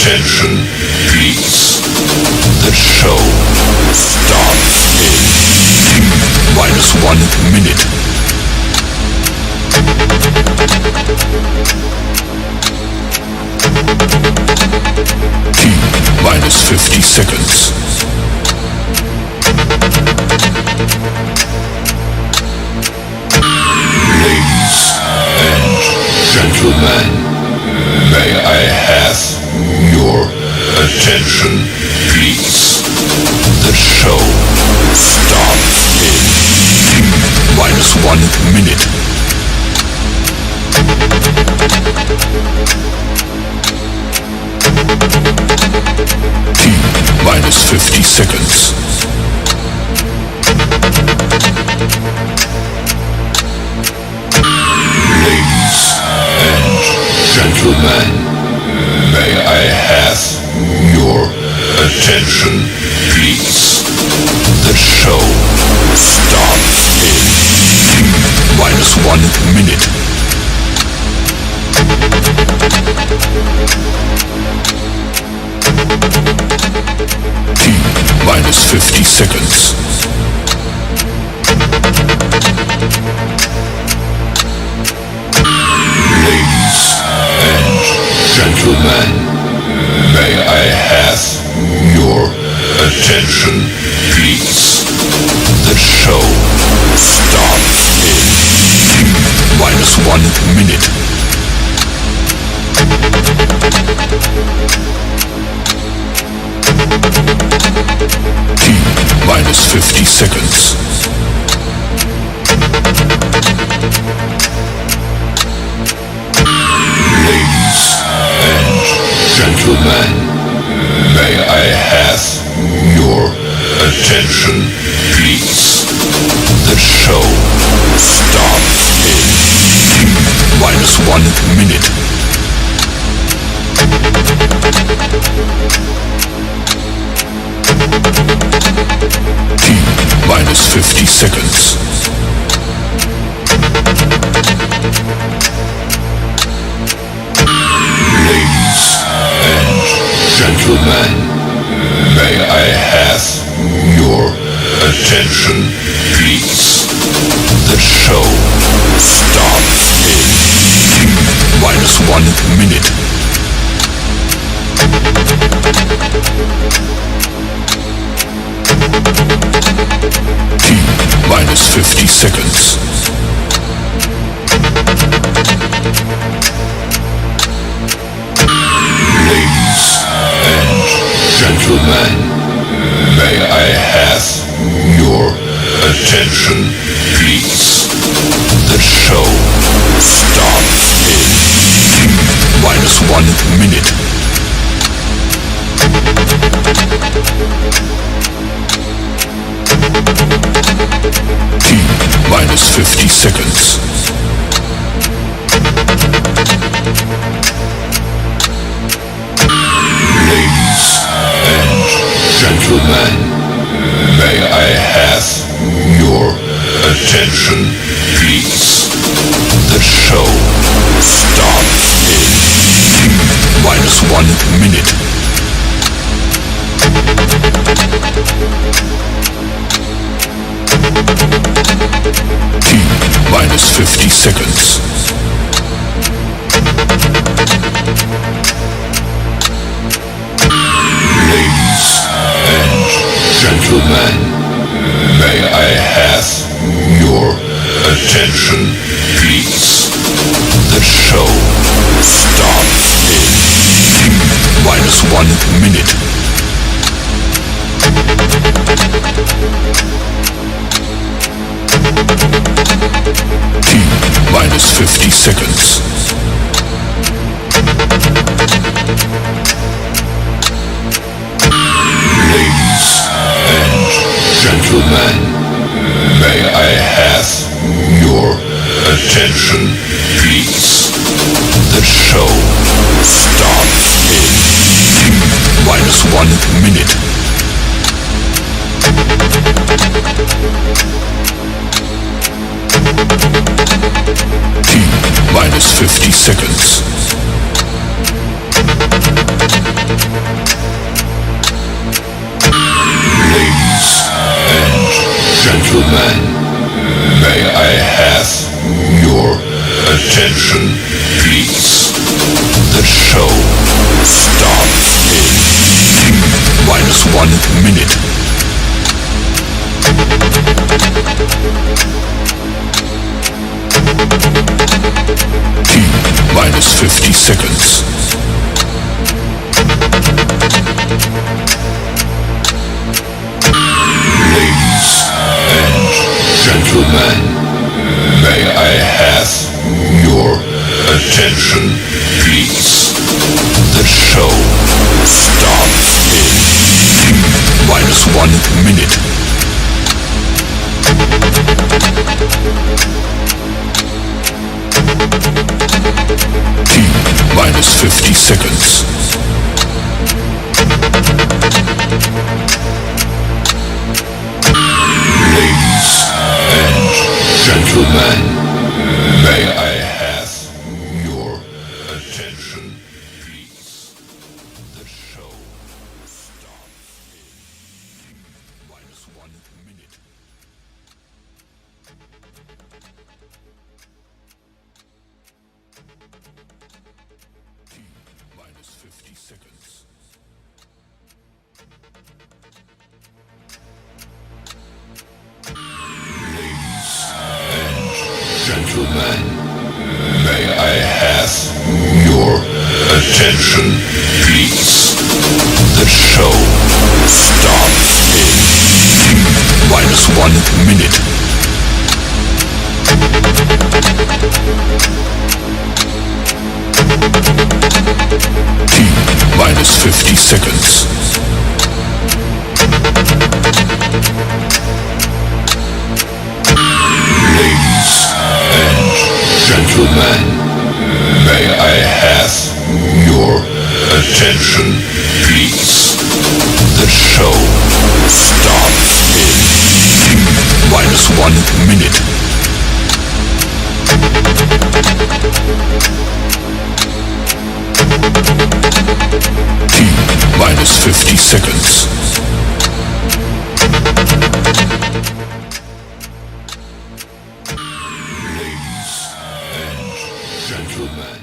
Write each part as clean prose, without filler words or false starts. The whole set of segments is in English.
Attention, please. The show starts in -1 minute. T-50 seconds. Ladies and gentlemen, may I have your attention, please? The show starts in -1 minute. T-50 seconds. Ladies and gentlemen, may I have your attention, please? The show starts in -1 minute. T-50 seconds. Ladies and gentlemen, may I have your attention, please? The show starts in -1 minute. T-50 seconds. Ladies and gentlemen, may I have your attention, please? The show starts in -1 minute. T-50 seconds. Ladies and gentlemen, may I have your attention, please? The show starts in -1 minute. T-50 seconds. Ladies and gentlemen, may I have your attention, please? The show starts in -1 minute. T-50 seconds. Ladies and gentlemen, may I have your attention, please? The show starts in -1 minute. T-50 seconds. Ladies and gentlemen, may I have your attention, please? The show starts in -1 minute. T-50 seconds. Ladies and gentlemen, may I have your attention, please? The show starts in -1 minute. T-50 seconds. Attention, please. The show starts in -1 minute. T-50 seconds. Ladies and gentlemen, may I have your attention, please? The show starts in -1 minute. T-50 seconds. Ladies and gentlemen, may I have your attention, please? The show starts in -1 minute. T-50 seconds. Ladies and gentlemen, may I have your attention, please? The show starts in -1 minute. T-50 seconds. Ladies and gentlemen, may I have your attention, please? The show starts in -1 minute. T-50 seconds. Ladies and gentlemen,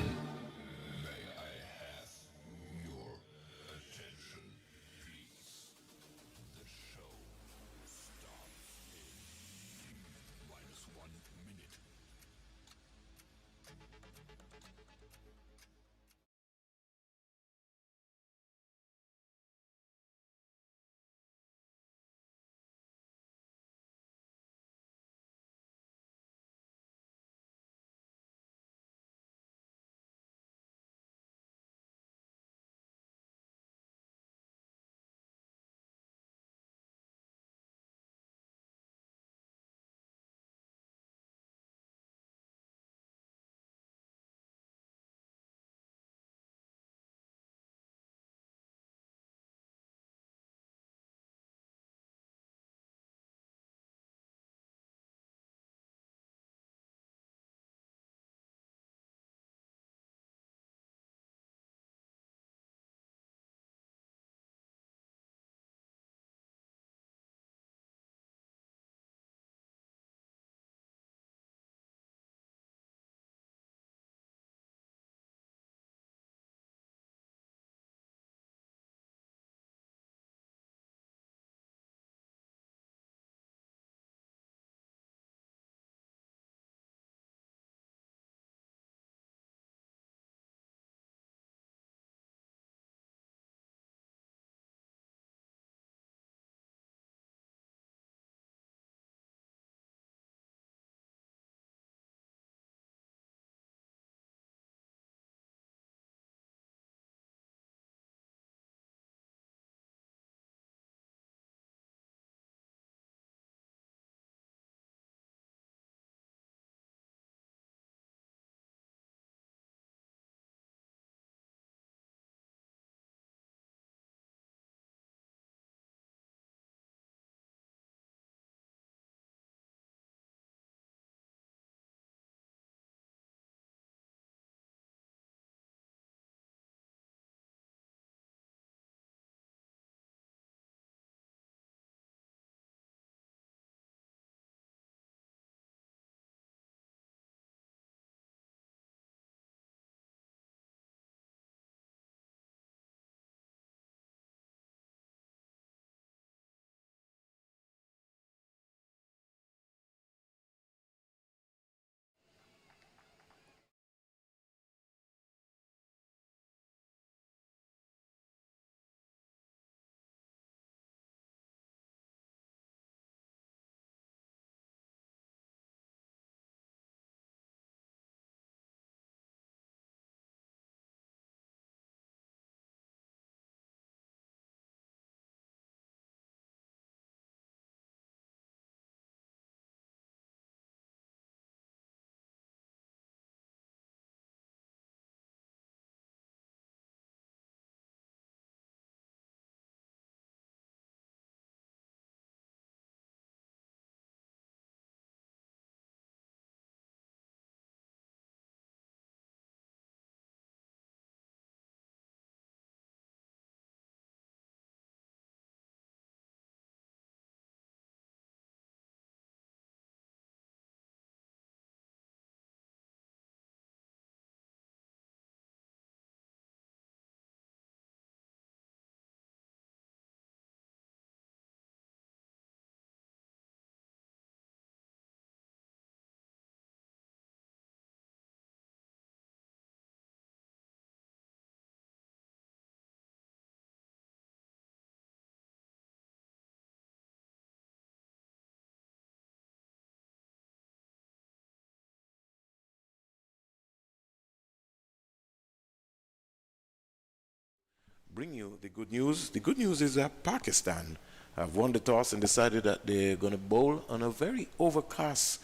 bring you the good news. The good news is that Pakistan have won the toss and decided that they're going to bowl on a very overcast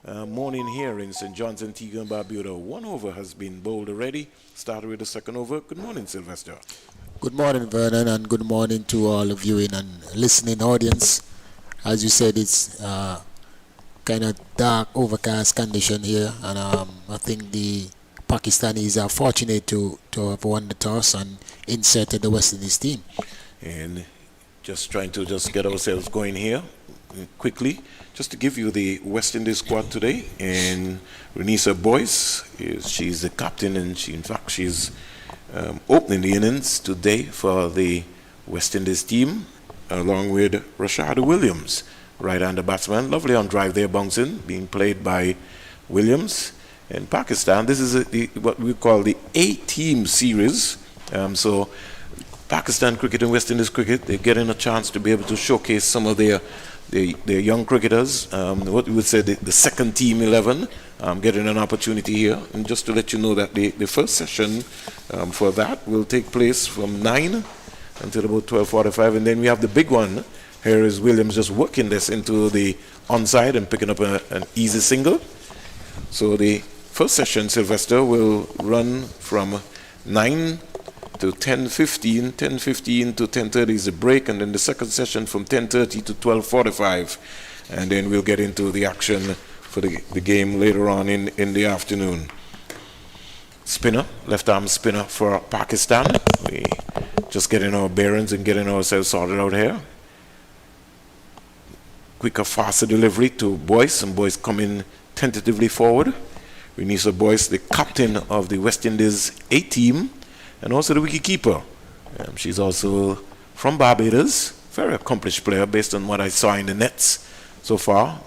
morning here in St. John's, Antigua and Barbuda. One over has been bowled already. Started with the second over. Good morning, Sylvester. Good morning, Vernon, and good morning to all the viewing and listening audience. As you said, it's kind of dark, overcast condition here, and I think the Pakistanis are fortunate to have won the toss and inserted the West Indies team. And just trying to just get ourselves going here quickly, just to give you the West Indies squad today. And Renisa Boyce, she's the captain, and she's opening the innings today for the West Indies team, along with Rashada Williams, right-hander batsman. Lovely on drive there, bouncing, being played by Williams. And Pakistan, this is what we call the A-team series. So Pakistan cricket and West Indies cricket, they're getting a chance to be able to showcase some of their young cricketers. What we would say the second team 11, getting an opportunity here. And just to let you know that the first session for that will take place from 9 until about 12:45, and then we have the big one. Here is Williams just working this into the onside and picking up an easy single. So the first session, Sylvester, will run from 9 to 10:15, 10:15 to 10:30 is a break, and then the second session from 10:30 to 12:45, and then we'll get into the action for the game later on in the afternoon. Spinner, left arm spinner for Pakistan. We just getting our bearings and getting ourselves sorted out here. Quicker, faster delivery to Boyce, and Boyce coming tentatively forward. Renisa Boyce, the captain of the West Indies A team, and also the wicketkeeper. She's also from Barbados, very accomplished player based on what I saw in the nets so far.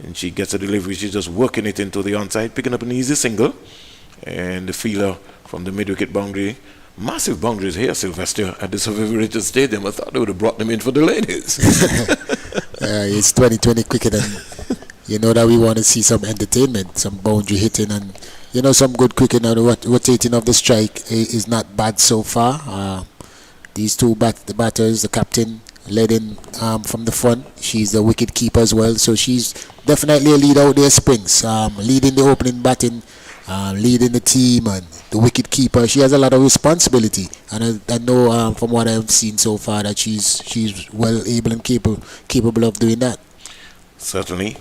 And she gets a delivery, she's just working it into the onside, picking up an easy single. And the fielder from the mid-wicket boundary. Massive boundaries here, Sylvester, at the Survey Richards Stadium. I thought they would have brought them in for the ladies. It's 2020 cricket, and you know that we want to see some entertainment, some boundary hitting, and some good cricket. Now the rotating of the strike is not bad so far. These two batters, the captain led in from the front. She's the wicket keeper as well, so she's definitely a lead out there, Springs, leading the opening batting, leading the team, and the wicket keeper. She has a lot of responsibility, and I know from what I've seen so far that she's well able and capable of doing that. Certainly.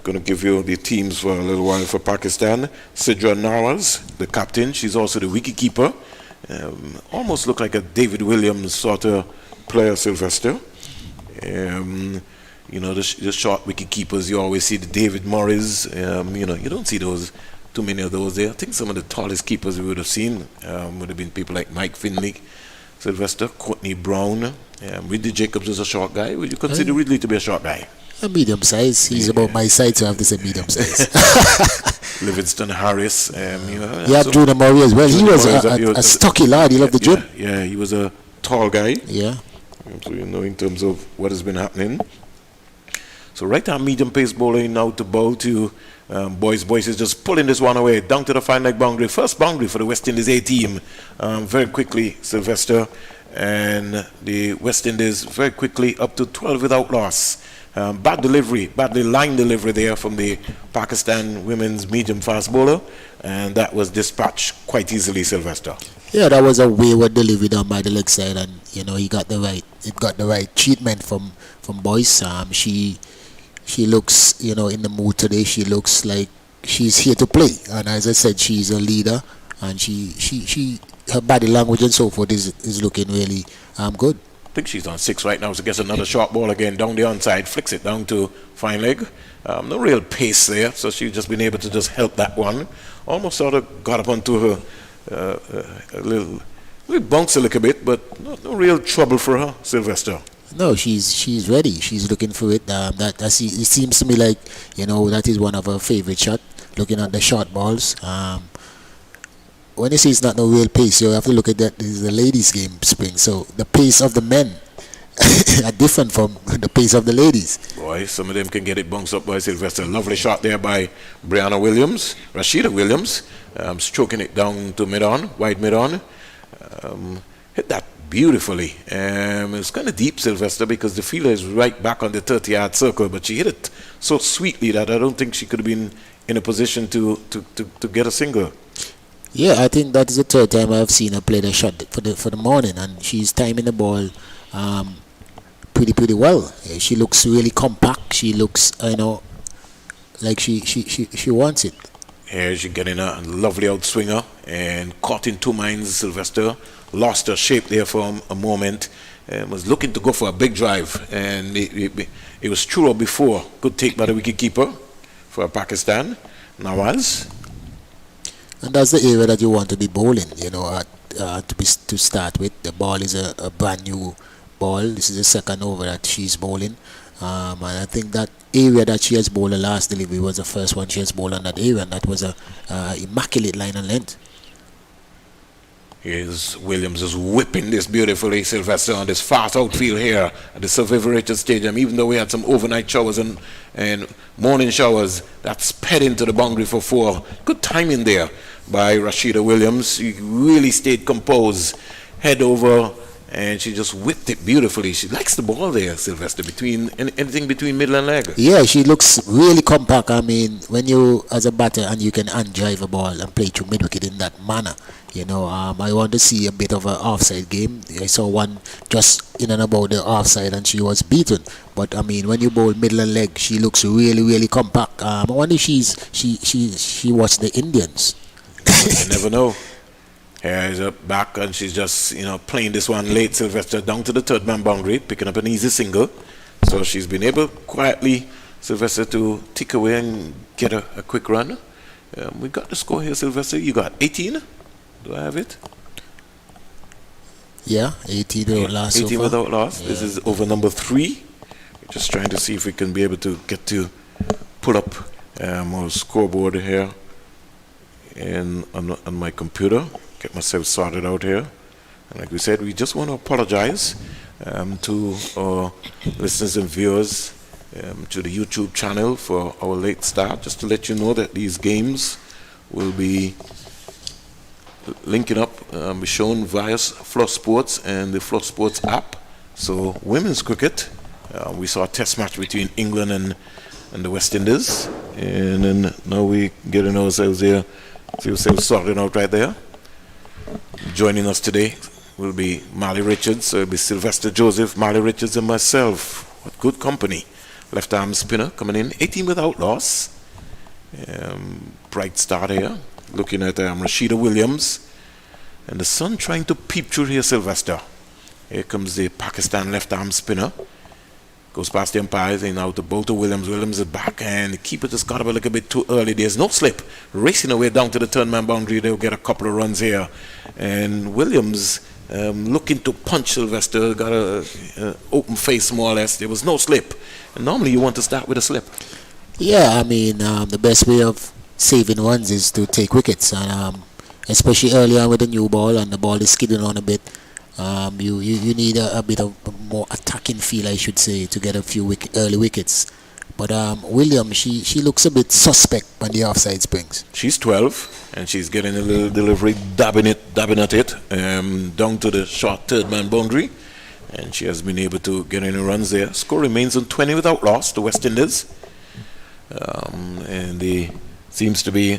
Going to give you the teams for a little while for Pakistan. Sidra Nawaz, the captain. She's also the wicketkeeper. Almost look like a David Williams sort of player, Sylvester. The short wicketkeepers, you always see the David Morris. You don't see too many of those there. I think some of the tallest keepers we would have seen would have been people like Mike Finley, Sylvester, Courtney Brown. Ridley Jacobs is a short guy. Would you consider Ridley to be a short guy? A medium size. He's about my size, so I have to say medium size. Livingston Harris. Jordan Murray as well. He was a stocky lad. He loved the gym. Yeah, he was a tall guy. Yeah. So in terms of what has been happening. So right arm medium pace bowler now to bowl to Boyce. Boyce is just pulling this one away down to the fine leg boundary. First boundary for the West Indies A team. Very quickly, Sylvester, and the West Indies very quickly up to 12 without loss. Badly line delivery there from the Pakistan women's medium fast bowler, and that was dispatched quite easily, Sylvester. Yeah, that was a wayward delivery down by the leg side, and he got the right treatment from Boyce. She looks in the mood today. She looks like she's here to play, and as I said, she's a leader, and she her body language and so forth is looking really good. I think she's on 6 right now, so gets another short ball again down the onside, flicks it down to fine leg. No real pace there, so she's just been able to just help that one. Almost sort of got up onto her a little bounce a little bit, but no real trouble for her, Sylvester. No, she's ready. She's looking for it. It seems to me like that is one of her favorite shots. Looking at the short balls. When you say it's not no real pace, you have to look at that. This is the ladies' game, Spring. So the pace of the men are different from the pace of the ladies. Boy, some of them can get it bounced up by Sylvester. Lovely shot there by Rashida Williams, stroking it down to mid-on, wide mid-on. hit that beautifully. It was kind of deep, Sylvester, because the fielder is right back on the 30-yard circle, but she hit it so sweetly that I don't think she could have been in a position to get a single. Yeah, I think that is the third time I've seen her play the shot for the morning, and she's timing the ball pretty well. She looks really compact. She looks, like she wants it. Here she's getting a lovely outswinger and caught in two minds. Sylvester lost her shape there for a moment and was looking to go for a big drive, and it was true before. Good take by the wicketkeeper for Pakistan, Nawaz. And that's the area that you want to be bowling, to start with. The ball is a brand new ball. This is the second over that she's bowling. And I think that area that she has bowled the last delivery was the first one she has bowled on that area, and that was a immaculate line and length. Here's Williams is whipping this beautifully, Sylvester, on this fast outfield here at the Sir Vivian Richards Stadium. Even though we had some overnight showers and morning showers, that sped into the boundary for 4. Good timing there by Rashida Williams. She really stayed composed, head over, and she just whipped it beautifully. She likes the ball there, Sylvester, anything between middle and leg. Yeah, she looks really compact. I mean, when you, as a batter, and you can undrive a ball and play through mid-wicket in that manner, I want to see a bit of an offside game. I saw one just in and about the offside, and she was beaten. But I mean, when you bowl middle and leg, she looks really compact. I wonder if she watched the Indians. You never know. Here's her back, and she's just playing this one late, Sylvester, down to the third man boundary, picking up an easy single. So she's been able quietly, Sylvester, to tick away and get a quick run. We got the score here, Sylvester. You got 18. Do I have it? Yeah, 18 without loss. 18 so without loss. Yeah. This is over number 3. We're just trying to see if we can be able to get to pull up our scoreboard here on my computer. Get myself sorted out here. And like we said, we just want to apologize to our listeners and viewers, to the YouTube channel for our late start. Just to let you know that these games will be linking up, be shown via Flow Sports and the Flow Sports app. So women's cricket, we saw a test match between England and the West Indies, and then now we getting ourselves here, see ourselves sorted out right there. Joining us today will be Marley Richards, so it'll be Sylvester Joseph, Marley Richards, and myself. What good company. Left arm spinner coming in, 18 without loss. Bright start here. Looking at Rashida Williams, and the sun trying to peep through here, Sylvester. Here comes the Pakistan left arm spinner. Goes past the umpires and out to both of Williams. Williams is back, and the keeper just got up a little bit too early. There's no slip. Racing away down to the third man boundary. They'll get a couple of runs here. And Williams looking to punch Sylvester. Got a open face more or less. There was no slip. And normally you want to start with a slip. Yeah, I mean, the best way of saving runs is to take wickets, and especially early on with the new ball and the ball is skidding on a bit. You need a bit of more attacking feel, I should say, to get a few early wickets. But Williams, she looks a bit suspect on the offside springs. She's 12, and she's getting a little delivery, dabbing at it, down to the short third man boundary, and she has been able to get any runs there. Score remains on 20 without loss, the West Indies, and they seems to be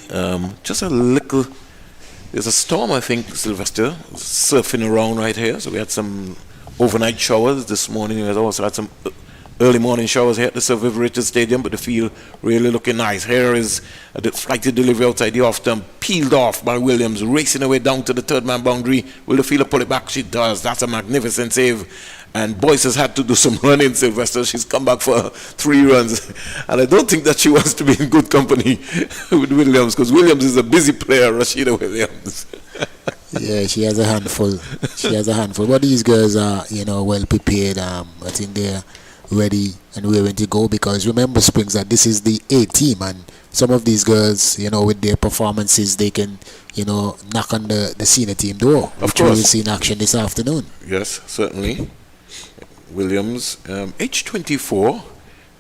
just a little. There's a storm, I think, Sylvester, surfing around right here. So we had some overnight showers this morning. We also had some early morning showers here at the Sir Vivian Richards Stadium, but the field really looking nice. Here is the flighted delivery outside the off stump, peeled off by Williams, racing away down to the third man boundary. Will the fielder pull it back? She does. That's a magnificent save. And Boyce has had to do some running, Sylvester. She's come back for 3 runs. And I don't think that she wants to be in good company with Williams, because Williams is a busy player, Rashida Williams. Yeah, she has a handful. But these girls are, well prepared. I think they're ready and raring to go, because remember, Springs, that this is the A team, and some of these girls, with their performances, they can, knock on the senior team door. Of course. We'll see in action this afternoon. Yes, certainly. Williams, age 24,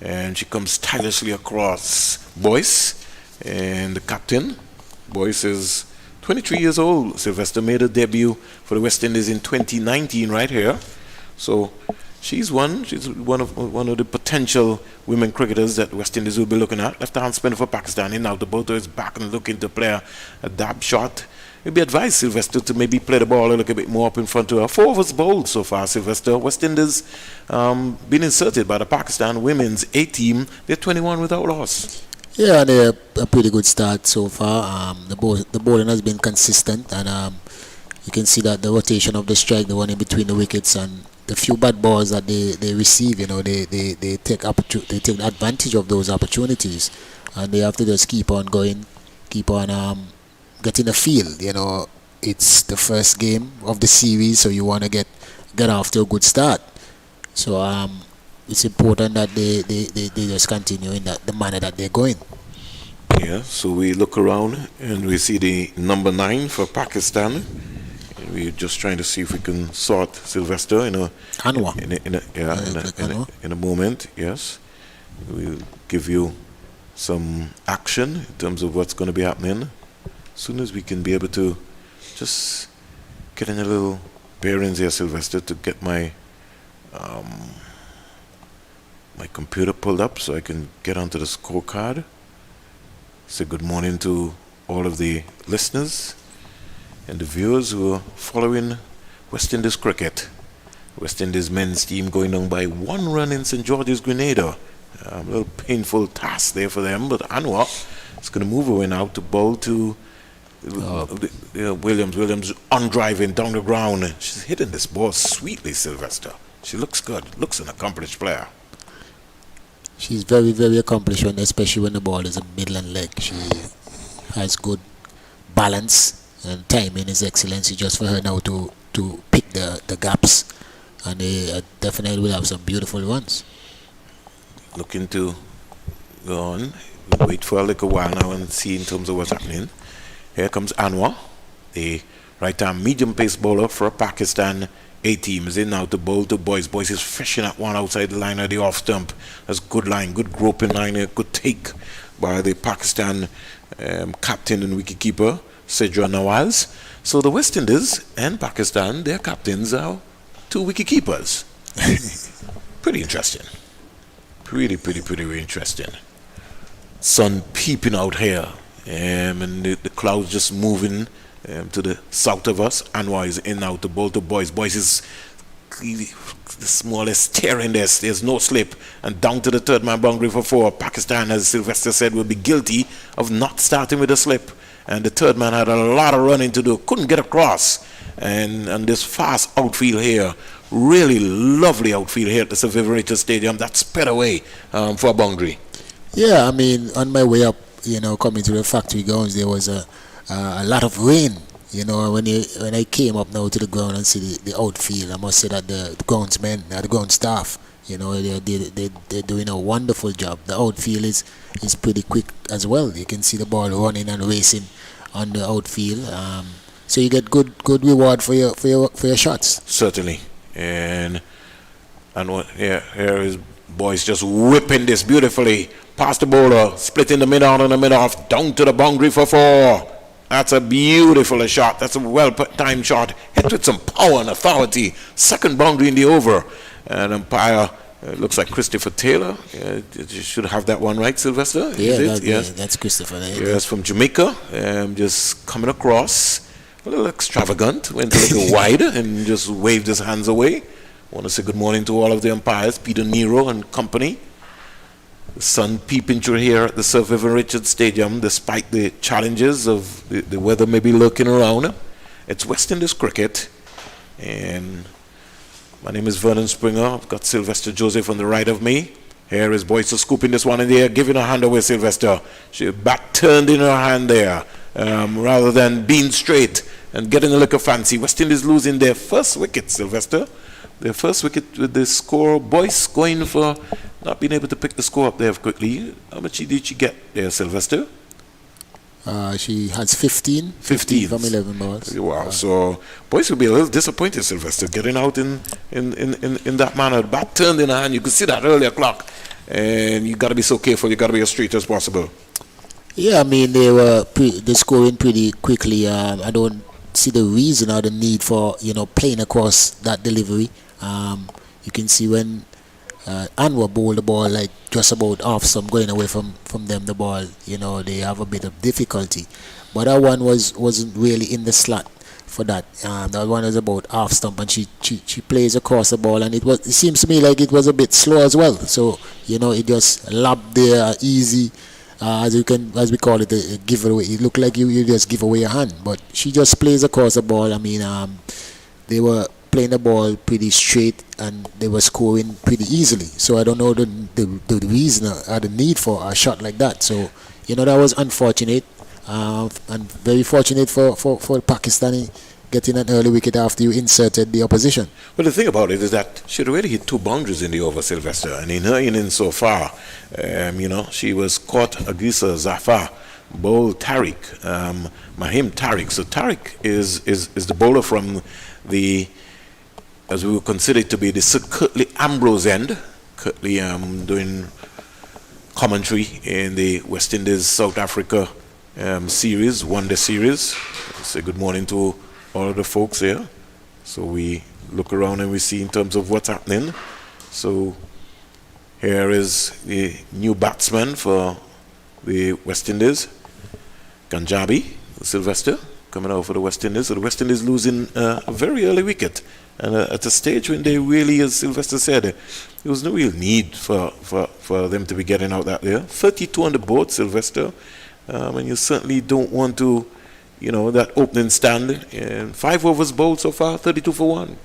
and she comes tirelessly across Boyce, and the captain. Boyce is 23 years old. Sylvester made a debut for the West Indies in 2019 right here. So she's one of the potential women cricketers that West Indies will be looking at. Left-hand spinner for Pakistan. In now the bowler is back and looking to play a dab shot. It'd be advised, Sylvester, to maybe play the ball a little bit more up in front of her. 4 overs bowled so far, Sylvester. West Indies been inserted by the Pakistan women's A team. They're 21 without loss. Yeah, they're a pretty good start so far. The bowling has been consistent, and you can see that the rotation of the strike, the one in between the wickets, and the few bad balls that they receive, they take advantage of those opportunities, and they have to just keep on going, keep on getting a feel. It's the first game of the series, so you want to get off to a good start. So it's important that they just continue in the manner that they're going. Yeah, so we look around and we see the number 9 for Pakistan. And we're just trying to see if we can sort Sylvester in a moment. Yes, we'll give you some action in terms of what's going to be happening. As soon as we can be able to just get in a little bearings here, Sylvester, to get my my computer pulled up so I can get onto the scorecard. Say good morning to all of the listeners and the viewers who are following West Indies cricket. West Indies men's team going down by 1 run in St. George's, Grenada. A little painful task there for them, but Anwar is going to move away now to bowl to Williams on driving down the ground. She's hitting this ball sweetly, Sylvester. She looks good, looks an accomplished player. She's very, very accomplished, especially when the ball is a middle and leg. She has good balance, and timing is excellent. It's just for her now to pick the gaps, and they definitely will have some beautiful ones. Looking to go on. We'll wait for a little while now and see in terms of what's happening. Here comes Anwar, the right-arm medium-pace bowler for Pakistan A team. Is in now to bowl to Boyce. Boyce is fishing at one outside the line of the off stump. That's good line, good groping line, a good take by the Pakistan captain and wicketkeeper, Sidra Nawaz. So the West Indies and Pakistan, their captains are 2 wicketkeepers. Pretty interesting. Pretty interesting. Sun peeping out here, and the clouds just moving to the south of us. Anwar is in now to bowl to Boyce. Boyce is the smallest tearing this. There's no slip, and down to the third man boundary for 4. Pakistan, as Sylvester said, will be guilty of not starting with a slip, and the third man had a lot of running to do, couldn't get across, and this fast outfield here, really lovely outfield here at the Sir Vivian Richards Stadium, that sped away for a boundary. Yeah, I mean, on my way up, coming to the factory grounds, there was a lot of rain. When I came up now to the ground and see the outfield, I must say that the groundsmen, the ground staff, they're doing a wonderful job. The outfield is pretty quick as well. You can see the ball running and racing on the outfield. So you get good reward for your shots. Certainly, and here is Boyce just whipping this beautifully past the bowler, splitting the mid on and the mid off, down to the boundary for 4. That's a beautiful shot. That's a well-timed shot. Hit with some power and authority. Second boundary in the over. And umpire, looks like Christopher Taylor. You should have that one right, Sylvester? Yeah, yes. That's Christopher. Yes, from Jamaica. Just coming across. A little extravagant. Went a little wide and just waved his hands away. Want to say good morning to all of the umpires, Peter Nero and company. The sun peeping through here at the Sir Vivian Richards Stadium, despite the challenges of the weather maybe lurking around. It's West Indies cricket, and my name is Vernon Springer. I've got Sylvester Joseph on the right of me. Here is Boyce scooping this one in the air, giving a hand away, Sylvester. She back turned in her hand there, rather than being straight and getting a little fancy. West Indies losing their first wicket, Sylvester. Their first wicket with the score. Boyce going for not being able to pick the score up there quickly. How much did she get there, Sylvester? She has 15 from 11 balls. Wow, so Boyce will be a little disappointed, Sylvester, getting out in that manner. Bat turned in her hand. You could see that earlier clock. And you got to be so careful. You got to be as straight as possible. Yeah, I mean they scoring pretty quickly. I don't see the reason or the need for playing across that delivery. You can see when Anwar bowled the ball like just about off some going away from them the ball. They have a bit of difficulty, but that one wasn't really in the slot for that. That one was about half stump, and she plays across the ball, and it seems to me like it was a bit slow as well. So it just lobbed there easy. As we call it, a giveaway. It looked like you just give away your hand, but she just plays across the ball. I mean, they were playing the ball pretty straight, and they were scoring pretty easily. So I don't know the reason or the need for a shot like that. So that was unfortunate, and very fortunate for Pakistani getting an early wicket after you inserted the opposition. Well, the thing about it is that she had already hit 2 boundaries in the over, Sylvester, and in her innings so far, she was caught Agisa Zafar, bowled Tariq, Mahim Tariq. So Tariq is the bowler from the, as we would consider it to be, the Sir Curtly Ambrose end. Curtly doing commentary in the West Indies South Africa series, one-day series. Say good morning to all of the folks here. So we look around and we see in terms of what's happening. So here is the new batsman for the West Indies, Ganjabi, Sylvester, coming out for the West Indies. So the West Indies losing a very early wicket. And at a stage when they really, as Sylvester said, there was no real need for them to be getting out that there. 32 on the board, Sylvester. And you certainly don't want to, that opening stand. And 5 overs bowled so far, 32 for 1.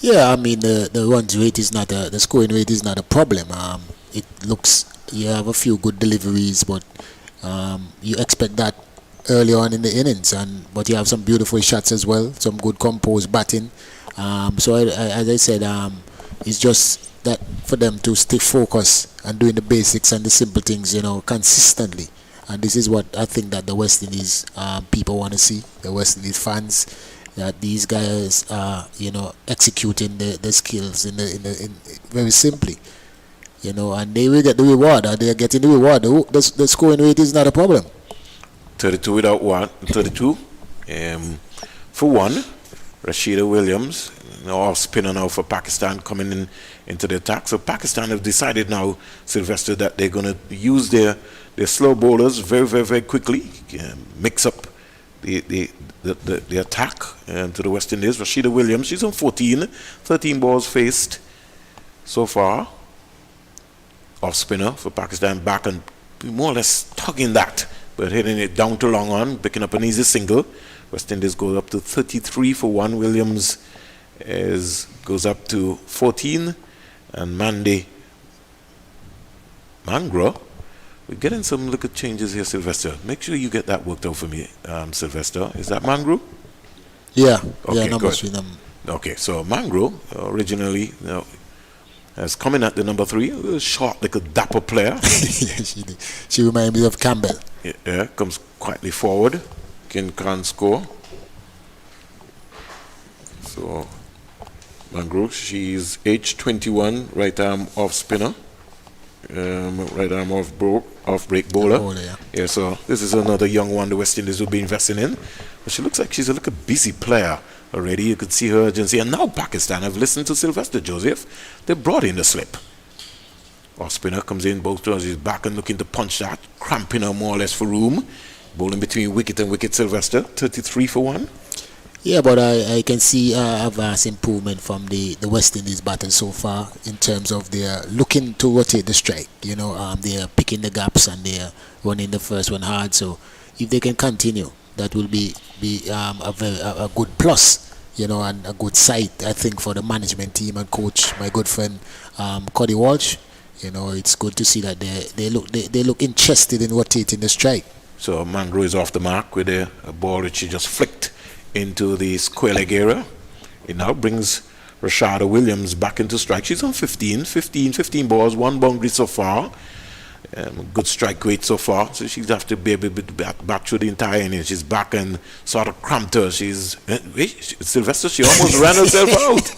Yeah, I mean the runs rate is not the scoring rate is not a problem. It looks you have a few good deliveries, but you expect that early on in the innings, but you have some beautiful shots as well, some good composed batting. So as I said, it's just that for them to stay focused and doing the basics and the simple things, consistently. And this is what I think that the West Indies people want to see, the West Indies fans, that these guys are, executing the skills in very simply, and they will get the reward. They are getting the reward. The scoring rate is not a problem. 32 without one, 32 for 1. Rashida Williams, off spinner now for Pakistan, coming into the attack. So Pakistan have decided now, Sylvester, that they're going to use their slow bowlers very, very, very quickly, mix up the attack to the West Indies. Rashida Williams, she's on 13 balls faced so far. Off spinner for Pakistan, back and more or less tugging that, but hitting it down to long on, picking up an easy single. West Indies goes up to 33 for 1. Williams goes up to 14, and Mangro. We're getting some little changes here, Sylvester. Make sure you get that worked out for me, Sylvester. Is that Mangro? Yeah. Okay, yeah, number good. 3. Okay, so Mangro originally has come in at the number 3, a little short, like a dapper player. Yeah, she reminds me of Campbell. Yeah, comes quietly forward. Can't score. So Mangro, she's age 21, right arm off spinner. Right arm off break bowler. Yeah, so this is another young one the West Indies will be investing in. But she looks like she's a busy player already. You could see her urgency. And now Pakistan have listened to Sylvester Joseph. They brought in the slip. Off spinner comes in, both toes, he's back and looking to punch that, cramping her more or less for room. Bowling between wicket and wicket, Sylvester, 33 for 1. Yeah, but I can see a vast improvement from the West Indies batters so far in terms of their looking to rotate the strike. They're picking the gaps and they're running the first one hard. So if they can continue, that will be a good plus, and a good sight, I think, for the management team and coach, my good friend Cody Walsh. It's good to see that they look interested in rotating the strike. So Mangro is off the mark with a ball which she just flicked into the square leg area. It now brings Rashada Williams back into strike. She's on 15 balls, 1 boundary so far. Good strike rate so far. So she'd have to be able to back through the entire inning. She's back and sort of cramped her. Sylvester, she almost ran herself out.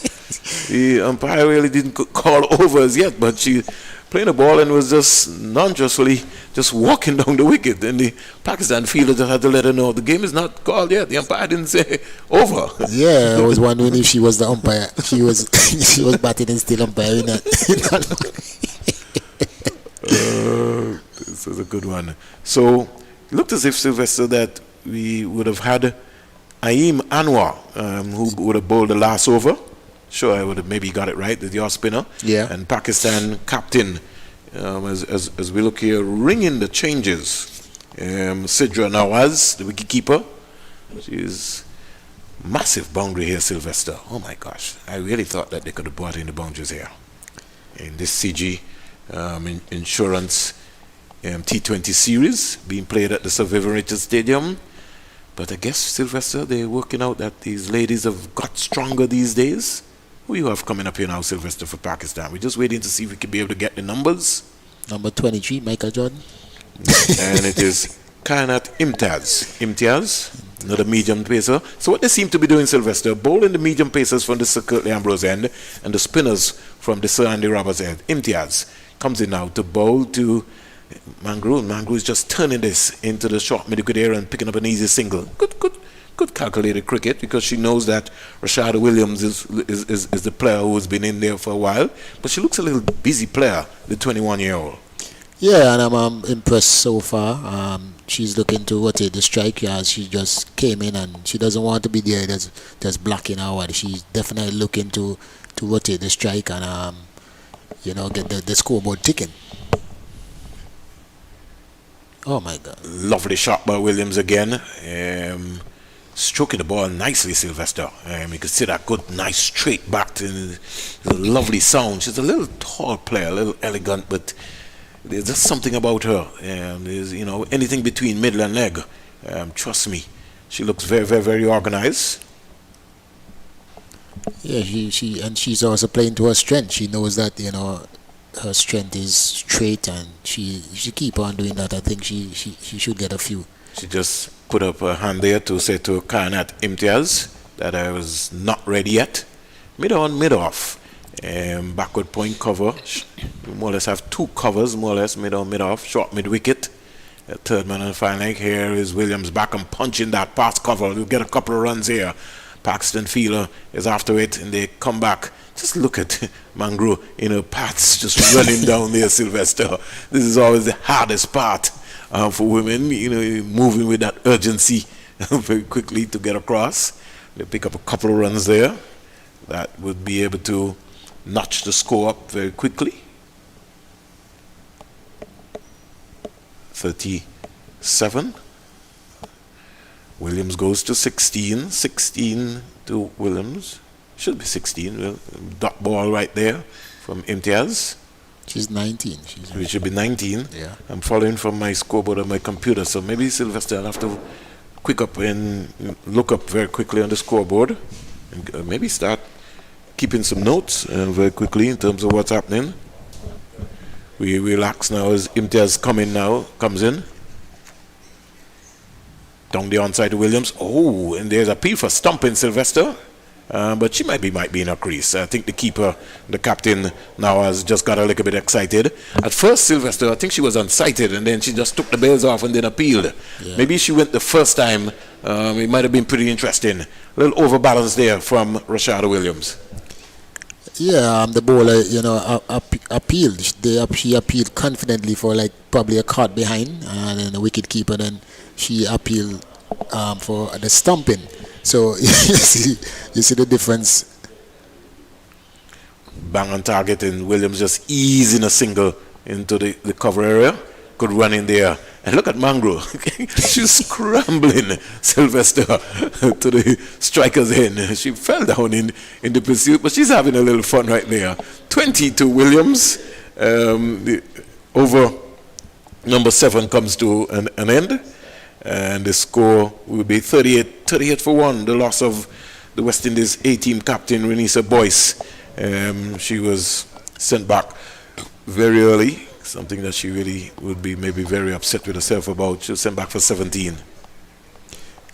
The umpire really didn't call overs yet, but she playing the ball and was just nonchalantly just walking down the wicket. And the Pakistan fielder just had to let her know the game is not called yet. The umpire didn't say over. Yeah, I was wondering if she was the umpire. She was she was batting and still umpiring that. This is a good one. So it looked as if, Sylvester, that we would have had Aim Anwar, who would have bowled the last over. Sure, I would have maybe got it right, the your spinner. Yeah. And Pakistan captain, as we look here, ringing the changes. Sidra Nawaz, the wicketkeeper. She's massive boundary here, Sylvester. Oh my gosh, I really thought that they could have brought in the boundaries here. In this CG Insurance T20 series being played at the Sir Vivian Richards Stadium. But I guess, Sylvester, they're working out that these ladies have got stronger these days. Who you have coming up here now, Sylvester, for Pakistan? We're just waiting to see if we can be able to get the numbers. Number 23, Michael Jordan. And it is Kainat Imtiaz, another medium pacer. So what they seem to be doing, Sylvester, bowling the medium pacers from the Sir Curtly Ambrose end and the spinners from the Sir Andy Roberts end. Imtiaz comes in now to bowl to Mangrove. Mangrove is just turning this into the short mid-wicket area and picking up an easy single. Good calculated cricket, because she knows that Rashada Williams is the player who's been in there for a while. But she looks a little busy player, the 21-year-old. Yeah, and I'm impressed so far. She's looking to rotate the strike as she just came in, and she doesn't want to be there just blocking her out. She's definitely looking to rotate the strike and get the scoreboard ticking. Oh my God! Lovely shot by Williams again. Stroking the ball nicely, Sylvester. You can see that good, nice straight back to the lovely sound. She's a little tall player, a little elegant, but there's just something about her. There's anything between middle and leg. Trust me, she looks very, very, very organized. Yeah, she's also playing to her strength. She knows that her strength is straight, and she keep on doing that. I think she should get a few. She just put up her hand there to say to Kainat Imtiaz that I was not ready yet. Mid on, mid off. Backward point cover. More or less have two covers, more or less, mid on, mid off. Short mid wicket. Third man on the final leg. Here is Williams back and punching that past cover. We'll get a couple of runs here. Paxton fielder is after it, and they come back. Just look at Mangrove in her paths just running down there, Sylvester. This is always the hardest part for women, moving with that urgency very quickly to get across. They pick up a couple of runs there that would be able to notch the score up very quickly. 37. Williams goes to 16. 16 to Williams. Should be 16. Well, dot ball right there from Imtiaz. She's 19. It should be 19. Yeah. I'm following from my scoreboard on my computer, so maybe, Sylvester, I'll have to quick up and look up very quickly on the scoreboard and maybe start keeping some notes very quickly in terms of what's happening. We relax now as Imtiaz comes in. Down the onside to Williams. Oh, and there's a appeal for stumping, Sylvester. But she might be in her crease. I think the keeper, the captain, now has just got a little bit excited. At first, Sylvester, I think she was unsighted, and then she just took the bails off and then appealed. Yeah. Maybe she went the first time. It might have been pretty interesting. A little overbalance there from Rashada Williams. Yeah, the bowler, appealed. She appealed confidently for probably a caught behind, and then the wicket keeper. Then she appealed for the stumping. So you see the difference. Bang on target, and Williams just easing a single into the cover area. Good run in there. And look at Mangrove. She's scrambling, Sylvester, to the striker's end. She fell down in the pursuit, but she's having a little fun right there. 20 to Williams. Over number 7 comes to an end. And the score will be 38 for 1. The loss of the West Indies A-team captain, Renisa Boyce. She was sent back very early. Something that she really would be maybe very upset with herself about. She was sent back for 17.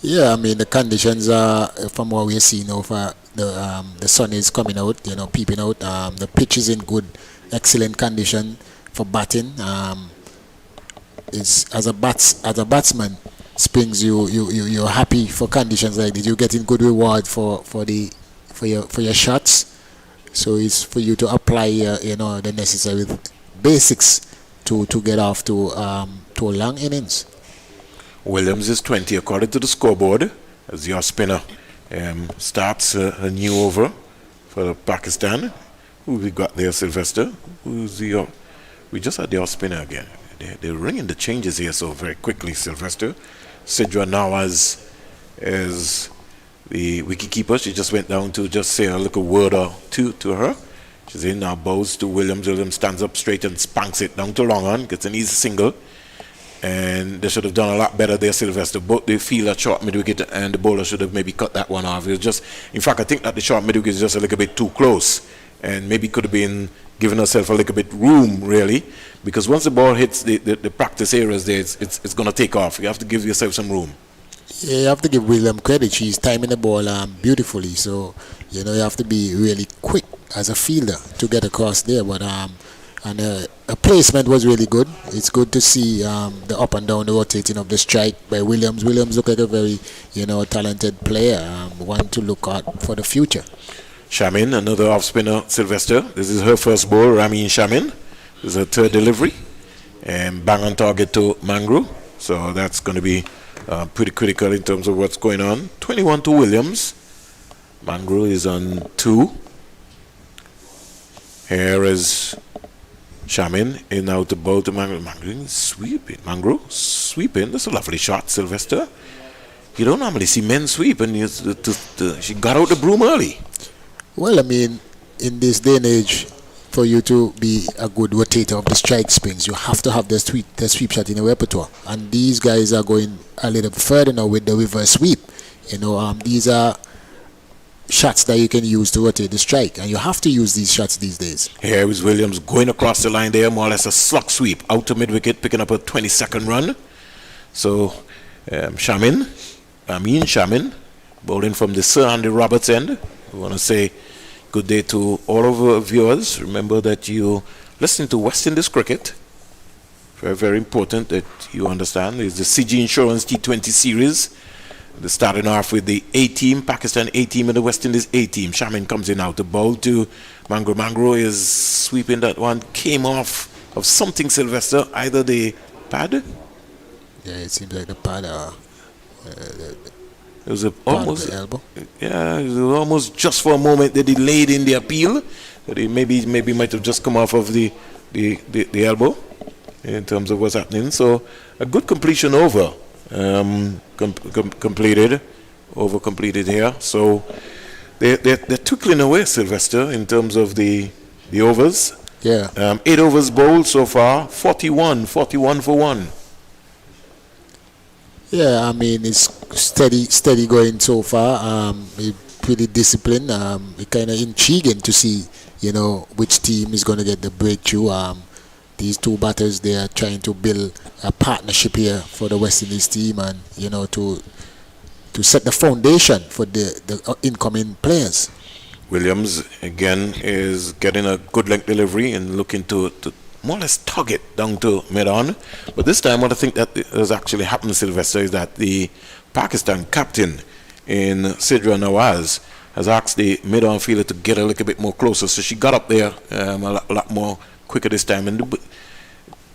Yeah, I mean, the conditions are, from what we're seeing over, the sun is coming out, peeping out. The pitch is in good, excellent condition. for batting. It's as a batsman, Springs, you're happy for conditions like this. You're getting good reward for your shots. So it's for you to apply the necessary basics to get off to a long innings. Williams is 20 according to the scoreboard as your spinner starts a new over for Pakistan. Who we got there, Sylvester? We just had the off spinner again. They're ringing the changes here so very quickly, Sylvester. Sidra Nawaz is the wicketkeeper. She just went down to just say a little word or two to her. She's in now, bows to Williams. Williams stands up straight and spanks it down to long on, gets an easy single. And they should have done a lot better there, Sylvester. Both the fielder, short mid wicket, and the bowler should have maybe cut that one off. It was just, in fact, I think that the short mid wicket is just a little bit too close, and maybe could have been giving herself a little bit room, really, because once the ball hits the practice areas there, it's going to take off. You have to give yourself some room. Yeah, you have to give William credit. She's timing the ball beautifully. So you have to be really quick as a fielder to get across there. But and her placement was really good. It's good to see the up and down, the rotating of the strike by Williams. Williams looked like a very talented player, one to look at for the future. Shamin, another off spinner, Sylvester. This is her first ball, Ramin Shamin. This is her third delivery, and bang on target to Mangro. So that's going to be pretty critical in terms of what's going on. 21 to Williams. Mangro is on 2. Here is Shamin in out the ball to Mangro. Mangro sweeping. Mangro sweeping. That's a lovely shot, Sylvester. You don't normally see men sweep, and she got out the broom early. Well, I mean, in this day and age, for you to be a good rotator of the strike Springs, you have to have the sweep shot in your repertoire. And these guys are going a little further now with the reverse sweep. These are shots that you can use to rotate the strike, and you have to use these shots these days. Here is Williams going across the line there, more or less a slug sweep out to mid wicket, picking up a 22nd run. So Shamin, bowling from the Sir Andy Roberts end. We want to say good day to all of our viewers. Remember that you listen to West Indies cricket. Very, very important that you understand. It's the CG Insurance T20 series. They're starting off with the A team, Pakistan A team, and the West Indies A team. Shamin comes in out the ball to Mangro. Mangro is sweeping that one. Came off of something, Sylvester. Either the pad. Yeah, it seems like the pad. It was almost elbow. Yeah, it was almost just for a moment they delayed in the appeal. That he maybe might have just come off of the elbow in terms of what's happening. So a good completion over completed here. So they're tickling away, Sylvester, in terms of the overs. Yeah. 8 overs bowled so far, 41 for 1. Yeah, I mean, it's steady going so far. Pretty disciplined. It's kind of intriguing to see, which team is going to get the breakthrough. These two batters, they are trying to build a partnership here for the West Indies team, and to set the foundation for the incoming players. Williams again is getting a good length delivery and looking to more or less tug it down to mid-on. But this time what I think that has actually happened, Sylvester, is that the Pakistan captain in Sidra Nawaz has asked the mid-on fielder to get a little bit more closer. So she got up there a lot more quicker this time, and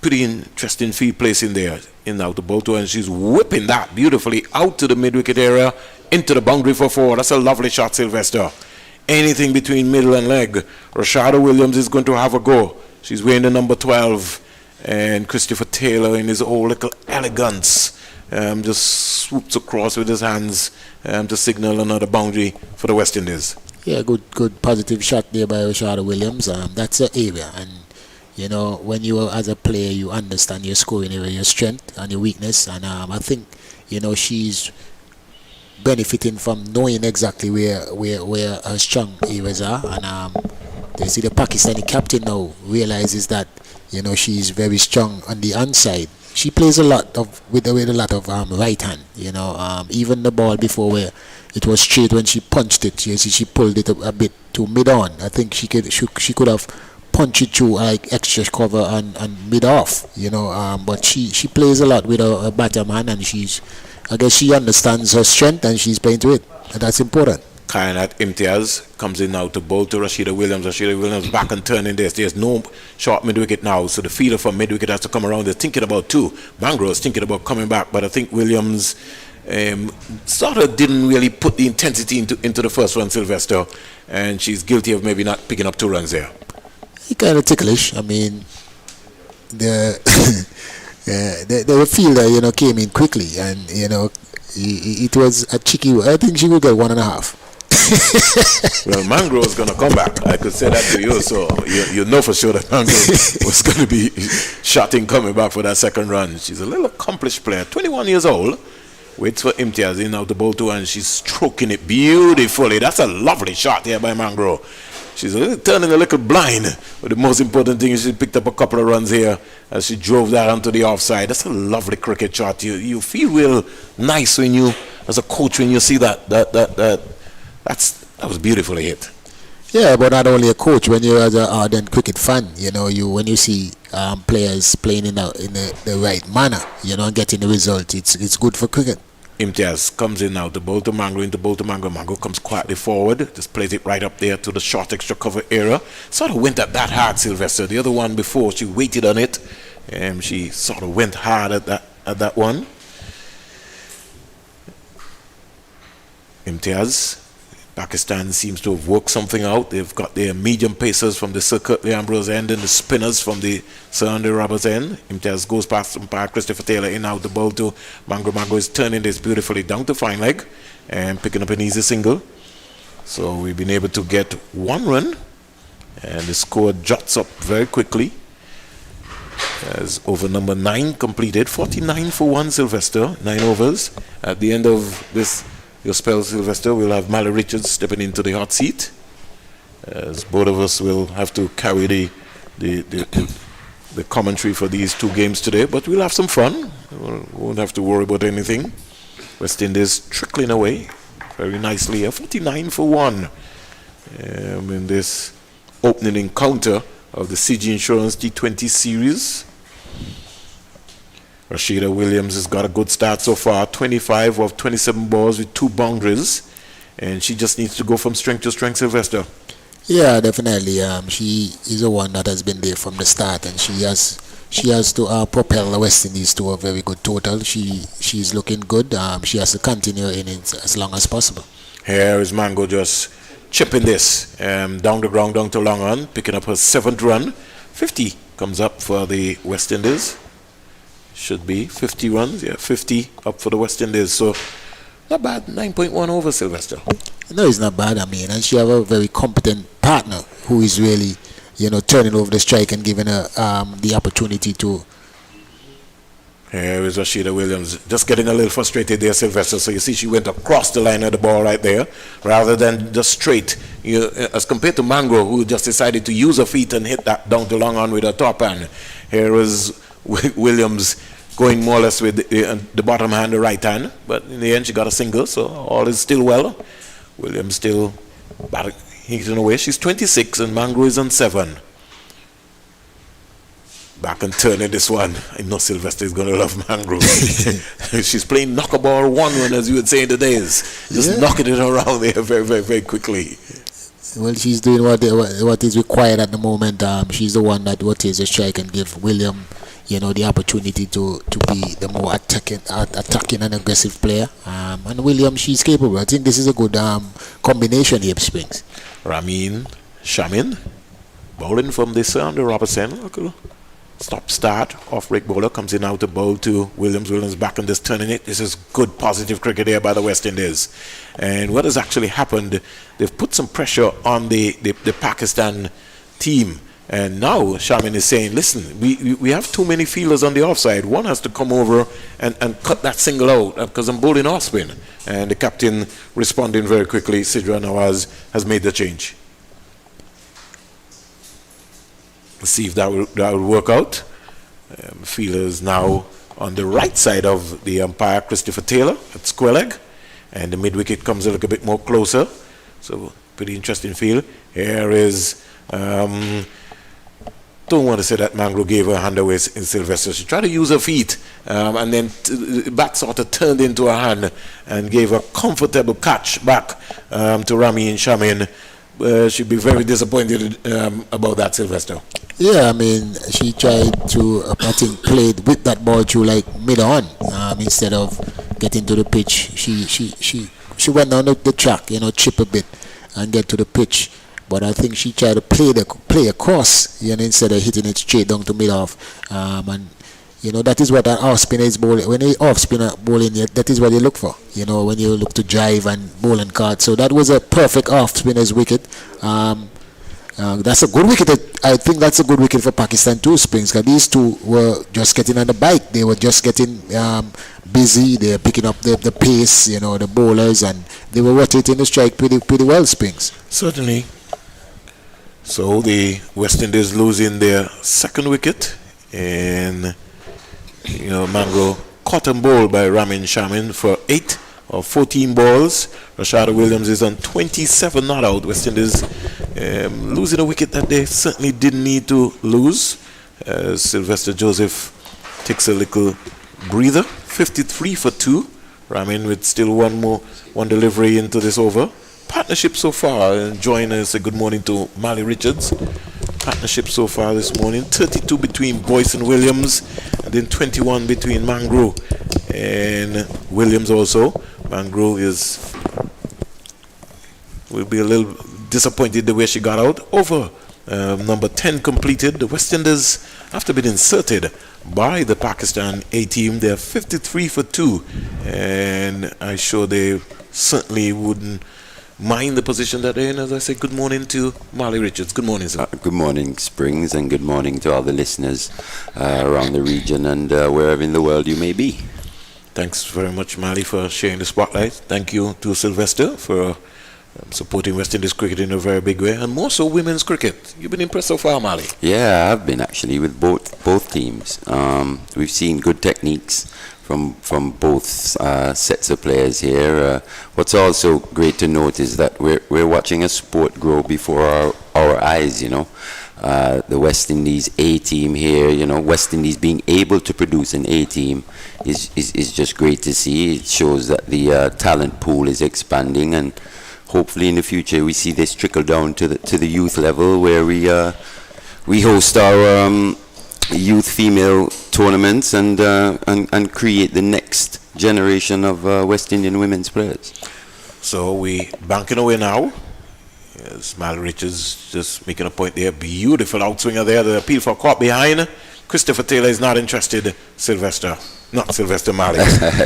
pretty interesting field placing there in out the ball to her, and she's whipping that beautifully out to the mid-wicket area into the boundary for 4. That's a lovely shot, Sylvester. Anything between middle and leg, Rashada Williams is going to have a go. She's wearing the number 12, and Christopher Taylor, in his old little elegance, just swoops across with his hands to signal another boundary for the West Indies. Yeah, good positive shot there by Rashada Williams. That's the area, and when you as a player, you understand your scoring area, your strength and your weakness, and I think she's benefiting from knowing exactly where her strong areas are, and they see the Pakistani captain now realizes that she's very strong on the inside. She plays a lot with a lot of right hand. Even the ball before where it was straight when she punched it, she pulled it a bit to mid on. I think she could have punch it through like extra cover and mid off, but she plays a lot with her bottom hand, and I guess she understands her strength and she's playing to it, and that's important. Kainat Imtiaz comes in now to bowl to Rashida Williams. Rashida Williams back and turning this. There's no short mid-wicket now, so the fielder from mid-wicket has to come around. They're thinking about two. Mangro is thinking about coming back, but I think Williams sort of didn't really put the intensity into the first one, Sylvester, and she's guilty of maybe not picking up 2 runs there. He kind of ticklish. I mean, the the fielder, came in quickly, and it was a cheeky. I think she would get 1.5. Well, Mangro is going to come back. I could say that to you, so you know for sure that Mangro was going to be shotting coming back for that second run. She's a little accomplished player, 21 years old. Waits for Imtiaz in out the ball too, and she's stroking it beautifully. That's a lovely shot here by Mangro. She's turning a little blind, but the most important thing is she picked up a couple of runs here as she drove that onto the offside. That's a lovely cricket shot. You feel real nice when you, as a coach, when you see that was beautifully hit. Yeah, but not only a coach. When you're as an ardent cricket fan, when you see players playing in the right manner, and getting the result, it's good for cricket. Imtiaz comes in now to bowl to Mangro, into bowl to Mangro. Mangro comes quietly forward, just plays it right up there to the short extra cover area. Sort of went at that hard, Sylvester. The other one before, she waited on it, and she sort of went hard at that one. Imtiaz, Pakistan seems to have worked something out. They've got their medium pacers from the Sir Curtly Ambrose end and the spinners from the Sir Andy Roberts end. Imtiaz goes past umpire Christopher Taylor in out the ball to Mangro. Mangro is turning this beautifully down to fine leg and picking up an easy single. So we've been able to get 1 run, and the score jots up very quickly as over number 9 completed. 49 for 1, Sylvester, 9 overs. At the end of your spell, Sylvester, we'll have Mally Richards stepping into the hot seat, as both of us will have to carry the commentary for these 2 games today, but we'll have some fun. We won't have to worry about anything. West Indies trickling away very nicely here, 49 for 1 in this opening encounter of the CG Insurance T20 series. Rashida Williams has got a good start so far, 25 of 27 balls with 2 boundaries, and she just needs to go from strength to strength, Sylvester. Yeah, definitely. She is the one that has been there from the start, and she has to propel the West Indies to a very good total. She's looking good. She has to continue in it as long as possible. Here is Mango just chipping this down the ground, down to long on, picking up her 7th run. 50 comes up for the West Indies. Should be 50 runs, 50 up for the West Indies. So not bad, 9.1 over, Sylvester. No, it's not bad. I mean, and she have a very competent partner who is really, turning over the strike and giving her the opportunity to. Here is Rashida Williams, just getting a little frustrated there, Sylvester. So you see she went across the line of the ball right there, rather than just straight. As compared to Mangro, who just decided to use her feet and hit that down to long on with her top hand. Here is Williams going more or less with the bottom hand, the right hand, but in the end she got a single, so all is still well. Williams still hitting away. She's 26 and Mangro is on 7. Back and turning this one. I know Sylvester is going to love Mangro. She's playing knock-a-ball 1-1, as you would say in the days. Just knocking it around there very, very, very quickly. Well, she's doing what is required at the moment. She's the one that rotates the strike and give William, the opportunity to be the more attacking and aggressive player. And William, she's capable. I think this is a good combination here, Springs. Ramin Shamin, bowling from the Sir Andy Robertson. Stop-start, off-break bowler, comes in out to bowl to Williams. Williams back and just turning it. This is good, positive cricket here by the West Indies. And what has actually happened, they've put some pressure on the Pakistan team. And now Shamin is saying, listen, we have too many fielders on the offside. One has to come over and cut that single out because I'm bowling off spin. And the captain responding very quickly, Sidra Nawaz, has made the change. Let's see if that will work out. Fielders now on the right side of the umpire, Christopher Taylor at square leg. And the mid-wicket comes a little bit more closer. So pretty interesting field. Here is don't want to say that Mangro gave her hand away in Sylvester. She tried to use her feet, and then the bat sort of turned into her hand and gave a comfortable catch back to Rami and Shamin. She'd be very disappointed about that, Sylvester. Yeah, I mean, she tried to, I think, played with that ball through like mid-on instead of getting to the pitch. She went down the track, chip a bit and get to the pitch. But I think she tried to play across, instead of hitting it straight down to mid-off. And that is what an off-spinner is bowling. When you off-spinner bowling, that is what you look for. When you look to drive and bowl and card. So that was a perfect off-spinner's wicket. That's a good wicket. I think that's a good wicket for Pakistan too, Springs. Because these two were just getting on the bike. They were just getting busy. They were picking up the pace, the bowlers, and they were rotating the strike pretty well, Springs. Certainly. So the West Indies losing their second wicket, and Mangro caught and bowled by Ramin Shamin for 8 of 14 balls. Rashada Williams is on 27 not out. West Indies losing a wicket that they certainly didn't need to lose. Sylvester Joseph takes a little breather. 53 for 2. Ramin with still one delivery into this over. Partnership so far. Join us. Good morning to Mali Richards. Partnership so far this morning. 32 between Boyce and Williams, and then 21 between Mangro and Williams also. Mangro will be a little disappointed the way she got out. Over number 10 completed. The West Indies, after being inserted by the Pakistan A team, they're 53 for 2, and I'm sure they certainly wouldn't mind the position that they're in. As I say, good morning to Marley Richards. Good morning, sir. Good morning, Springs, and good morning to all the listeners around the region and wherever in the world you may be. Thanks very much, Marley, for sharing the spotlight. Thank you to Sylvester for supporting West Indies cricket in a very big way, and more so women's cricket. You've been impressed so far, Marley? Yeah, I've been actually with both teams. We've seen good techniques from both sets of players here. What's also great to note is that we're watching a sport grow before our eyes. The West Indies A team here. West Indies being able to produce an A team is just great to see. It shows that the talent pool is expanding, and hopefully in the future we see this trickle down to the youth level, where we host our youth female tournaments and create the next generation of West Indian women's players. So we banking away now. Yes, Mal Richards just making a point there. Beautiful outswinger there. The appeal for caught behind. Christopher Taylor is not interested. Not Sylvester Mali.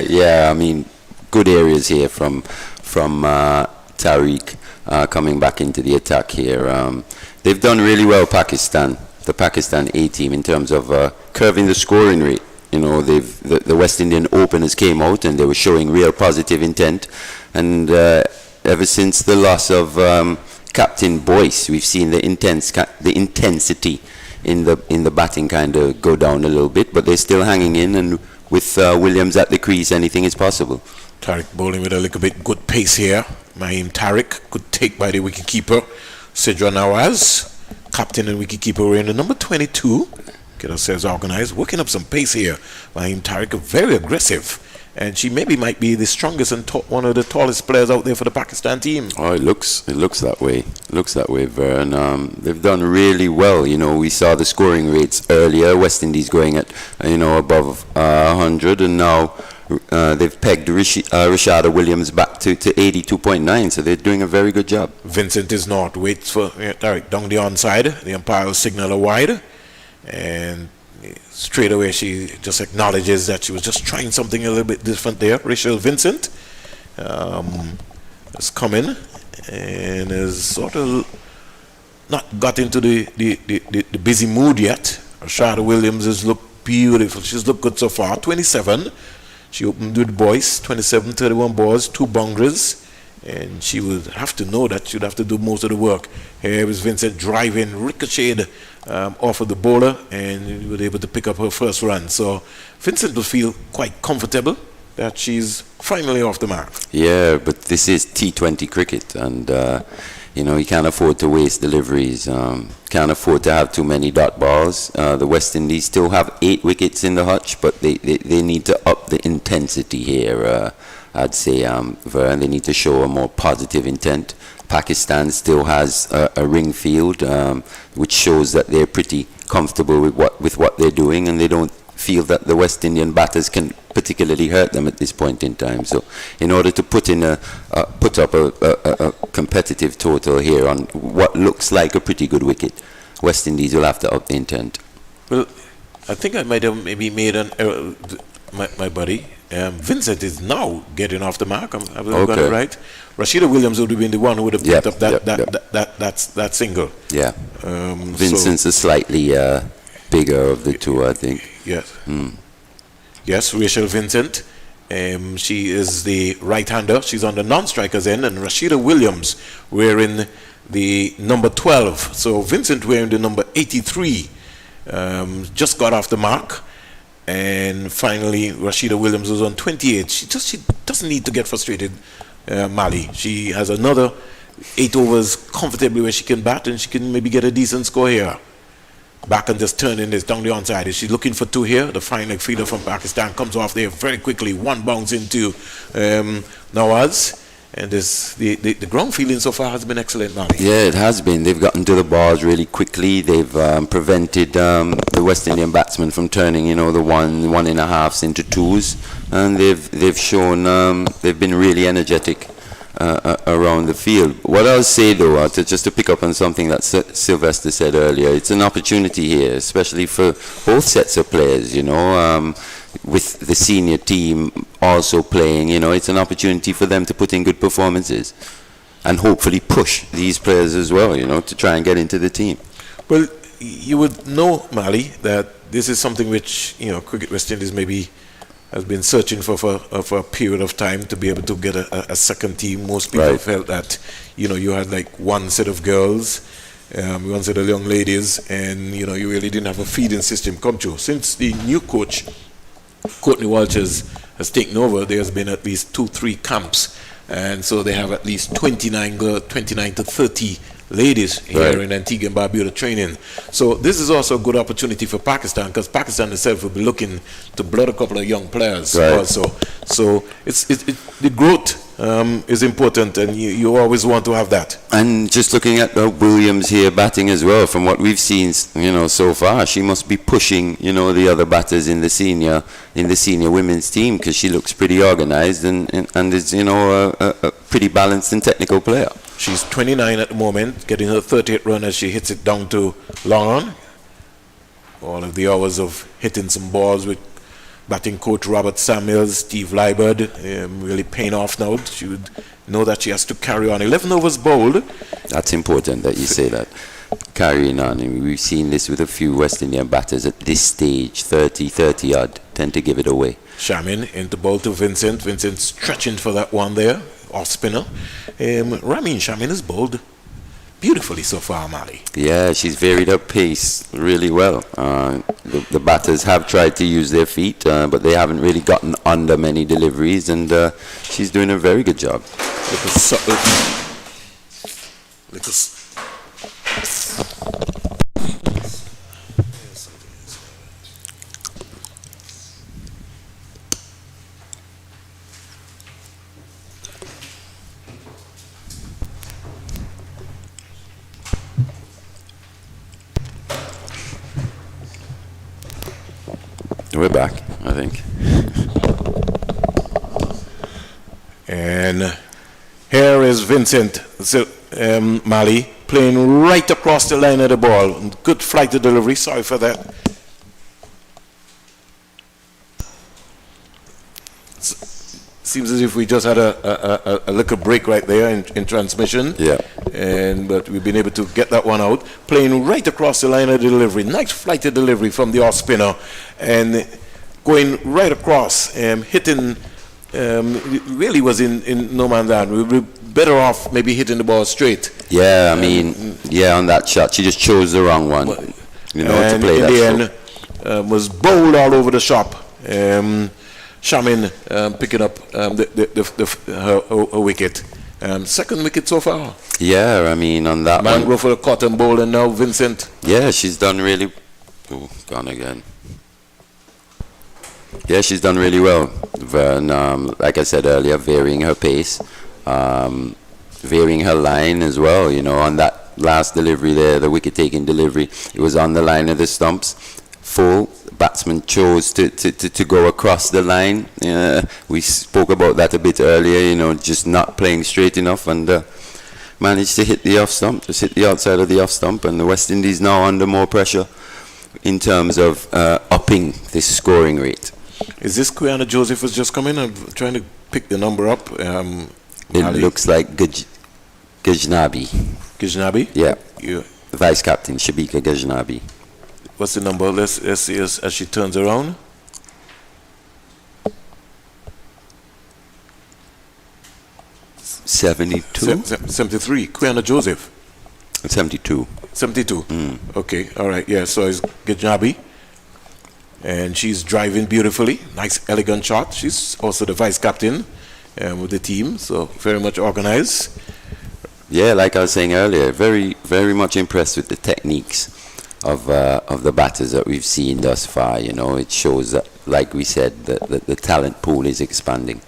Yeah, I mean, good areas here from Tariq coming back into the attack here. They've done really well, the Pakistan A team, in terms of curving the scoring rate. The West Indian openers came out and they were showing real positive intent, and ever since the loss of Captain Boyce, we've seen the intensity in the batting kind of go down a little bit, but they're still hanging in, and with Williams at the crease, anything is possible. Tariq bowling with a little bit good pace here. Mahim Tariq, good take by the wicketkeeper Sidra Nawaz. Captain and wicketkeeper wearing the number 22. Get ourselves organized, working up some pace here. Mahim Tariq, very aggressive, and she might be the strongest and one of the tallest players out there for the Pakistan team. Oh, it looks that way. Vern. They've done really well. We saw the scoring rates earlier. West Indies going at above 100, and now they've pegged Rashada Williams back to 82.9, so they're doing a very good job. Vincent is not. Waits for Tariq down the onside. The umpire will signal a wide, and straight away she just acknowledges that she was just trying something a little bit different there. Rachel Vincent has come in and has sort of not got into the busy mood yet. Rashada Williams has looked beautiful. She's looked good so far. 27. She opened with Boyce, 27, 31 balls, 2 boundaries, and she would have to know that she'd have to do most of the work. Here was Vincent driving, ricocheted off of the bowler, and he was able to pick up her first run. So Vincent will feel quite comfortable that she's finally off the mark. Yeah, but this is T20 cricket, and You know, you can't afford to waste deliveries. Can't afford to have too many dot balls. The West Indies still have 8 wickets in the hutch, but they need to up the intensity here. I'd say, Vern, they need to show a more positive intent. Pakistan still has a ring field, which shows that they're pretty comfortable with what they're doing, and they don't feel that the West Indian batters can particularly hurt them at this point in time. So, in order to put up a competitive total here on what looks like a pretty good wicket, West Indies will have to up the intent. Well, I think I might have maybe made an error, my buddy. Vincent is now getting off the mark. I've got it right. Rashida Williams would have been the one who would have picked up that single. Yeah. Vincent's a slightly bigger of the two, I think. Yes. Yes, Rachel Vincent. She is the right-hander. She's on the non-strikers end, and Rashida Williams wearing the number 12. So Vincent wearing the number 83 just got off the mark. And finally, Rashida Williams was on 28. She doesn't need to get frustrated, Mali. She has another 8 overs comfortably where she can bat, and she can maybe get a decent score here. Back and just turning this down the onside. She's looking for 2 here. The fine leg fielder from Pakistan comes off there very quickly. 1 bounce into Nawaz. And the ground feeling so far has been excellent, Mali. Yeah, it has been. They've gotten to the balls really quickly. They've prevented the West Indian batsmen from turning, the 1.5s into 2s, and they've shown they've been really energetic around the field. What I'll say though, just to pick up on something that Sylvester said earlier, it's an opportunity here, especially for both sets of players. With the senior team also playing, it's an opportunity for them to put in good performances and hopefully push these players as well, to try and get into the team. Well, you would know, Mali, that this is something which, Cricket West Indies maybe has been searching for a period of time to be able to get a second team. Most people felt that, you had like one set of girls, one set of young ladies, and, you really didn't have a feeding system come true. Since the new coach, Courtney Walsh has taken over, there's been at least 2-3 camps, and so they have at least 29 to 30 ladies here in Antigua and Barbuda training. So this is also a good opportunity for Pakistan, because Pakistan itself will be looking to blood a couple of young players also. So it's the growth is important, and you always want to have that. And just looking at Williams here batting as well, from what we've seen, so far, she must be pushing, the other batters in the senior women's team, because she looks pretty organized and is, a pretty balanced and technical player. She's 29 at the moment, getting her 38th run as she hits it down to long on. All of the hours of hitting some balls with batting coach Robert Samuels, Steve Liebert, really paying off now. She would know that she has to carry on. 11 overs bowled. That's important that you say that. Carrying on. I mean, we've seen this with a few West Indian batters at this stage, 30 odd, tend to give it away. Shamin into ball to Vincent. Vincent stretching for that one there, off spinner. Ramin Shamin has bowled beautifully so far, Mali. Yeah, she's varied her pace really well. The batters have tried to use their feet, but they haven't really gotten under many deliveries, and she's doing a very good job. We're back, I think. And here is Vincent Mali playing right across the line of the ball. Good flight to delivery. Sorry for that. Seems as if we just had a little break right there in transmission. Yeah. But we've been able to get that one out. Playing right across the line of the delivery. Nice flight to delivery from the off spinner. And going right across, hitting, really was in no man's land. We were better off maybe hitting the ball straight. Yeah, I mean, on that shot, she just chose the wrong one. To play that in the end, was bowled all over the shop. Shamin picking up her wicket. Second wicket so far. Yeah, I mean, on that one. Mangrove for the cotton bowl, and now Vincent. Yeah, she's done really. Oh, gone again. Yeah, she's done really well. Vern, like I said earlier, varying her pace, varying her line as well. You know, on that last delivery there, the wicket-taking delivery, it was on the line of the stumps, full. Batsman chose to go across the line. We spoke about that a bit earlier. You know, just not playing straight enough, and managed to hit the off stump, just hit the outside of the off stump, and the West Indies now under more pressure in terms of upping this scoring rate. Is this Quiana Joseph who's just come in? I'm trying to pick the number up. It looks like Gajnabi. Gajnabi? Yeah. Yeah. Vice captain Shabika Gajnabi. What's the number? Let's see as she turns around. 72. 73. Quiana Joseph. 72. 72. Okay. All right. Yeah. So it's Gajnabi. And she's driving beautifully. Nice, elegant shot. She's also the vice captain with the team. So very much organized. Yeah, like I was saying earlier, very, very much impressed with the techniques of the batters that we've seen thus far. You know, it shows that, like we said, that the talent pool is expanding.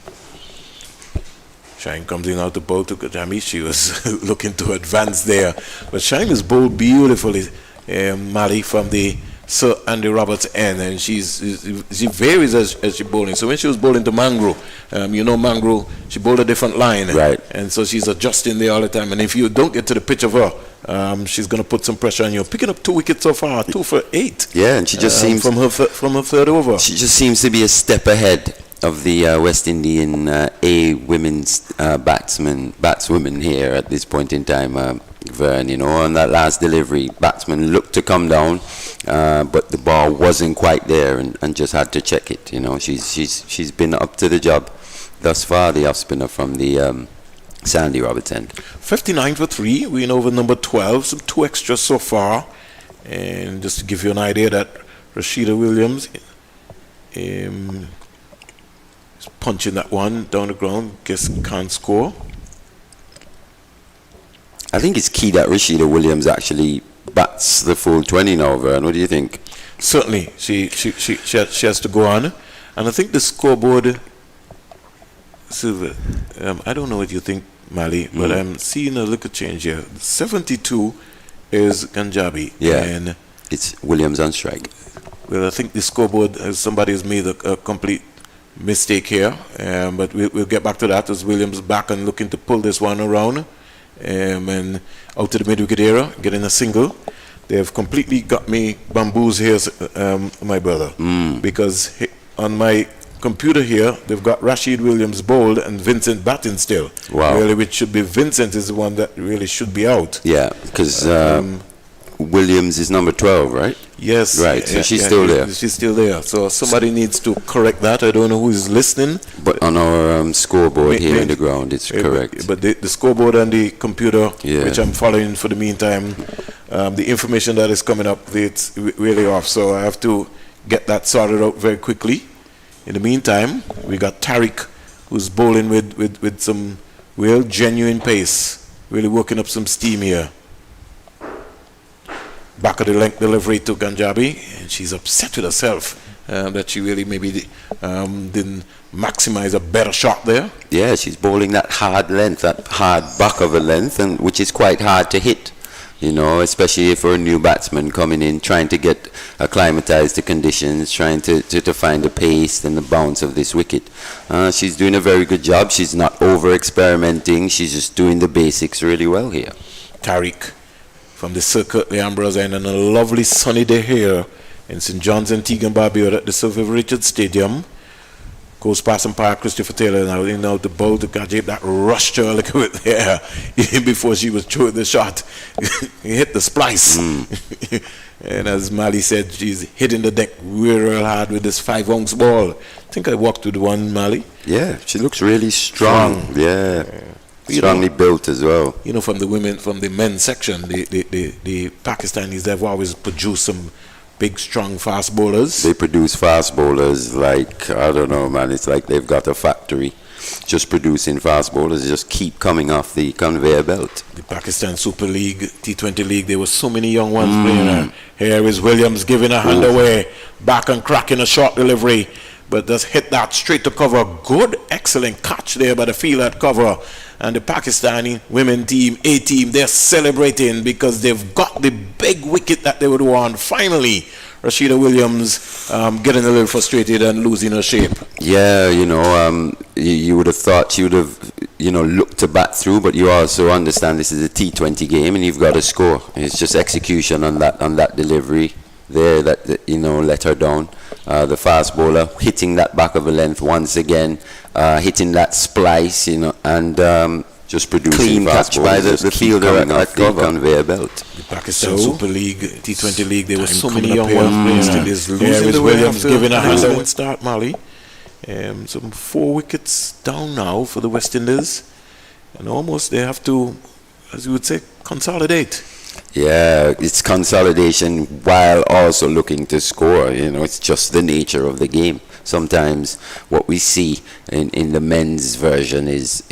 Shine comes in out the bowl to Gajami. She was looking to advance there. But Shine is bowled beautifully, Mali, from the Sir Andy Roberts end, and she varies as she bowling. So when she was bowling to Mangrove, you know Mangrove, she bowled a different line, right? And so she's adjusting there all the time. And if you don't get to the pitch of her, she's going to put some pressure on you. Picking up 2 wickets so far, 2 for 8. Yeah, and she just seems from her third over. She just seems to be a step ahead of the West Indian women's batswomen here at this point in time. Vern, you know, on that last delivery, batsman looked to come down, but the ball wasn't quite there, and just had to check it. You know, she's been up to the job thus far. The off spinner from the Sandy Roberts end. 59 for 3. We know over number 12. Some 2 extras so far, and just to give you an idea that Rashida Williams is punching that one down the ground. Guess can't score. I think it's key that Rashida Williams actually bats the full 20 now, Vern. What do you think? Certainly, she has to go on, and I think the scoreboard. Silver, I don't know what you think, Mali, but I'm seeing a little change here. 72 is Ganjabi. Yeah, and it's Williams on strike. Well, I think the scoreboard, somebody has made a complete mistake here, but we'll get back to that as Williams back and looking to pull this one around. And out to the mid-wicket area, getting a single. They have completely got me bamboos here, my brother, because on my computer here, they've got Rashid Williams bowled and Vincent batting still. Wow. Really, which should be Vincent is the one that really should be out. Yeah, because Williams is number 12, right? Yes. Right, so she's still there. She's still there. So somebody needs to correct that. I don't know who is listening. But on our scoreboard here in the ground, it's correct. But the scoreboard and the computer, Yeah. which I'm following for the meantime, the information that is coming up, it's really off. So I have to get that sorted out very quickly. In the meantime, we got Tariq, who's bowling with some real genuine pace, really working up some steam here. Back of the length delivery to Ganjabi, and she's upset with herself that she really maybe didn't maximize a better shot there. Yeah, she's bowling that hard length, that hard back of a length, and which is quite hard to hit. You know, especially for a new batsman coming in, trying to get acclimatized to conditions, trying to find the pace and the bounce of this wicket. She's doing a very good job. She's not over-experimenting. She's just doing the basics really well here. Tariq from the Circuit, the Ambrose End, and a lovely sunny day here in St. John's, Antigua and Barbuda at the Sir Vivian Richards Stadium. Goes past Empire Christopher Taylor now, in out the bowl to Gajib, that rushed her like with there before she was throwing the shot. He hit the splice. And as Mali said, she's hitting the deck real hard with this 5-ounce ball. I think I walked with one, Mali. Yeah, she looks really strong. Yeah. Strongly built as well. You know, from the men's section, the Pakistanis, they've always produced some big, strong, fast bowlers. They produce fast bowlers like, I don't know, man, it's like they've got a factory. just producing fast bowlers just keep coming off the conveyor belt. The Pakistan Super League, T20 League, there were so many young ones playing. Here is Williams giving a hand away, back and cracking a short delivery, but just hit that straight to cover. Good, excellent catch there by the field at cover. And the Pakistani women team, A team, they're celebrating because they've got the big wicket that they would want. Finally, Rashida Williams getting a little frustrated and losing her shape. Yeah, you would have thought she would have, looked to bat through, but you also understand this is a T20 game and you've got to score. It's just execution on that delivery there that let her down. The fast bowler hitting that back of the length once again, hitting that splice, and just producing clean catch by the fielder at the conveyor belt. The Pakistan Super League, T20 League, there were so many young ones playing. Here is Williams giving a hand and start, Mali. Some 4 wickets down now for the West Indies, and almost they have to, as you would say, consolidate. Yeah, it's consolidation while also looking to score. It's just the nature of the game. Sometimes what we see in the men's version is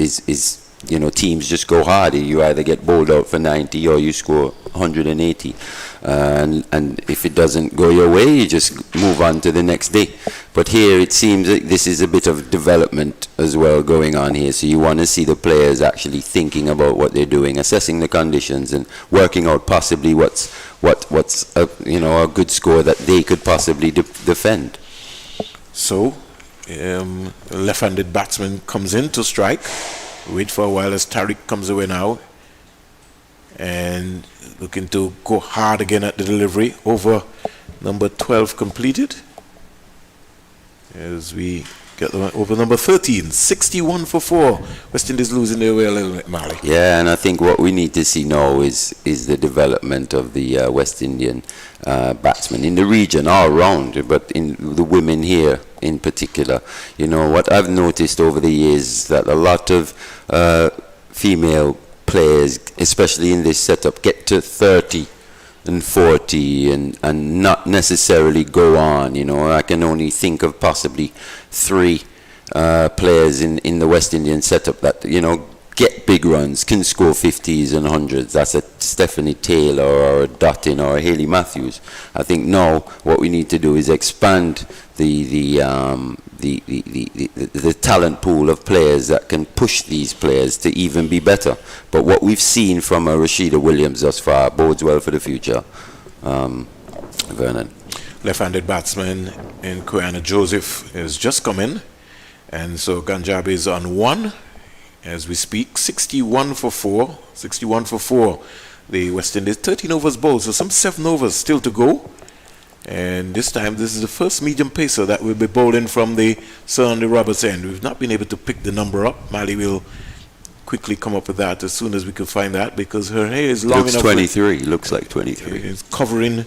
teams just go hard. You either get bowled out for 90 or you score 180. And if it doesn't go your way, you just move on to the next day. But here it seems like this is a bit of development as well going on here. So you want to see the players actually thinking about what they're doing, assessing the conditions, and working out possibly what's a good score that they could possibly defend. So, a left-handed batsman comes in to strike. Wait for a while as Tariq comes away now, and looking to go hard again at the delivery. Over number 12 completed as we get them over number 13. 61 for 4. West Indies losing their way a little bit, Mali. Yeah, and I think what we need to see now is the development of the West Indian batsmen in the region all round, but in the women here in particular. What I've noticed over the years is that a lot of female players, especially in this setup, get to 30 and 40 and not necessarily go on. I can only think of possibly 3 players in the West Indian setup that get big runs, can score 50s and 100s. That's a Stephanie Taylor or a Dottin or a Hayley Matthews. I think now what we need to do is expand the talent pool of players that can push these players to even be better. But what we've seen from Rashida Williams thus far bodes well for the future. Vernon. Left-handed batsman in Koyana Joseph has just come in, and so Ganjabi is on 1 as we speak. 61 for 4. 61 for 4. The West Indies 13 overs bowled, so some 7 overs still to go. And this time, this is the first medium pacer that will be bowling from the Sir Andy Roberts end. We've not been able to pick the number up. Mali will quickly come up with that as soon as we can find that, because her hair is long enough. 23. Looks like 23. It's covering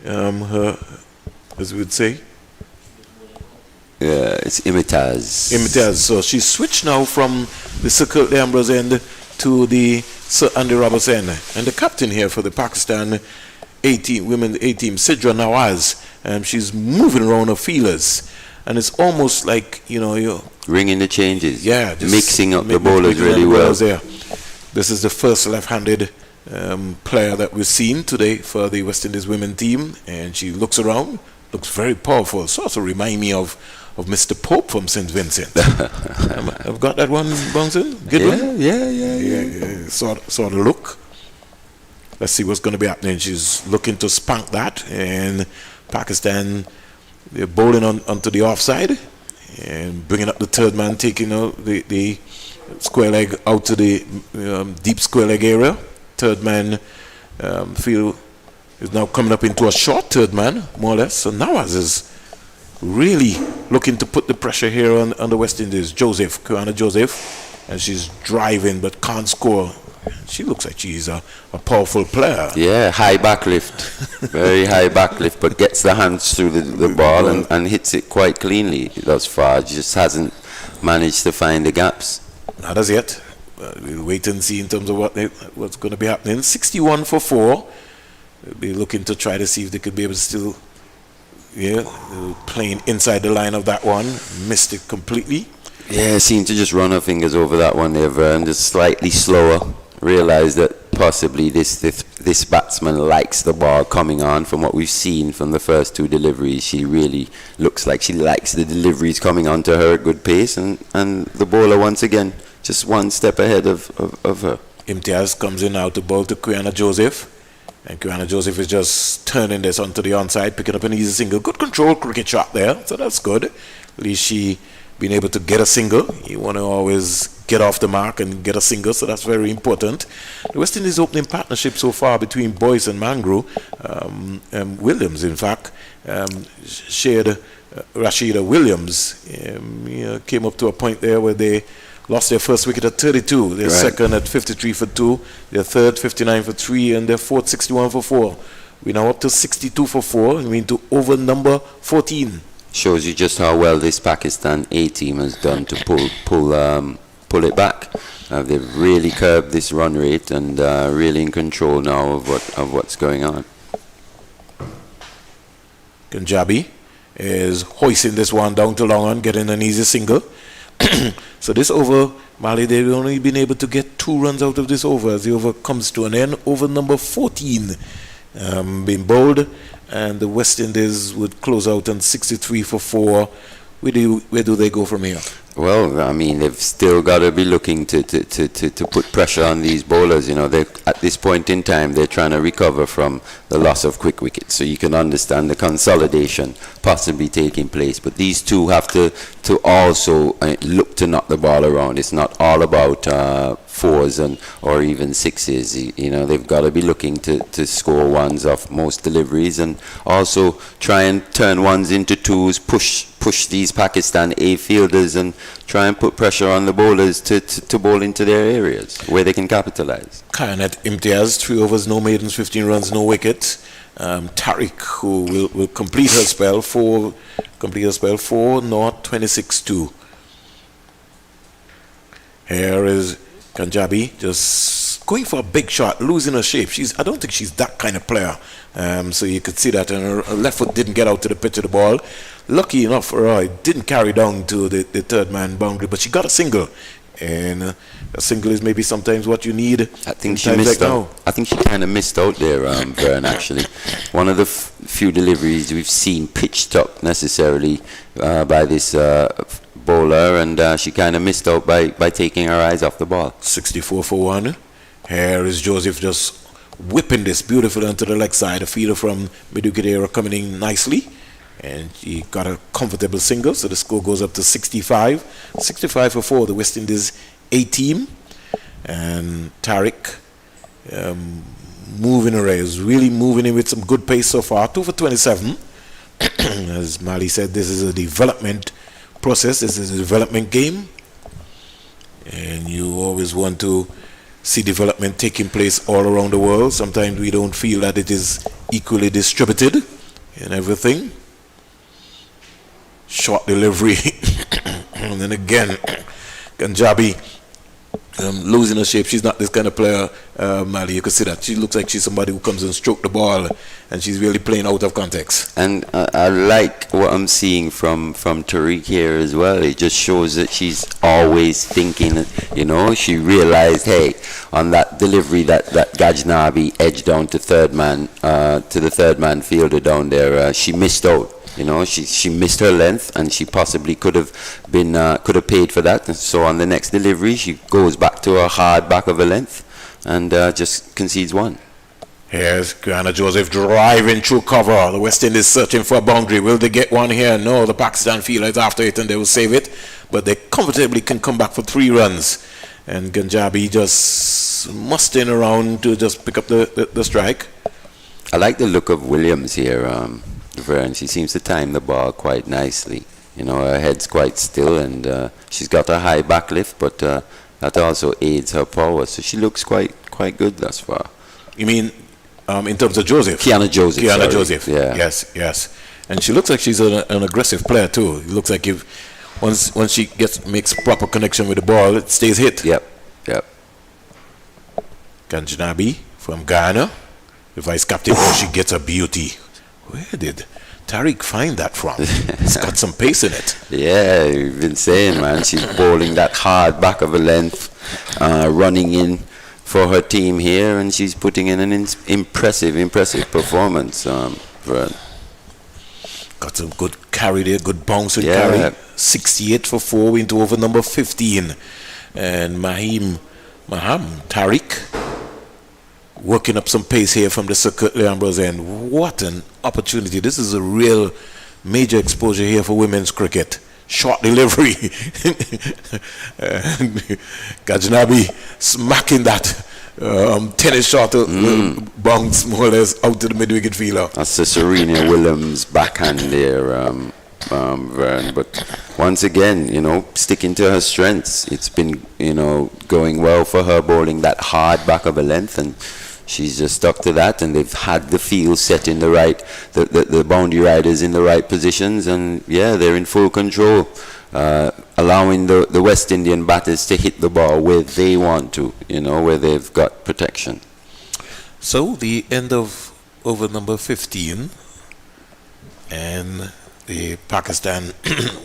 her, as we would say. Yeah, it's Imitaz. Imitaz. So she's switched now from the Sir Curtly Ambrose end to the Sir Andy Roberts end. And the captain here for the Pakistan A-team, women A-team, Sidra Nawaz, she's moving around her feelers, and it's almost like you're ringing the changes, just mixing up the bowlers really well. There. This is the first left-handed player that we've seen today for the West Indies women team, and she looks around, looks very powerful. Sort of remind me of Mr. Pope from St. Vincent. I've got that one, Bouncing? Good one? Yeah. Sort of look. Let's see what's going to be happening. She's looking to spank that, and Pakistan, they're bowling onto the offside and bringing up the third man, taking the square leg out to the deep square leg area. Third man field is now coming up into a short third man, more or less. So Nawaz is really looking to put the pressure here on the West Indies. Koyana Joseph, and she's driving but can't score. She looks like she's a powerful player. Yeah, high backlift. Very high backlift, but gets the hands through the ball and hits it quite cleanly thus far. Just hasn't managed to find the gaps. Not as yet. We'll wait and see in terms of what's going to be happening. 61 for 4. They'll be looking to try to see if they could be able to still, playing inside the line of that one. Missed it completely. Yeah, seemed to just run her fingers over that one there, Vern, just slightly slower. Realised that possibly this batsman likes the ball coming on. From what we've seen from the first two deliveries, she really looks like she likes the deliveries coming onto her at good pace, and the bowler once again just one step ahead of her. Imtiaz comes in now to bowl to Quiana Joseph, and Quiana Joseph is just turning this onto the onside, picking up an easy single. Good control cricket shot there, so that's good. At least she been able to get a single. You want to always get off the mark and get a single, so that's very important. The West Indies opening partnership so far between Boyce and Mangro, Williams in fact, shared Rashida Williams came up to a point there where they lost their first wicket at 32, their second at 53 for 2, their third 59 for 3, and their fourth 61 for 4. We're now up to 62 for 4, and we're into over number 14. Shows you just how well this Pakistan A team has done to pull it back. They've really curbed this run rate and really in control now of what's going on. Punjabi is hoisting this one down to long on, getting an easy single. So this over, Mali, they've only been able to get 2 runs out of this over as the over comes to an end. Over number 14 being bowled, and the West Indies would close out on 63 for 4. Where do they go from here? Well, I mean, they've still got to be looking to put pressure on these bowlers. You know, they at this point in time, they're trying to recover from the loss of quick wickets. So you can understand the consolidation possibly taking place. But these two have to also look to knock the ball around. It's not all about 4s or even 6s. You know, they've got to be looking to score 1s off most deliveries, and also try and turn 1s into 2s, push these Pakistan A fielders and try and put pressure on the bowlers to bowl into their areas where they can capitalize. Kayanat Imtiaz, 3 overs, no maidens, 15 runs, no wicket. Tariq, who will complete her spell for not 26-2. Here is Punjabi just going for a big shot, losing her shape. I don't think she's that kind of player. So you could see that, and her left foot didn't get out to the pitch of the ball. Lucky enough for her, it didn't carry down to the third man boundary, but she got a single. And a single is maybe sometimes what you need. I think she missed out. I think she kind of missed out there, Vern, actually. One of the few deliveries we've seen pitched up necessarily by this bowler, and she kind of missed out by taking her eyes off the ball. 64 for 1. Here is Joseph just whipping this beautiful onto the leg side. A fielder from Medukadera coming in nicely, and he got a comfortable single, so the score goes up to 65. 65 for 4, the West Indies A team. And Tariq moving array, is really moving in with some good pace so far. 2 for 27. As Mali said, this is a development process, this is a development game, and you always want to see development taking place all around the world. Sometimes we don't feel that it is equally distributed and everything. Short delivery. And then again, Punjabi losing her shape. She's not this kind of player, Mali. You can see that. She looks like she's somebody who comes and stroke the ball, and she's really playing out of context. And I like what I'm seeing from Tariq here as well. It just shows that she's always thinking, you know, she realized, hey, on that delivery that Gajnabi edged down to the third man fielder down there, she missed out. You know, she missed her length, and she possibly could have paid for that. And so on the next delivery, she goes back to her hard back of her length and just concedes 1. Here's Quiana Joseph driving through cover. The West Indies searching for a boundary. Will they get one here? No, the Pakistan fielder is after it and they will save it. But they comfortably can come back for 3 runs. And Punjabi just mustering around to just pick up the strike. I like the look of Williams here, Vern. She seems to time the ball quite nicely. You know, her head's quite still, and she's got a high back lift, but that also aids her power. So she looks quite good thus far. You mean in terms of Joseph? Quiana Joseph. Yeah. Yes. And she looks like she's an aggressive player too. It looks like if once she makes proper connection with the ball, it stays hit. Yep. Kanjanabi from Ghana, the vice captain. Oh, she gets a beauty. Where did Tariq find that from? It's got some pace in it. Yeah, you've been saying, man, she's bowling that hard back of a length, running in for her team here, and she's putting in an impressive performance. Got some good carry there, good bouncing Yeah. carry. 68 for 4 into over number 15. And Maham Tariq working up some pace here from the circuit Ambrose end. What an opportunity. This is a real major exposure here for women's cricket. Short delivery. And Gajnabi smacking that tennis shot bounce more or less out to the mid-wicket fielder. That's the Serena Williams backhand there, Vern. But once again, sticking to her strengths. It's been, going well for her, bowling that hard back of a length, and she's just stuck to that. And they've had the field set in the right, the boundary riders in the right positions, and yeah, they're in full control, allowing the West Indian batters to hit the ball where they want to, where they've got protection. So the end of over number 15, and the Pakistan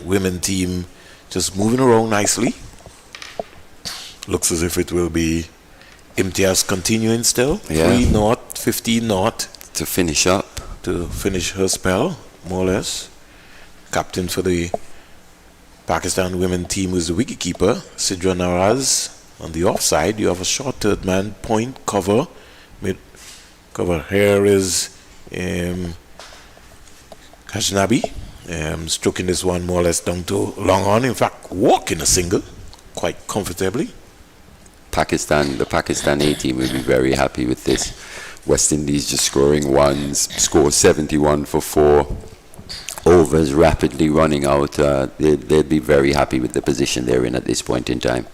women team just moving around nicely. Looks as if it will be Imtiaz continuing still. Yeah. 3 not, 15 not. To finish up. To finish her spell, more or less. Captain for the Pakistan women team is the wicketkeeper, Sidra Naraz. On the offside, you have a short third man, point, cover. Mid cover. Here is Kashnabi, stroking this one more or less down to long on. In fact, walking a single quite comfortably. The Pakistan A team will be very happy with this. West Indies just scoring ones, score 71 for 4. Overs rapidly running out. They'd be very happy with the position they're in at this point in time.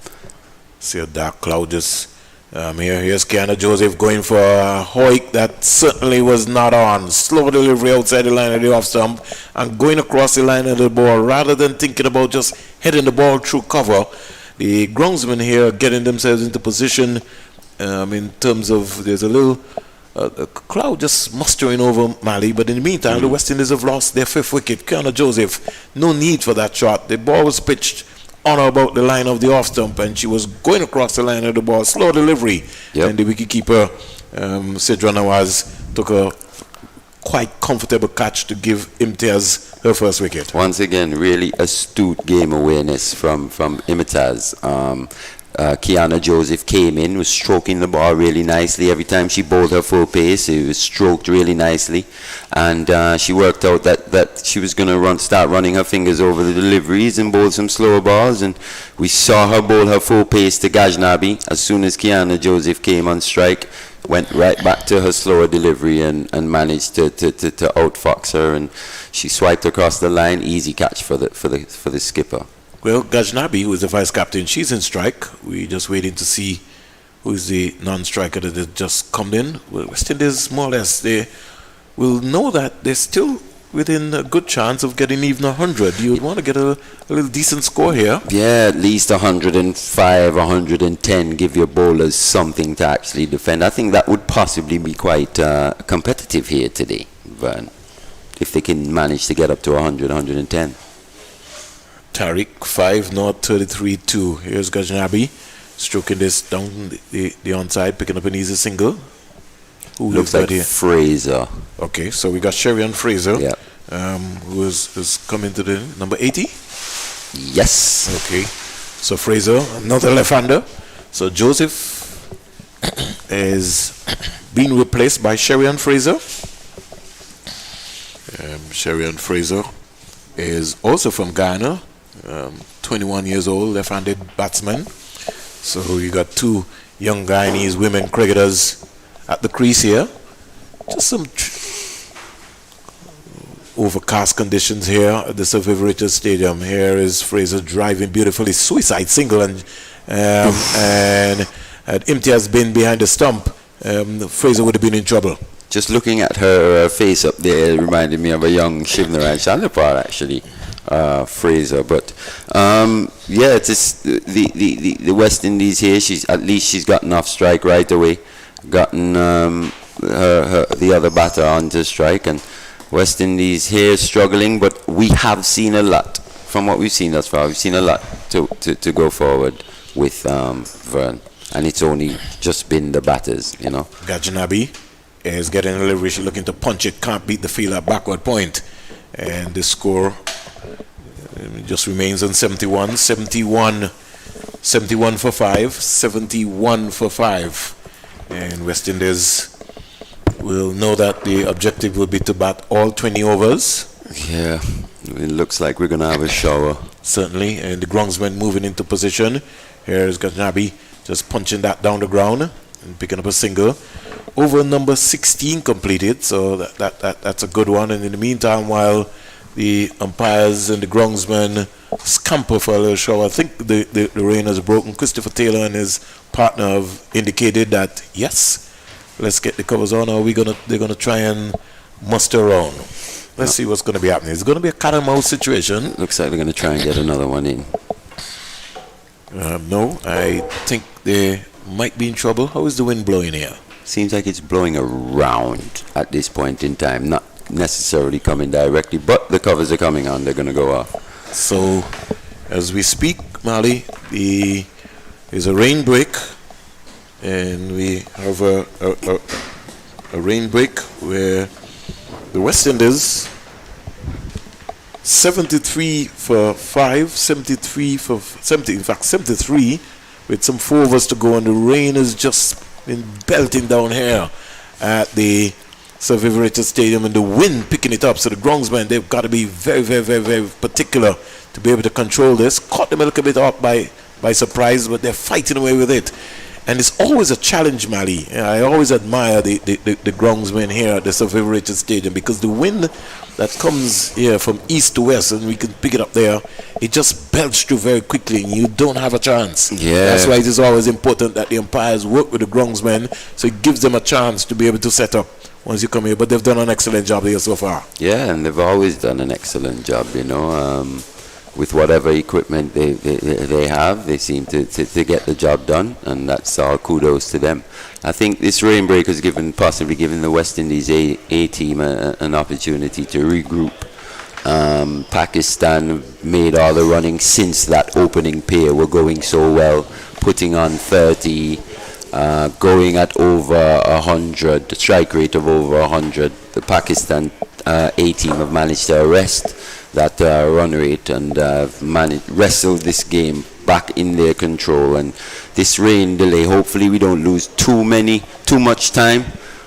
See a dark cloud just here's Kiana Joseph going for a hoik that certainly was not on. Slow delivery outside the line of the off stump and going across the line of the ball rather than thinking about just heading the ball through cover. The groundsmen here getting themselves into position in terms of there's a little a cloud just mustering over Mali, but in the meantime the West Indies have lost their 5th wicket. Kiana Joseph, no need for that shot. The ball was pitched on or about the line of the off stump and she was going across the line of the ball. Slow delivery. Yep. And the wicketkeeper Sidra Nawaz took a quite comfortable catch to give Imtiaz her first wicket. Once again, really astute game awareness from Imtiaz. Kiana Joseph came in, was stroking the ball really nicely. Every time she bowled her full pace, it was stroked really nicely. And she worked out that she was going to start running her fingers over the deliveries and bowl some slower balls. And we saw her bowl her full pace to Gajnabi. As soon as Kiana Joseph came on strike, went right back to her slower delivery and managed to outfox her. And she swiped across the line. Easy catch for the skipper. Well, Gajnabi, who is the vice captain, she's in strike. We're just waiting to see who is the non-striker that has just come in. Well, West Indies, more or less, they will know that they're still within a good chance of getting even 100. You would want to get a little decent score here. Yeah, at least 105, 110, give your bowlers something to actually defend. I think that would possibly be quite competitive here today, Vern, if they can manage to get up to 100, 110. Tariq 5 not 33-2. Here's Gajnabi stroking this down the onside, picking up an easy single. Who Looks like here? Fraser. Okay, so we got Sherian Fraser, Yeah. who is coming to the number 80. Yes. Okay, so Fraser, another left-hander. So Joseph is being replaced by Sherian Fraser. Sherian Fraser is also from Ghana. 21 years old, left-handed batsman. So you got 2 young Guyanese women cricketers at the crease here. Just some overcast conditions here at the Sir Viv Richards Stadium. Here is Fraser driving beautifully, suicide single, and had Imtiaz been behind the stump, Fraser would have been in trouble. Just looking at her face up there, it reminded me of a young Shivnaraj Chandapal, actually. Fraser, but yeah, it's just the West Indies here. She's gotten off strike right away, gotten the other batter onto strike, and West Indies here struggling, but we have seen a lot from what we've seen thus far. We've seen a lot to go forward with Vern, and it's only just been the batters, you know. Gajnabi is getting a delivery, she's looking to punch it, can't beat the field at backward point. And the score just remains on 71 for 5, 71 for 5. And West Indies will know that the objective will be to bat all 20 overs. Yeah, it looks like we're going to have a shower. Certainly, and the groundsman moving into position. Here's Gajnabi just punching that down the ground and picking up a single. Over number 16 completed, so that's a good one. And in the meantime, while the umpires and the groundsmen scamper for a little shower, I think the rain has broken. Christopher Taylor and his partner have indicated that yes, let's get the covers on, or they're gonna try and muster around. Let's see what's going to be happening. It's going to be a cat and mouse situation. Looks like they're going to try and get another one in. No, I think they might be in trouble. How is the wind blowing here? Seems like it's blowing around at this point in time, not necessarily coming directly, but the covers are coming on. They're going to go off. So, as we speak, Mali, there's a rain break, and we have a rain break where the West Indies 73 for 5, 73 for 70, in fact 73 with some 4 overs to go, and the rain has just been belting down here at the Sir Vivian Richards Stadium, and the wind picking it up. So the groundsmen, they've got to be very, very, very, very particular to be able to control this. Caught them a little bit up by surprise, but they're fighting away with it. And it's always a challenge, Mali. I always admire the groundsmen here at the Sir Vivian Richards Stadium, because the wind that comes here from east to west, and we can pick it up there, it just belts through very quickly, and you don't have a chance. Yeah. That's why it is always important that the umpires work with the groundsmen, so it gives them a chance to be able to set up once you come here. But they've done an excellent job here so far. Yeah, and they've always done an excellent job, you know. With whatever equipment they have, they seem to get the job done, and that's all kudos to them. I think this rain break has possibly given the West Indies A team an opportunity to regroup. Pakistan made all the running since that opening pair were going so well, putting on 30, going at over 100, the strike rate of over 100. The Pakistan A team have managed to arrest that run rate and wrestle this game back in their control. And this rain delay, hopefully we don't lose too much time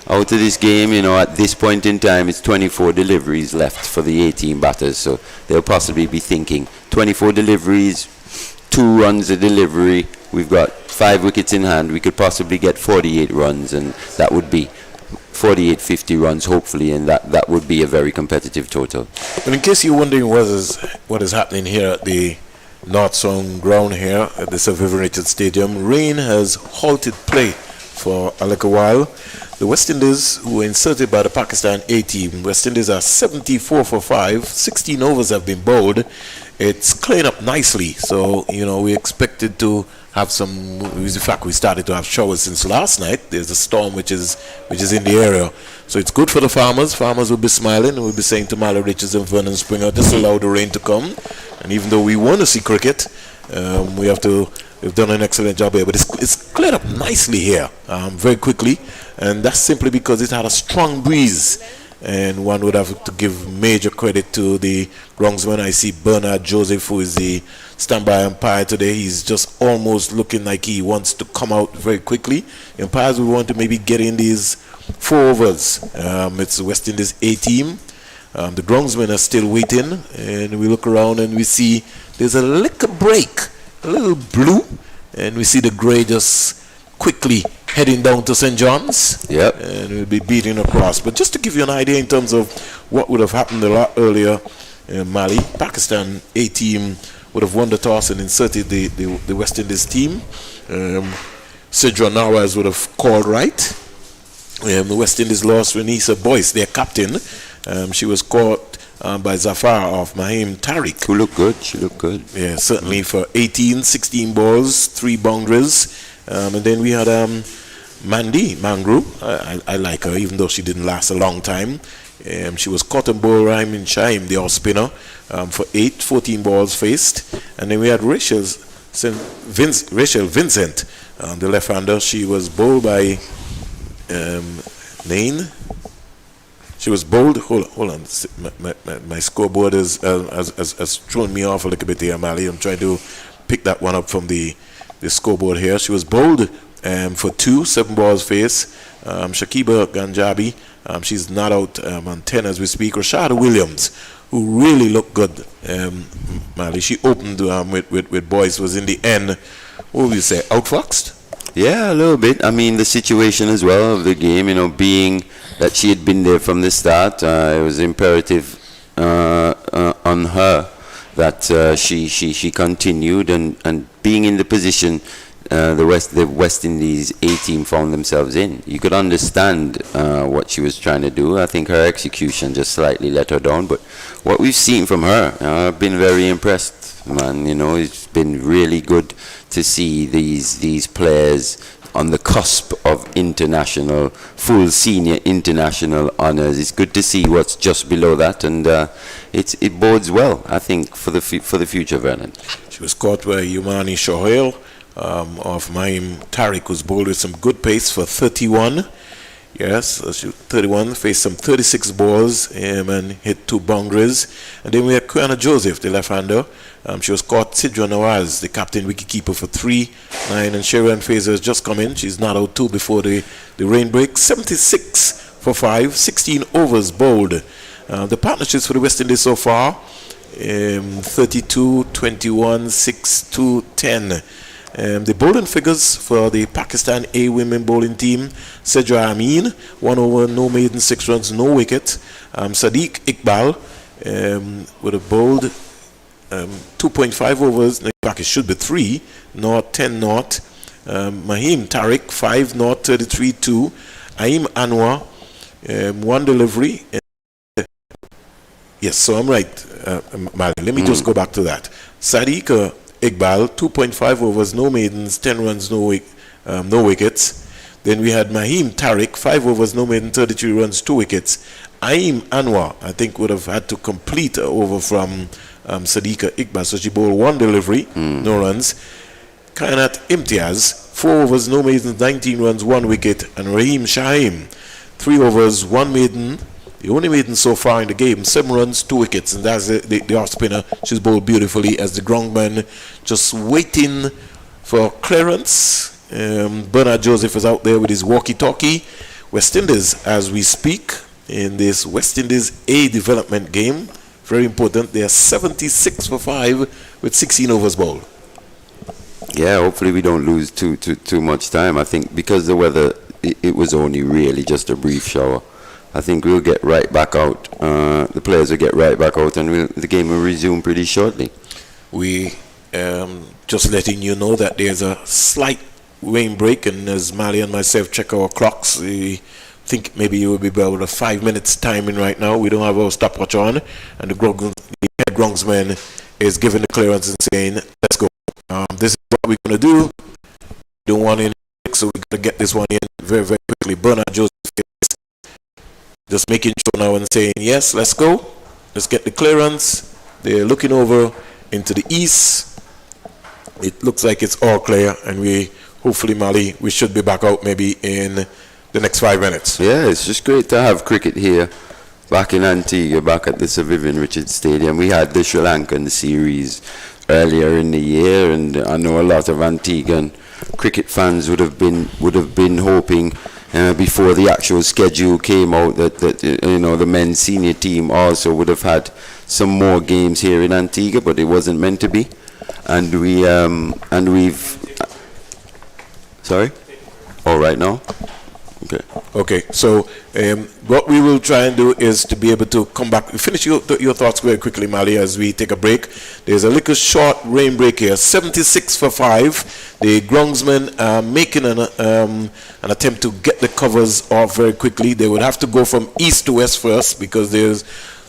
out of this game. You know, at this point in time, it's 24 deliveries left for the 18 batters, so they'll possibly be thinking 24 deliveries, 2 runs a delivery. We've got 5 wickets in hand. We could possibly get 48 runs, and that would be 48, 50 runs, hopefully, and that would be a very competitive total. But in case you're wondering what is happening here at the North Song ground here at the Sir Vivian Richards Stadium, rain has halted play for a little while. The West Indies, who were inserted by the Pakistan A team, West Indies are 74 for 5, 16 overs have been bowled. It's clearing up nicely, so you know we expected to have some. In fact, we started to have showers since last night. There's a storm which is in the area, so it's good for the farmers. Farmers will be smiling and will be saying to Mallory Richards and Vernon Springer, just allow the rain to come. And even though we want to see cricket, we've done an excellent job here. But it's cleared up nicely here, very quickly, and that's simply because it had a strong breeze. And one would have to give major credit to the groundsman. I see Bernard Joseph, who is the standby umpire today. He's just almost looking like he wants to come out very quickly. The umpires will want to maybe get in these 4 overs. It's the West Indies A team. The groundsmen are still waiting, and we look around and we see there's a little break, a little blue, and we see the grey just quickly heading down to St. John's. Yep. And we'll be beating across. But just to give you an idea in terms of what would have happened a lot earlier in Mali, Pakistan A team would have won the toss and inserted the West Indies team. Sidra Nawaz would have called right. The West Indies lost Renisa Boyce, their captain. She was caught by Zafar of Mahim Tariq. Who looked good. She looked good. Yeah, certainly for 16 balls, 3 boundaries. And then we had Mandy Mangru. I like her, even though she didn't last a long time. She was caught and ball Rahim Shaim, the off spinner, for 14 balls faced. And then we had Rachel Vincent, the left-hander. She was bowled by Nain. She was bowled. Hold on. My scoreboard has thrown me off a little bit here, Mali. I'm trying to pick that one up from the scoreboard here. She was bowled for 7 balls face. Shakiba Ganjabi, she's not out on 10 as we speak. Rashada Williams, who really looked good, Mali. She opened with boys, was in the end, what would you say, outfoxed? Yeah, a little bit. I mean, the situation as well of the game, being that she had been there from the start, it was imperative on her that she continued, and being in the position the West Indies A team found themselves in. You could understand what she was trying to do. I think her execution just slightly let her down, but what we've seen from her, I've been very impressed, man. It's been really good to see these players on the cusp of full senior international honours. It's good to see what's just below that, and it bodes well, I think, for the future, Vernon. She was caught by Yumani Shohail of Mahim Tariq, who's bowled with some good pace for 31. Yes, she 31, faced some 36 balls and hit 2 boundaries. And then we had Quiana Joseph, the left-hander. She was caught. Sidra Nawaz, the captain wicketkeeper, for 3, 9, and Sharon Fraser has just come in. She's not out 2 before the rain break. 76 for 5, 16 overs bowled. The partnerships for the West Indies so far, 32, 21, 6, 2, 10. The bowling figures for the Pakistan A women bowling team: Sedra Amin, 1 over, no maiden, 6 runs, no wicket. Sadiq Iqbal would have bowled 2.5 overs. In fact, it should be 3, not 10 not. Mahim Tariq, 5 not, 33 2. Aim Anwar, 1 delivery. Yes, so I'm right, Mali. Let me just go back to that. Sadiq Iqbal, 2.5 overs, no maidens, 10 runs, no wickets. Then we had Mahim Tariq, 5 overs, no maiden, 33 runs, 2 wickets. Aim Anwar, I think, would have had to complete an over from Sadiqa Iqbal, so she bowled 1 delivery, no runs. Kainat Imtiaz, 4 overs, no maidens, 19 runs, 1 wicket. And Rahim Shahim, 3 overs, 1 maiden, the only maiden so far in the game, 7 runs, 2 wickets, and that's the off spinner. She's bowled beautifully as the groundman just waiting for clearance. Bernard Joseph is out there with his walkie-talkie. West Indies, as we speak, in this West Indies A development game, very important. They are 76 for 5 with 16 overs bowled. Yeah, hopefully we don't lose too much time. I think because the weather, it was only really just a brief shower. I think we'll get right back out. The players will get right back out, and the game will resume pretty shortly. We just letting you know that there's a slight rain break, and as Mali and myself check our clocks, we think maybe it will be about a 5 minutes timing right now. We don't have our stopwatch on, and the head groundsman is giving the clearance and saying, "Let's go. This is what we're going to do. We don't want any, so we're going to get this one in very, very quickly." Bernard Joseph just making sure now and saying, yes, let's go. Let's get the clearance. They're looking over into the east. It looks like it's all clear, and hopefully, Mali, we should be back out maybe in the next 5 minutes. Yeah, it's just great to have cricket here, back in Antigua, back at the Sir Vivian Richards Stadium. We had the Sri Lankan series earlier in the year, and I know a lot of Antiguan cricket fans would have been hoping before the actual schedule came out that the men's senior team also would have had some more games here in Antigua, but it wasn't meant to be, and we've sorry, all right now. Okay, so what we will try and do is to be able to come back. Finish your thoughts very quickly, Mali, as we take a break. There's a little short rain break here. 76 for 5. The groundsmen are making an attempt to get the covers off very quickly. They would have to go from east to west first because there's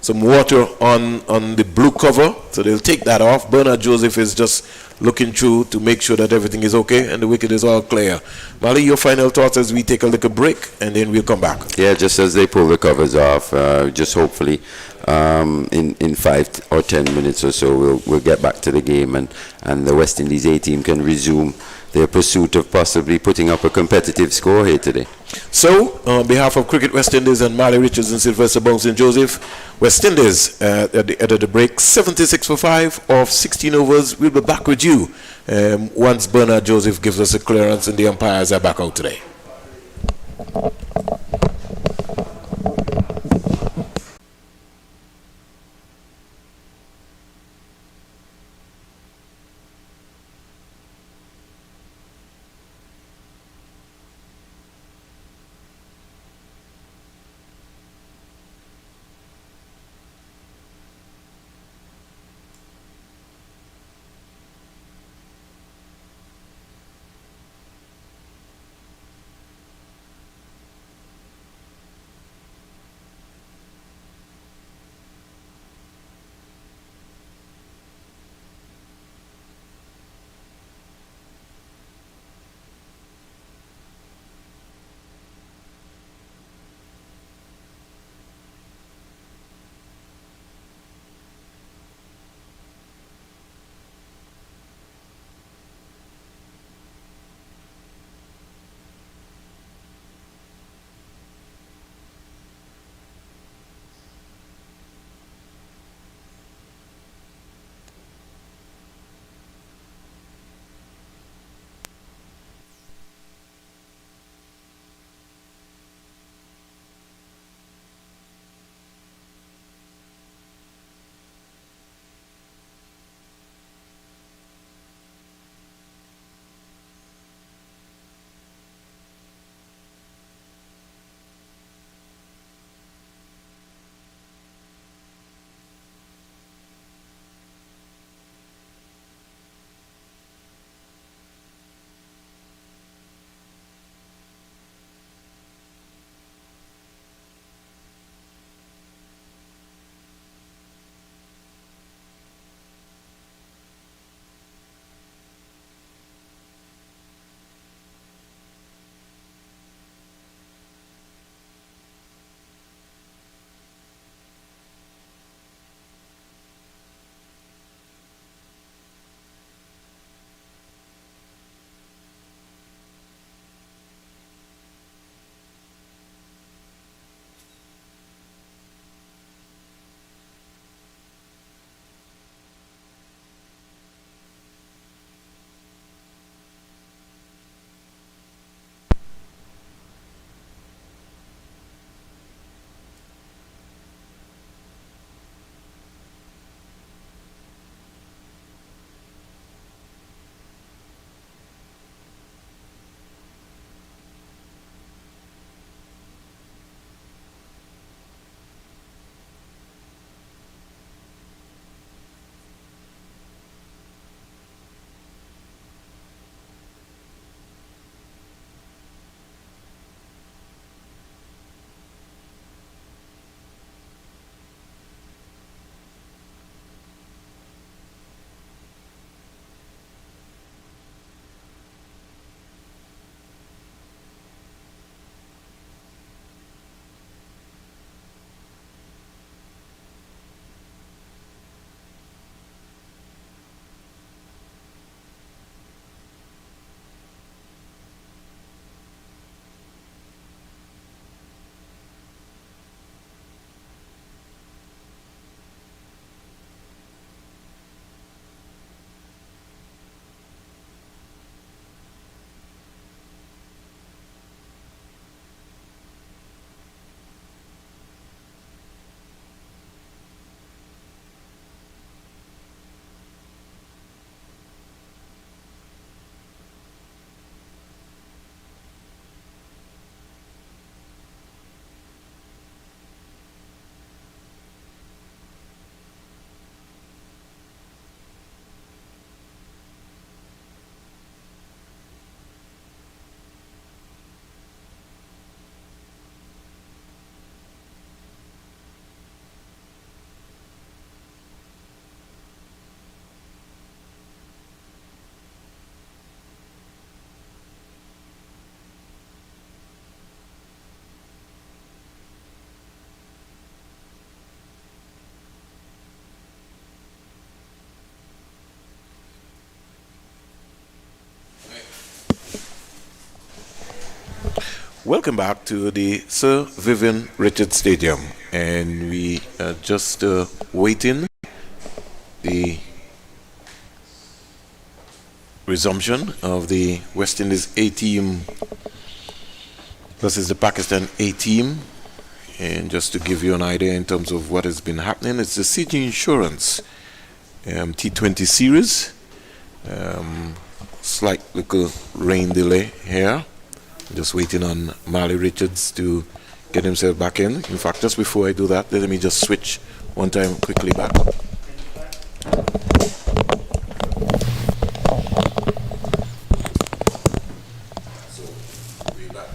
some water on the blue cover, so they'll take that off. Bernard Joseph is just looking through to make sure that everything is okay and the wicket is all clear. Mali, your final thoughts as we take a little break, and then we'll come back. Yeah, just as they pull the covers off, just hopefully in 5 or 10 minutes or so we'll get back to the game, and the West Indies A team can resume their pursuit of possibly putting up a competitive score here today. So, on behalf of Cricket West Indies and Marley Richards and Sylvester Bouncing Joseph, West Indies at the end of the break, 76 for 5 of 16 overs. We'll be back with you once Bernard Joseph gives us a clearance and the umpires are back out today. Welcome back to the Sir Vivian Richards Stadium, and we are just waiting the resumption of the West Indies A team versus the Pakistan A team. And just to give you an idea in terms of what has been happening, it's the CG Insurance T20 series. Slight little rain delay here. Just waiting on Marley Richards to get himself back in. In fact, just before I do that, let me just switch one time quickly back. So we're back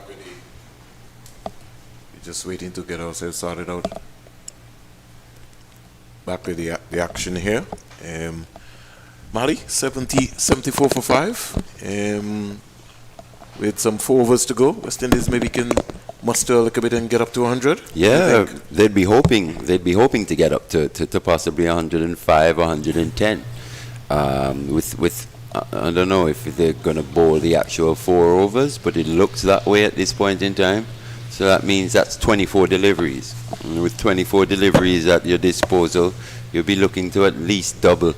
with we're just waiting to get ourselves sorted out. Back with the action here. Marley, 74 for 5. With some 4 overs to go, West Indies maybe can muster a little bit and get up to 100. Yeah, they'd be hoping to get up to possibly 105 or 110. With I don't know if they're going to bowl the actual 4 overs, but it looks that way at this point in time. So that means that's 24 deliveries. And with 24 deliveries at your disposal, you'll be looking to at least double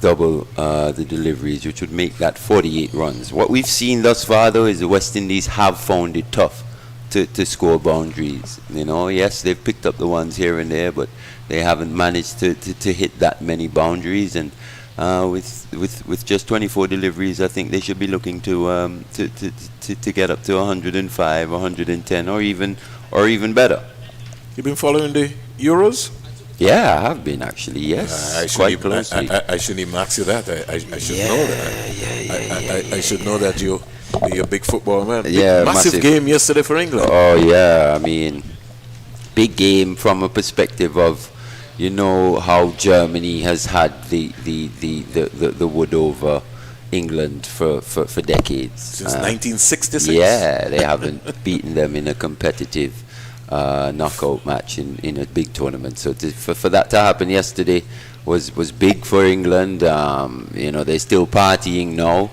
the deliveries, which would make that 48 runs. What we've seen thus far, though, is the West Indies have found it tough to score boundaries. You know, yes, they've picked up the ones here and there, but they haven't managed to hit that many boundaries. And with just 24 deliveries, I think they should be looking to get up to 105, 110, or even better. You've been following the Euros? Yeah, I have been actually. Yes, quite closely. I shouldn't even ask you that. I should know that. I should know that you're a big football man. Yeah, massive game yesterday for England. Oh yeah, I mean, big game from a perspective of, you know, how Germany has had the wood over England for decades. Since 1966. Yeah, they haven't beaten them in a competitive knockout match in a big tournament. So for that to happen yesterday was big for England. You know, they're still partying now,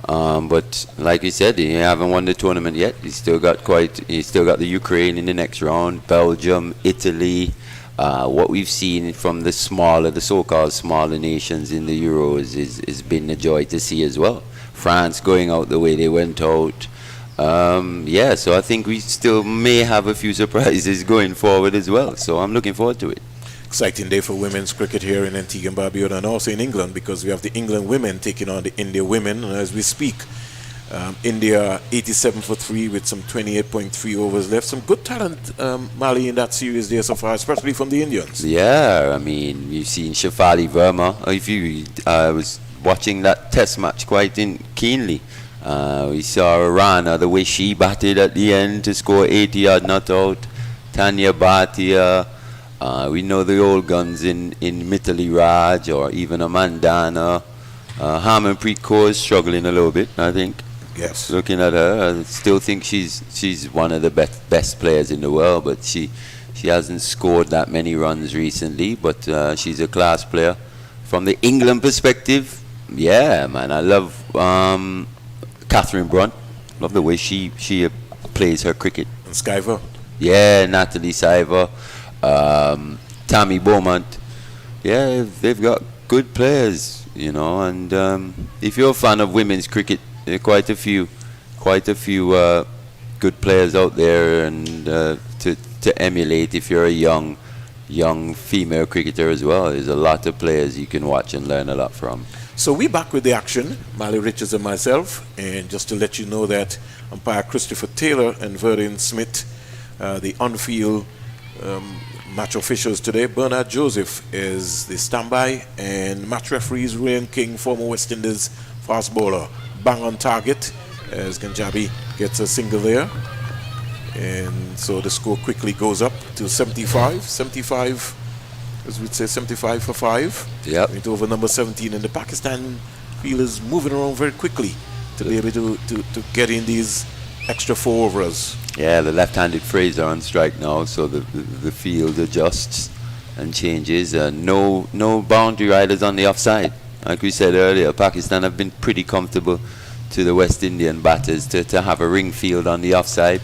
but like you said, they haven't won the tournament yet. You still got the Ukraine in the next round, Belgium, Italy. What we've seen from the so-called smaller nations in the Euros is been a joy to see as well. France going out the way they went out. So I think we still may have a few surprises going forward as well. So I'm looking forward to it. Exciting day for women's cricket here in Antigua and Barbuda, and also in England, because we have the England women taking on the India women. And as we speak, India 87 for 3 with some 28.3 overs left. Some good talent, Mali, in that series there so far, especially from the Indians. Yeah, I mean, you've seen Shafali Verma. If you was watching that test match quite keenly. We saw Rana, the way she batted at the end to score 80-yard not out. Tanya Bhatia. We know the old guns in Mithili Raj or even Amandana. Harmanpreet Kaur is struggling a little bit, I think. Yes. Looking at her, I still think she's one of the best players in the world, but she hasn't scored that many runs recently. But she's a class player. From the England perspective, yeah, man, I love Catherine Brunt. Love the way she plays her cricket. And Skyver. Yeah, Natalie Saiver, Tammy Beaumont. Yeah, they've got good players, you know. And if you're a fan of women's cricket, there are quite a few good players out there, and to emulate if you're a young female cricketer as well. There's a lot of players you can watch and learn a lot from. So we're back with the action, Marley Richards and myself, and just to let you know that umpire Christopher Taylor and Verdin Smith, the on-field match officials today. Bernard Joseph is the standby, and match referees Ryan King, former West Indies fast bowler, bang on target as Ganjabi gets a single there. And so the score quickly goes up to 75, as we'd say, 75 for 5. Yep. Into over number 17, and the Pakistan field is moving around very quickly to be able to get in these extra 4 overs. Yeah, the left-handed Fraser on strike now, so the field adjusts and changes. No boundary riders on the offside. Like we said earlier, Pakistan have been pretty comfortable to the West Indian batters to have a ring field on the offside.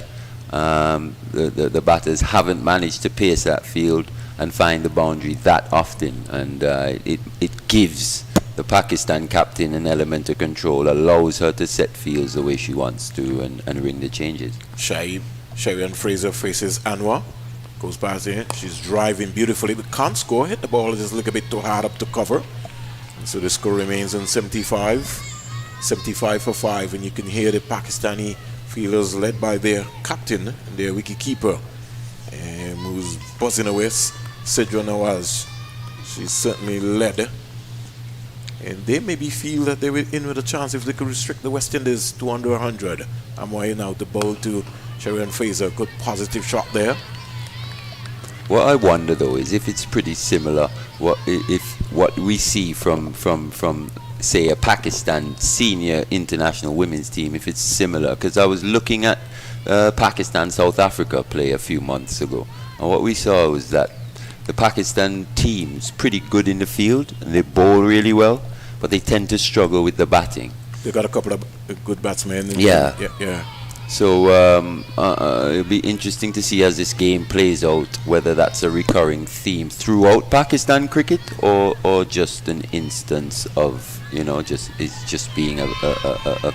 The batters haven't managed to pace that field and find the boundary that often, and it gives the Pakistan captain an element of control, allows her to set fields the way she wants to and ring the changes. Sherian Fraser faces Anwar, goes past here. She's driving beautifully, but can't score. Hit the ball just a little bit too hard up to cover. And so the score remains on 75 for 5, and you can hear the Pakistani fielders led by their captain and their wicket-keeper, who's buzzing away, Sidra Nawaz. She's certainly led. And they maybe feel that they were in with a chance if they could restrict the West Indies to under 100. Amway now the ball to Sherian Fraser. Good positive shot there. What I wonder though is if it's pretty similar, what we see from say a Pakistan senior international women's team, if it's similar, because I was looking at Pakistan South Africa play a few months ago, and what we saw was that the Pakistan team's pretty good in the field and they bowl really well, but they tend to struggle with the batting. They got a couple of good batsmen. Yeah. Yeah. So it'll be interesting to see as this game plays out whether that's a recurring theme throughout Pakistan cricket or just an instance of, it's just being a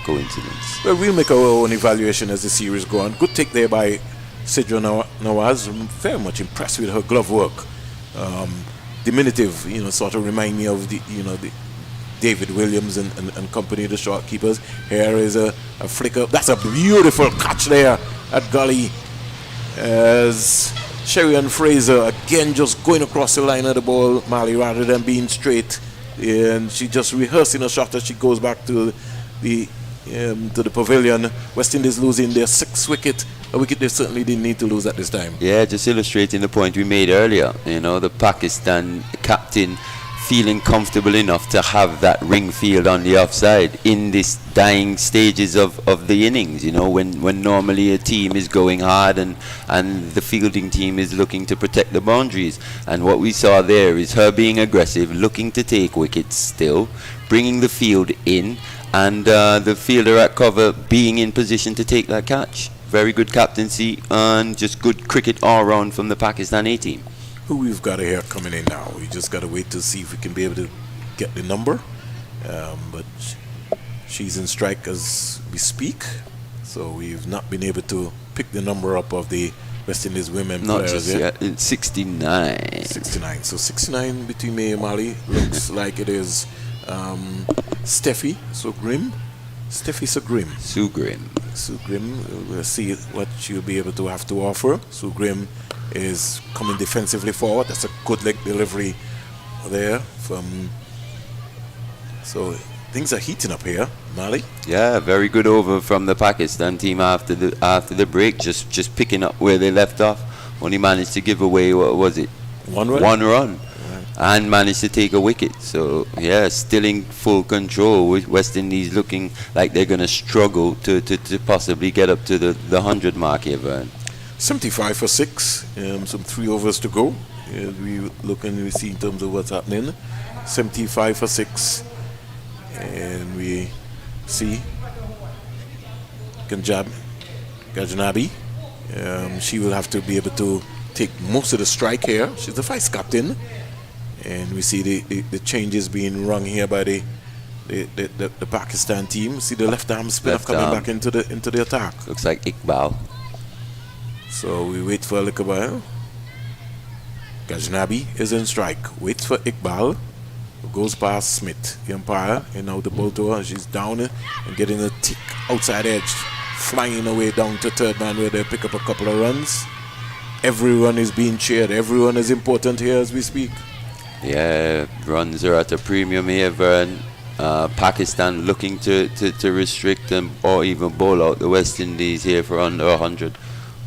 coincidence. Well, we'll make our own evaluation as the series go on. Good take there by Sidra Nawaz. Very much impressed with her glove work. Diminutive, sort of remind me of the David Williams and company, the short keepers. Here is a flicker. That's a beautiful catch there at gully. As Sherian Fraser again just going across the line of the ball, Mali, rather than being straight. And she just rehearsing a shot as she goes back to the pavilion. West Indies losing their 6th wicket. A wicket they certainly didn't need to lose at this time. Yeah, just illustrating the point we made earlier. The Pakistan captain feeling comfortable enough to have that ring field on the offside in this dying stages of the innings, when normally a team is going hard and the fielding team is looking to protect the boundaries. And what we saw there is her being aggressive, looking to take wickets still, bringing the field in, and the fielder at cover being in position to take that catch. Very good captaincy and just good cricket all round from the Pakistan A team. Who we've got here coming in now. We just got to wait to see if we can be able to get the number. But she's in strike as we speak. So we've not been able to pick the number up of the West Indies women Not players just yet. yet. It's 69. 69. So 69 between me and Mali. Looks like it is Steffi Sugrim. Sugrim. We'll see what she'll be able to have to offer. Sugrim is coming defensively forward. That's a good leg delivery there from. So things are heating up here, Mali. Yeah, very good over from the Pakistan team after the break, just picking up where they left off. Only managed to give away, what was it? One run. Right. And managed to take a wicket. So yeah, still in full control, with West Indies looking like they're going to struggle to possibly get up to the 100 mark here, Vern. 75 for 6, some 3 overs to go. We look and we see in terms of what's happening. 75 for 6, and we see Gajnabi. She will have to be able to take most of the strike here. She's the vice captain, and we see the changes being rung here by the Pakistan team. See the left arm spinner coming back into the attack. Looks like Iqbal. So we wait for a little while. Gajnabi is in strike. Waits for Iqbal. Goes past Smith, the umpire, and now the ball to her. She's down and getting a tick outside edge, flying away down to third man where they pick up a couple of runs. Everyone is being cheered. Everyone is important here as we speak. Yeah, runs are at a premium here, Vern. Pakistan looking to restrict them or even bowl out the West Indies here for under 100.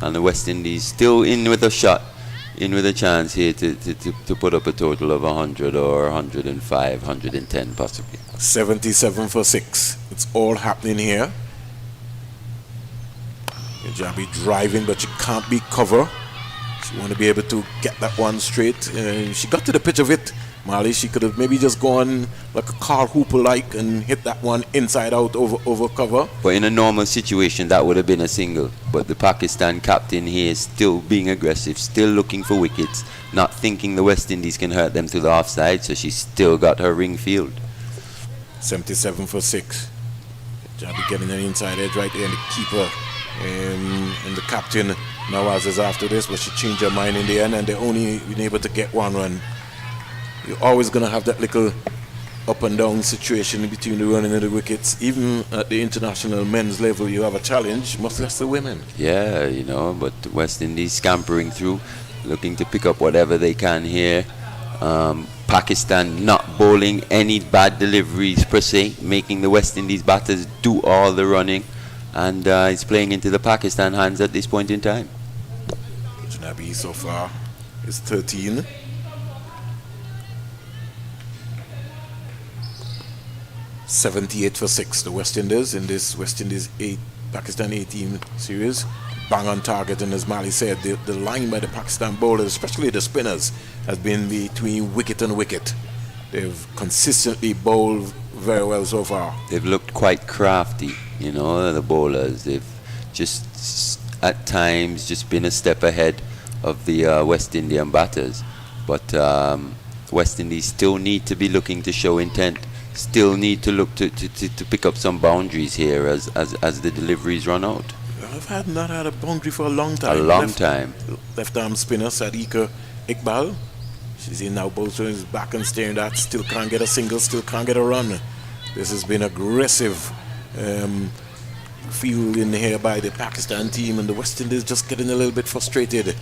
And the West Indies still in with a shot, in with a chance here to put up a total of 100 or 105, 110 possibly. 77 for 6. It's all happening here. Kajabi driving, but she can't be cover. She want to be able to get that one straight. She got to the pitch of it, Mali. She could have maybe just gone like a Carl Hooper-like and hit that one inside out over cover. But in a normal situation, that would have been a single. But the Pakistan captain here is still being aggressive, still looking for wickets, not thinking the West Indies can hurt them to the offside, so she's still got her ring field. 77 for 6. Jabi getting an inside edge right there, and the keeper and the captain Nawaz is after this, but she changed her mind in the end, and they only been able to get one run. You're always going to have that little up and down situation between the running and the wickets. Even at the international men's level, you have a challenge, much less the women. Yeah, you know, but West Indies scampering through, looking to pick up whatever they can here. Pakistan not bowling any bad deliveries per se, making the West Indies batters do all the running, and it's playing into the Pakistan hands at this point in time. Janabi so far is 13. .78 for 6. The West Indies in this West Indies 8 Pakistan 18 series. Bang on target, and as Mali said, the line by the Pakistan bowlers, especially the spinners, has been between wicket and wicket. They've consistently bowled very well so far. They've looked quite crafty, you know, the bowlers. They've just at times just been a step ahead of the West Indian batters. But West Indies still need to be looking to show intent. Still need to look to pick up some boundaries here as the deliveries run out. I've not had a boundary for a long time. A long time. Left arm spinner Sadiqa Iqbal. She's in now, both is back and staring at. Still can't get a single. Still can't get a run. This has been aggressive field in here by the Pakistan team, and the West Indies just getting a little bit frustrated.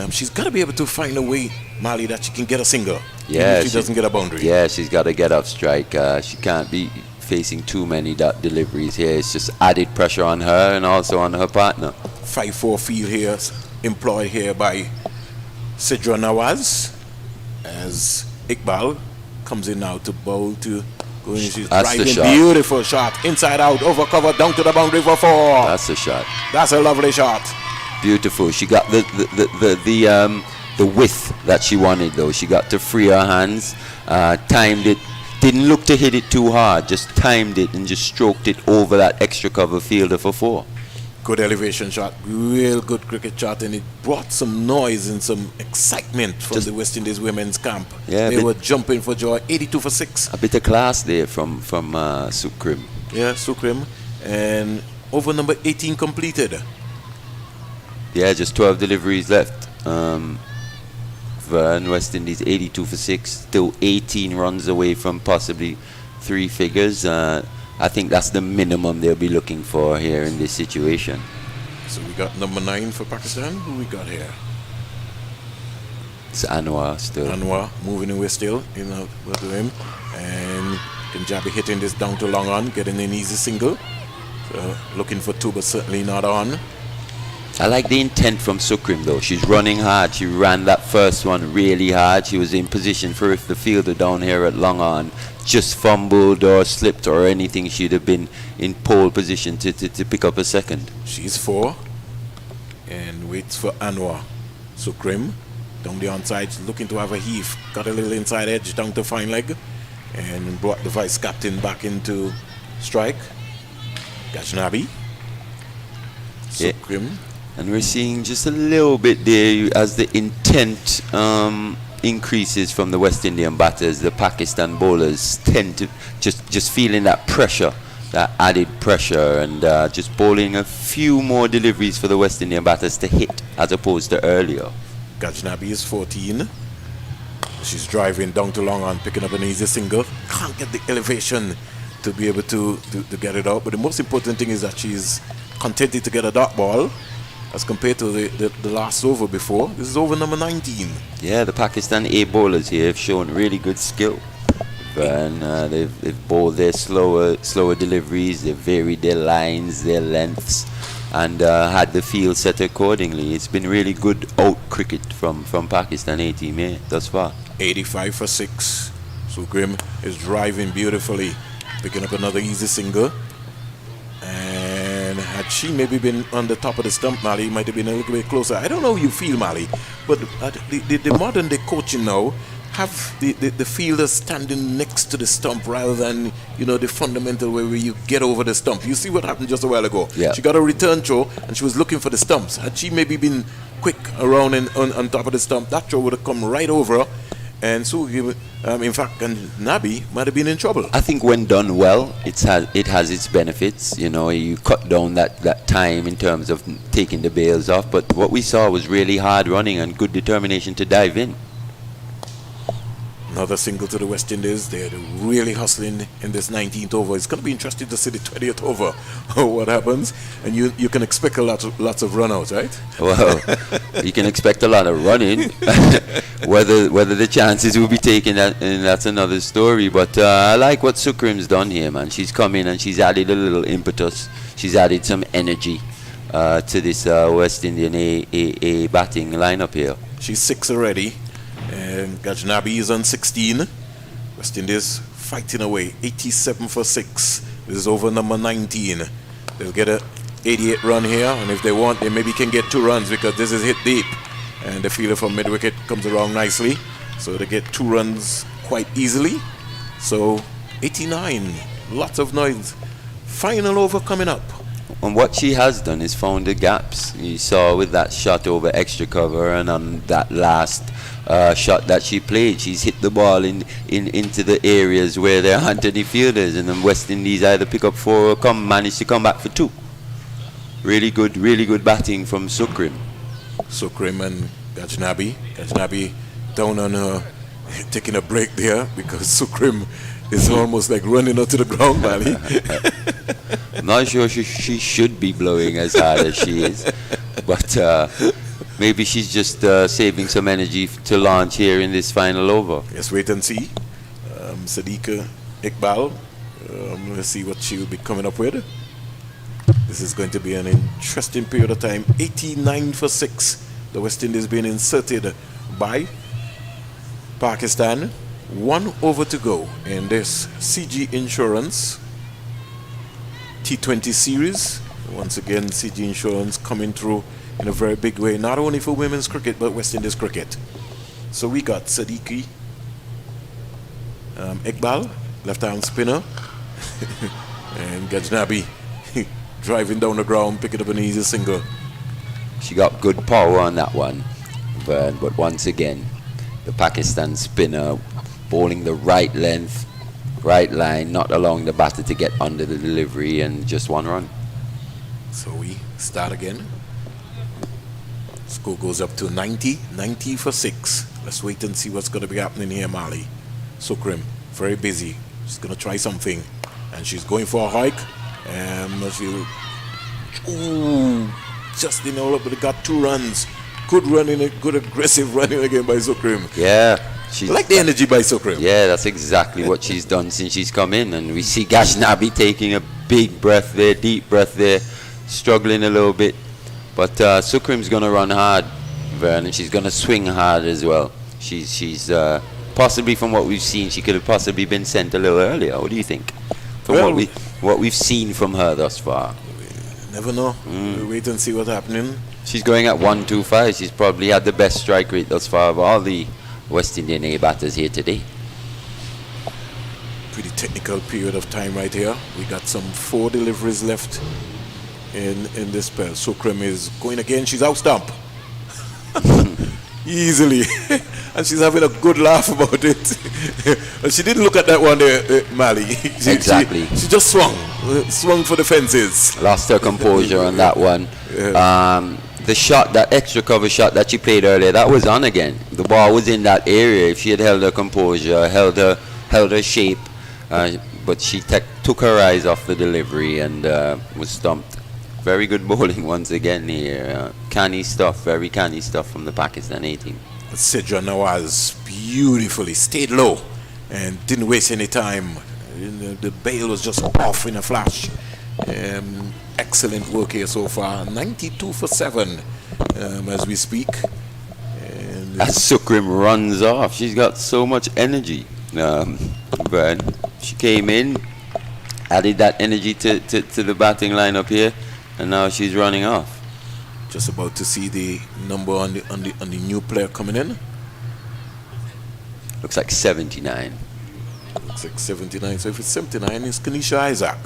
She's got to be able to find a way, Mali, that she can get a single. Yeah, if she doesn't get a boundary. Yeah, she's got to get off strike. She can't be facing too many dot deliveries here. It's just added pressure on her and also on her partner. 5-4 field here, employed here by Sidra Nawaz, as Iqbal comes in now to bowl to go in. She's driving, beautiful shot, inside out, over cover, down to the boundary for 4. That's a shot. That's a lovely shot. Beautiful. She got the width that she wanted, though. She got to free her hands, timed it, didn't look to hit it too hard, just timed it and just stroked it over that extra cover fielder for 4. Good elevation shot, real good cricket shot, and it brought some noise and some excitement from the West Indies women's camp. Yeah, they were jumping for joy. 82 for 6. A bit of class there from Sukrim. Yeah, Sukrim, and over number 18 completed. Yeah, just 12 deliveries left. And West Indies 82 for 6, still 18 runs away from possibly 3 figures. I think that's the minimum they'll be looking for here in this situation. So we got number 9 for Pakistan. Who we got here? It's Anwar still. Anwar moving away still, you know, what to him. And Punjabi hitting this down to long on, getting an easy single. So looking for 2, but certainly not on. I like the intent from Sukrim, though. She's running hard. She ran that first one really hard. She was in position for if the fielder down here at long on just fumbled or slipped or anything, she'd have been in pole position to pick up a second. She's 4 and waits for Anwar. Sukrim down the onside, looking to have a heave. Got a little inside edge down to fine leg and brought the vice captain back into strike. Gajnabi. Sukrim. Yeah. And we're seeing just a little bit there as the intent increases from the West Indian batters. The Pakistan bowlers tend to just feeling that pressure, that added pressure, and just bowling a few more deliveries for the West Indian batters to hit as opposed to earlier. Gajnabi is 14. She's driving down to long on, picking up an easy single. Can't get the elevation to be able to get it out. But the most important thing is that she's contented to get a dot ball as compared to the last over before. This is over number 19. Yeah, the Pakistan A bowlers here have shown really good skill. And they've bowled their slower deliveries, they've varied their lines, their lengths, and had the field set accordingly. It's been really good out cricket from Pakistan A team here thus far. 85 for 6. Sukrim is driving beautifully, picking up another easy single. And had she maybe been on the top of the stump, Mali might have been a little bit closer. I don't know how you feel, Mali, But the modern day coaching now have the fielder standing next to the stump rather than, the fundamental way where you get over the stump. You see what happened just a while ago. Yeah. She got a return throw and she was looking for the stumps. Had she maybe been quick around and on top of the stump, that throw would have come right over her. And so, in fact, and Nabi might have been in trouble. I think when done well, it has its benefits. You cut down that time in terms of taking the bails off. But what we saw was really hard running and good determination to dive in. Another single to the West Indies. They're really hustling in this 19th over. It's going to be interesting to see the 20th over, what happens. And you can expect lots of runouts, right? Well, you can expect a lot of running. whether the chances will be taken, and that's another story. But I like what Sukrim's done here, man. She's come in and she's added a little impetus. She's added some energy to this West Indian A batting lineup here. She's 6 already. And Gajnabi is on 16. West Indies fighting away, 87 for 6. This is over number 19. They'll get a 88 run here, and if they want, they maybe can get 2 runs because this is hit deep. And the fielder from mid-wicket comes around nicely, so they get 2 runs quite easily. So 89, lots of noise. Final over coming up. And what she has done is found the gaps. You saw with that shot over extra cover, and on that last shot that she played, she's hit the ball into the areas where there aren't any fielders, and then West Indies either pick up 4 or manage to come back for 2. Really good batting from Sukrim. Sukrim and Gajnabi. Gajnabi down on her, taking a break there because Sukrim is almost like running out to the ground, Mali. I'm not sure she should be blowing as hard as she is, but maybe she's just saving some energy to launch here in this final over. Let's wait and see. Sadiqa Iqbal, let's see what she will be coming up with. This is going to be an interesting period of time. 89 for 6. The West Indies being inserted by Pakistan. 1 over to go in this CG Insurance T20 series. Once again, CG Insurance coming through in a very big way, not only for women's cricket but West Indies cricket. So we got Sadiqi Iqbal, left-hand spinner, and Gajnabi driving down the ground, picking up an easy single. She got good power on that one, but once again, the Pakistan spinner bowling the right length, right line, not allowing the batter to get under the delivery, and just 1 run. So we start again. Score goes up to 90 for 6. Let's wait and see what's going to be happening here, Mali. Sukrim, very busy. She's going to try something, and she's going for a hike. Just in all up, but got 2 runs. Good running, good aggressive running again by Sukrim. Yeah. I like the energy by Sukrim. Yeah, that's exactly what she's done since she's come in. And we see Gajnabi taking a big breath there, deep breath there, struggling a little bit. But Sukrim's going to run hard, Vern, and she's going to swing hard as well. She's possibly, from what we've seen, she could have possibly been sent a little earlier. What do you think? From what we've seen from her thus far. Never know. We'll wait and see what's happening. She's going at 125. She's probably had the best strike rate thus far of all the West Indian A batters here today. Pretty technical period of time right here. We got some 4 deliveries left in this spell. Sukrim is going again. She's out stump. Easily. And she's having a good laugh about it. She didn't look at that one there, Mali. Exactly. She just swung for the fences. Lost her composure on that one. The shot, that extra cover shot that she played earlier, that was on again. The ball was in that area. If she had held her composure, held her shape, but she took her eyes off the delivery and was stumped. Very good bowling once again here. Canny stuff, very canny stuff from the Pakistan A team. Sidra Nawaz beautifully stayed low and didn't waste any time. The bail was just off in a flash. Excellent work here so far. 92 for 7 as we speak. And as Sukrim runs off, she's got so much energy. But she came in, added that energy to the batting lineup here, and now she's running off. Just about to see the number on the new player coming in. Looks like 79. Looks like 79. So if it's 79, it's Kanisha Isaac.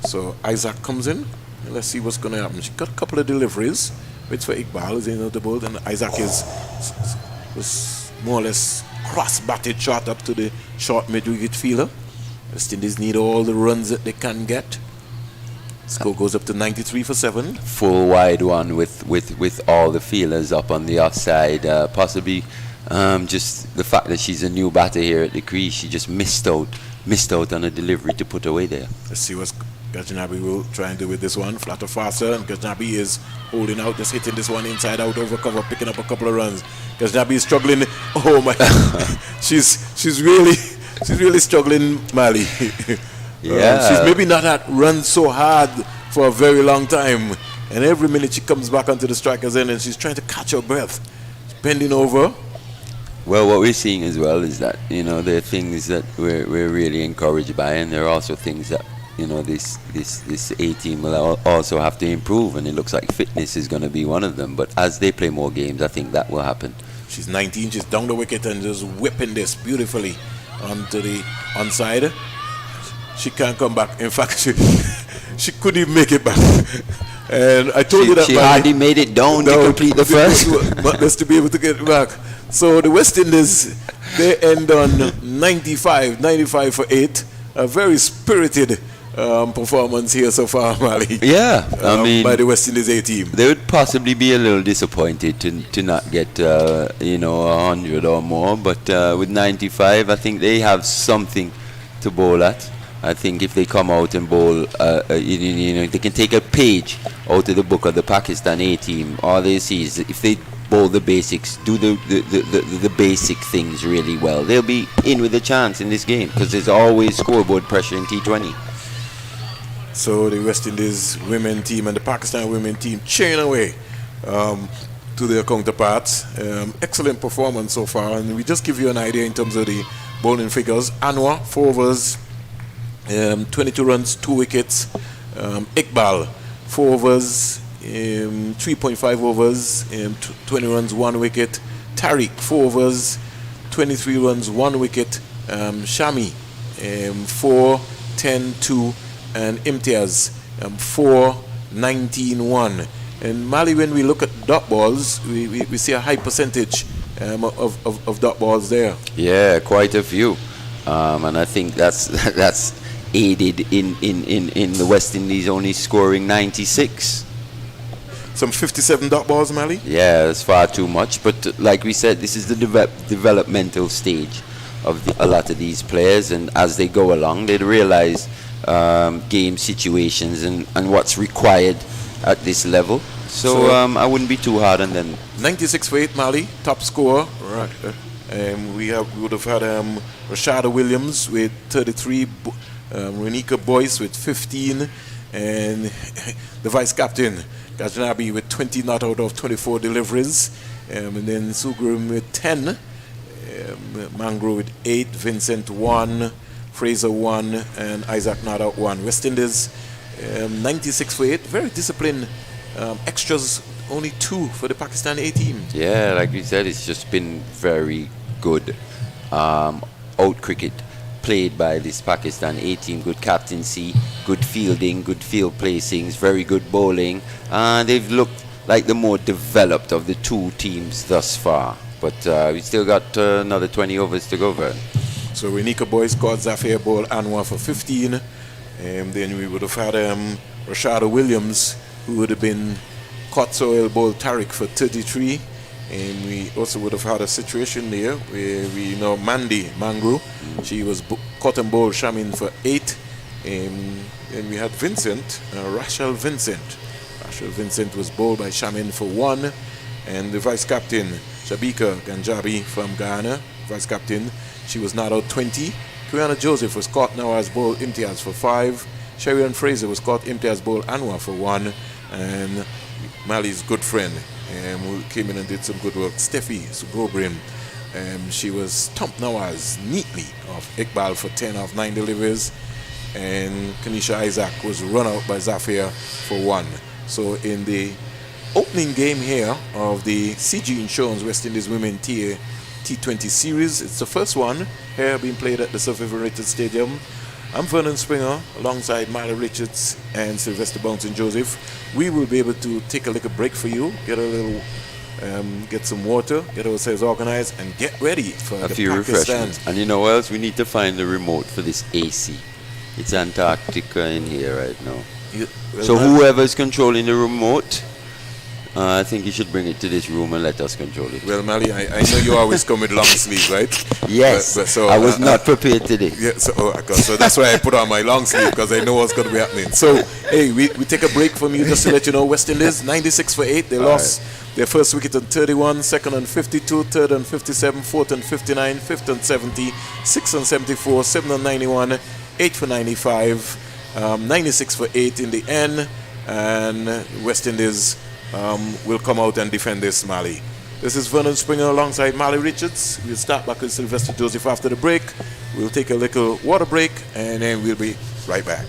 So Isaac comes in. And let's see what's going to happen. She got a couple of deliveries. Waits for Iqbal is in the board, and Isaac was more or less cross-batted shot up to the short mid-wicket fielder. West Indies need all the runs that they can get. Score goes up to 93 for 7. Full wide one with all the feelers up on the offside. Possibly just the fact that she's a new batter here at the crease, she just missed out on a delivery to put away there. Let's see what Gajnabi will try and do with this one. Flatter faster, and Gajnabi is holding out, just hitting this one inside out over cover, picking up a couple of runs. Gajnabi is struggling. Oh my! she's really struggling, Mali. Yeah. She's maybe not had run so hard for a very long time, and every minute she comes back onto the striker's end and she's trying to catch her breath. She's bending over. Well, what we're seeing as well is that, you know, there are things that we're really encouraged by, and there are also things that, you know, this A team will also have to improve, and it looks like fitness is going to be one of them. But as they play more games, I think that will happen. She's 19, she's down the wicket and just whipping this beautifully onto the onside. She can't come back. In fact, she couldn't even make it back. And I told you that she hardly made it down to complete the first. But just to be able to get it back. So the West Indies, they end on 95 for 8. A very spirited performance here so far, Mali. Yeah, I mean, by the West Indies A team. They would possibly be a little disappointed to not get 100 or more, but with 95, I think they have something to bowl at. I think if they come out and bowl, they can take a page out of the book of the Pakistan A team. All they see is if they bowl the basics, do the basic things really well, they'll be in with a chance in this game, because there's always scoreboard pressure in T20. So the West Indies women team and the Pakistan women team chain away to their counterparts. Excellent performance so far, and we just give you an idea in terms of the bowling figures. Anwar, 4 overs, 22 runs, 2 wickets. Iqbal, 4 overs, 3.5 overs, 20 runs, 1 wicket. Tariq, 4 overs, 23 runs, 1 wicket. Shami, 4, 10, 2, and Imtiaz, 4, 19, 1. And Mali, when we look at dot balls, we see a high percentage of dot balls there. Yeah, quite a few. And I think that's aided in the West Indies only scoring 96. Some 57 dot balls, Mali? Yeah, it's far too much. But like we said, this is the developmental stage of a lot of these players. And as they go along, they realize game situations and what's required at this level. So I wouldn't be too hard on them. 96 for 8, Mali, top scorer. Right. We would have had Rashada Williams with 33, Renika Boyce with 15, and the vice captain Gajnabi with 20 not out of 24 deliveries, and then Sugrum with 10, Mangro with 8, Vincent 1, Fraser 1, and Isaac not out 1. West Indies 96 for 8, very disciplined. Extras only 2 for the Pakistan A team. Yeah, like we said, it's just been very good out cricket played by this Pakistan A team. Good captaincy, good fielding, good field placings, very good bowling. They've looked like the more developed of the 2 teams thus far. But we still got another 20 overs to go, Vern. So Renika Boyce scored Zafir Ball Anwar for 15. Then we would have had Rashada Williams, who would have been Kotsoel Ball Tariq for 33. And we also would have had a situation there where we know Mandy Mangru, she was Cotton Bowl Shamin for 8. And we had Vincent, Rachel Vincent. Rachel Vincent was bowled by Shamin for 1. And the vice captain, Shabika Ganjabi from Ghana, vice captain, she was not out 20. Kriana Joseph was caught now as bowl Imtiaz for 5. Sherian Fraser was caught Imtiaz bowl Anwar for 1. And Mali's good friend, who came in and did some good work, Steffi Sugobrin. She was stumped Nawaz neatly off Iqbal for 10 off 9 deliveries. And Kanisha Isaac was run out by Zafir for 1. So in the opening game here of the CG Insurance West Indies Women T20 series. It's the first one here being played at the Survivor-rated Stadium. I'm Vernon Springer alongside Marley Richards and Sylvester Bouncing Joseph. We will be able to take a little break for you, get some water, get ourselves organized, and get ready for A the few Pakistan. refreshments. And you know what else? We need to find the remote for this AC. It's Antarctica in here right now. So whoever's controlling the remote, I think you should bring it to this room and let us control it. Well, Mali, I know you always come with long sleeve, right? Yes, so, I was not prepared today. Yeah, so that's why I put on my long sleeve, because I know what's going to be happening. So, hey, we take a break from you just to let you know, West Indies, 96 for 8. They lost their first wicket on 31, second on 52, third on 57, fourth on 59, fifth on 70, sixth on 74, seventh on 91, eighth for 95, 96 for 8 in the end, and West Indies will come out and defend this, Mali. This is Vernon Springer alongside Marley Richards. We'll start back with Sylvester Joseph after the break. We'll take a little water break, and then we'll be right back.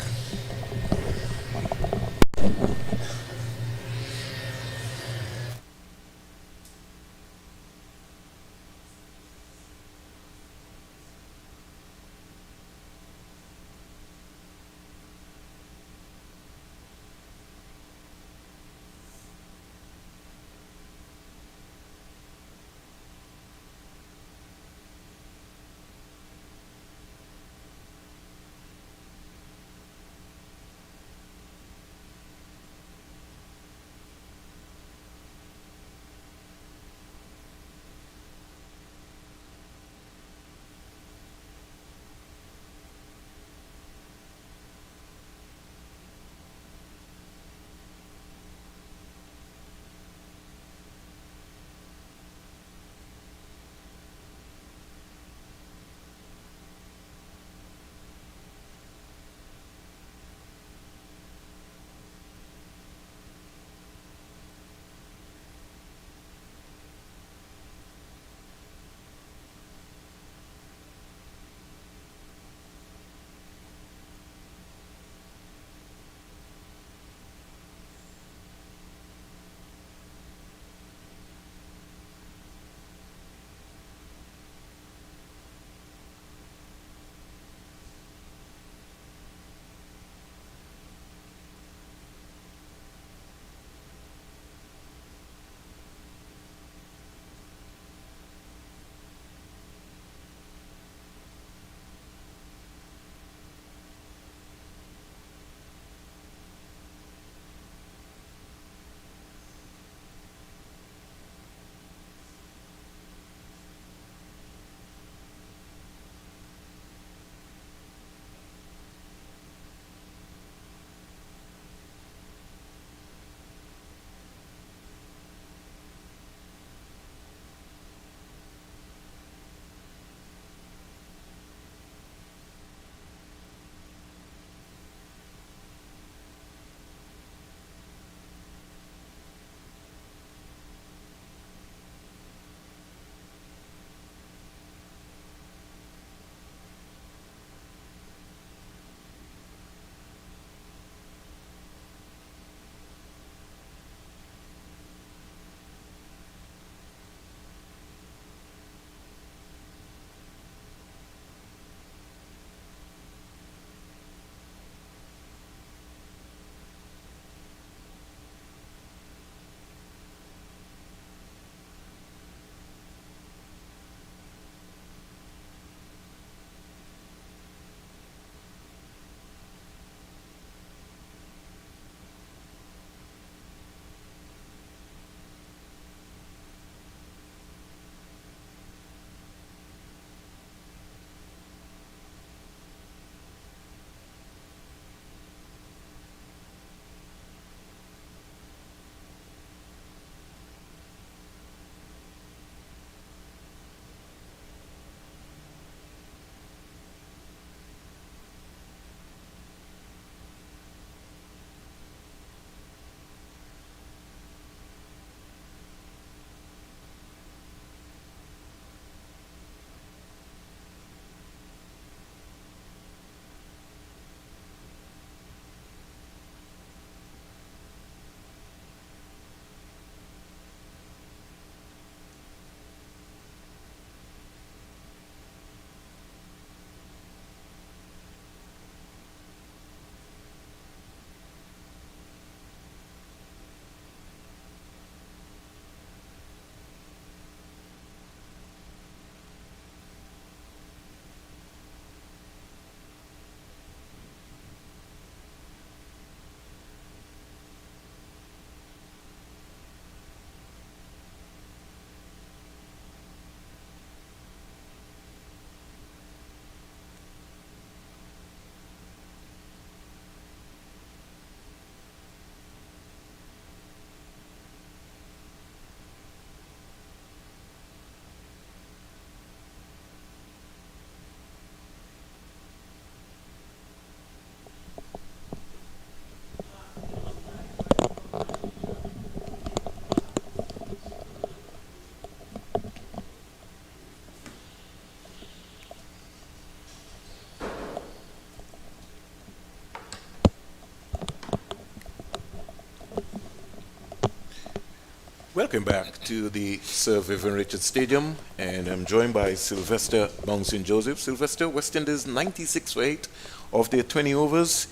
Welcome back to the Sir Vivian Richards Stadium, and I'm joined by Sylvester Bouncing Joseph. Sylvester, West Indies 96 for 8 of their 20 overs,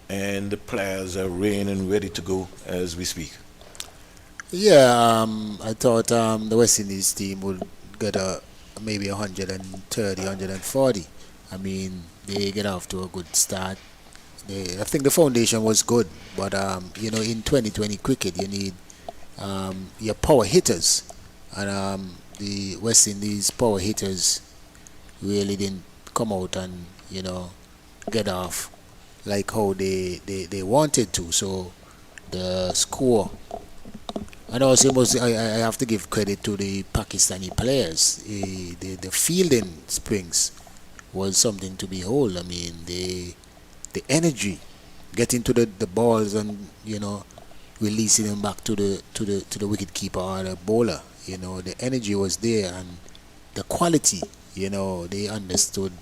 and the players are ready and ready to go as we speak. Yeah, I thought the West Indies team would get maybe 130, 140. I mean, they get off to a good start. I think the foundation was good, but in 2020 cricket, you need your power hitters, and the West Indies power hitters really didn't come out and get off like how they wanted to. So the score, and also I have to give credit to the Pakistani players. The fielding springs was something to behold. I mean, the energy, getting to the balls and releasing them back to the wicket keeper or the bowler. The energy was there, and the quality. They understood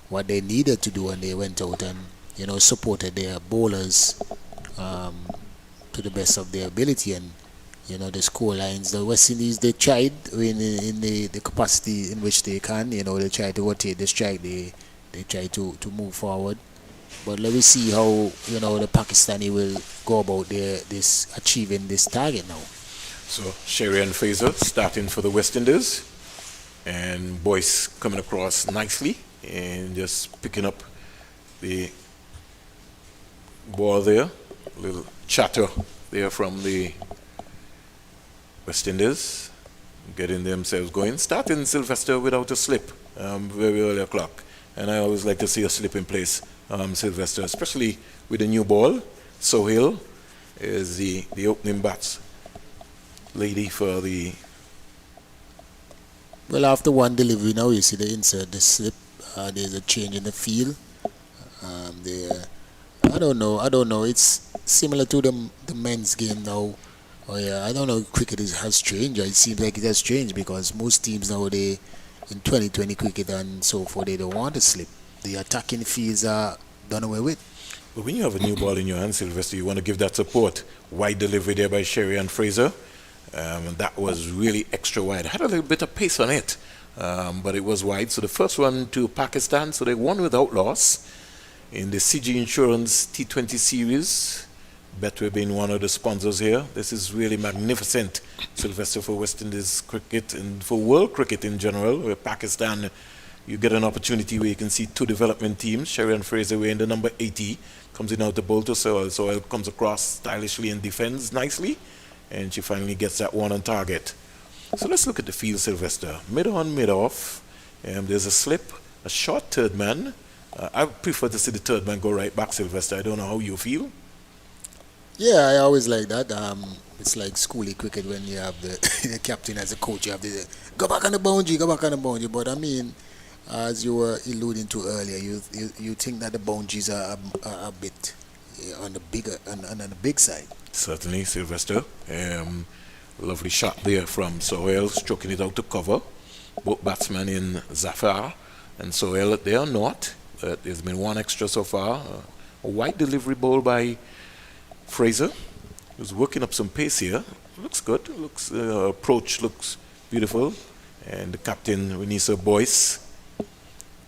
what they needed to do, and they went out and supported their bowlers to the best of their ability. And the score lines, the West Indies, they tried in the capacity in which they can. They try to rotate the strike, they try to move forward. But let me see how the Pakistani will go about achieving this target now. So Sherry and Fraser starting for the West Indies, and Boyce coming across nicely and just picking up the ball there. A little chatter there from the West Indies, getting themselves going. Starting Sylvester without a slip, very early o'clock. And I always like to see a slip in place, Sylvester, especially with the new ball. Sohail is the opening bats lady for the... Well, after one delivery now, you see they insert the slip. There's a change in the feel. I don't know. It's similar to the men's game now. Oh yeah, I don't know if cricket has changed. It seems like it has changed because most teams now, in 2020 cricket and so forth, they don't want to slip. The attacking fields are done away with. But when you have a new ball in your hand, Sylvester, you want to give that support. Wide delivery there by Sherry and Fraser. That was really extra wide. Had a little bit of pace on it, but it was wide. So the first one to Pakistan, so they won without loss in the CG Insurance T20 series. Betway being one of the sponsors here. This is really magnificent, Sylvester, for West Indies cricket and for world cricket in general. Where Pakistan, you get an opportunity where you can see two development teams. Sherry and Fraser wearing the number 80, comes in out the bowl to Sohail. Sohail comes across stylishly and defends nicely, and she finally gets that one on target. So let's look at the field, Sylvester. Mid on, mid off. There's a slip, a short third man. I prefer to see the third man go right back, Sylvester. I don't know how you feel. Yeah, I always like that. It's like schooly cricket when you have the captain as a coach. You have the go back on the boundary. But I mean, as you were alluding to earlier, you think that the boundaries are a bit on the big side. Certainly, Sylvester. Lovely shot there from Sohail, stroking it out to cover. Both batsmen in Zafar and Sohail, they are not. There's been one extra so far. A wide delivery ball by Fraser, who's working up some pace here. Looks good. Approach looks beautiful. And the captain, Renisa Boyce,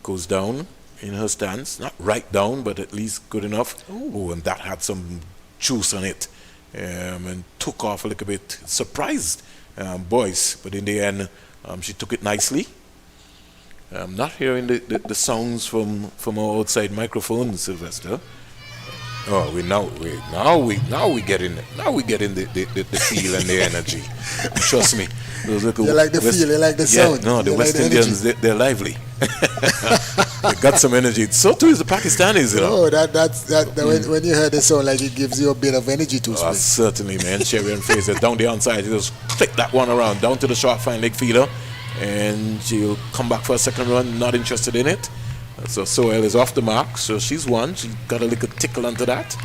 goes down in her stance. Not right down, but at least good enough. Oh, and that had some juice on it. And took off a little bit. Surprised Boyce, but in the end, she took it nicely. I'm not hearing the sounds from our outside microphone, Sylvester. Oh, now we get in the feel and the energy. Trust me. You like the feel, you like the sound. No, the West Indians, they're lively. They got some energy. So too is the Pakistanis, Oh, when you heard the sound, like it gives you a bit of energy to swing. Certainly, man. Sherry and Fraser down the onside, just click that one around, down to the short fine leg fielder, and she'll come back for a second run, not interested in it. So Sohail is off the mark, so she's won. She got a little tickle onto that.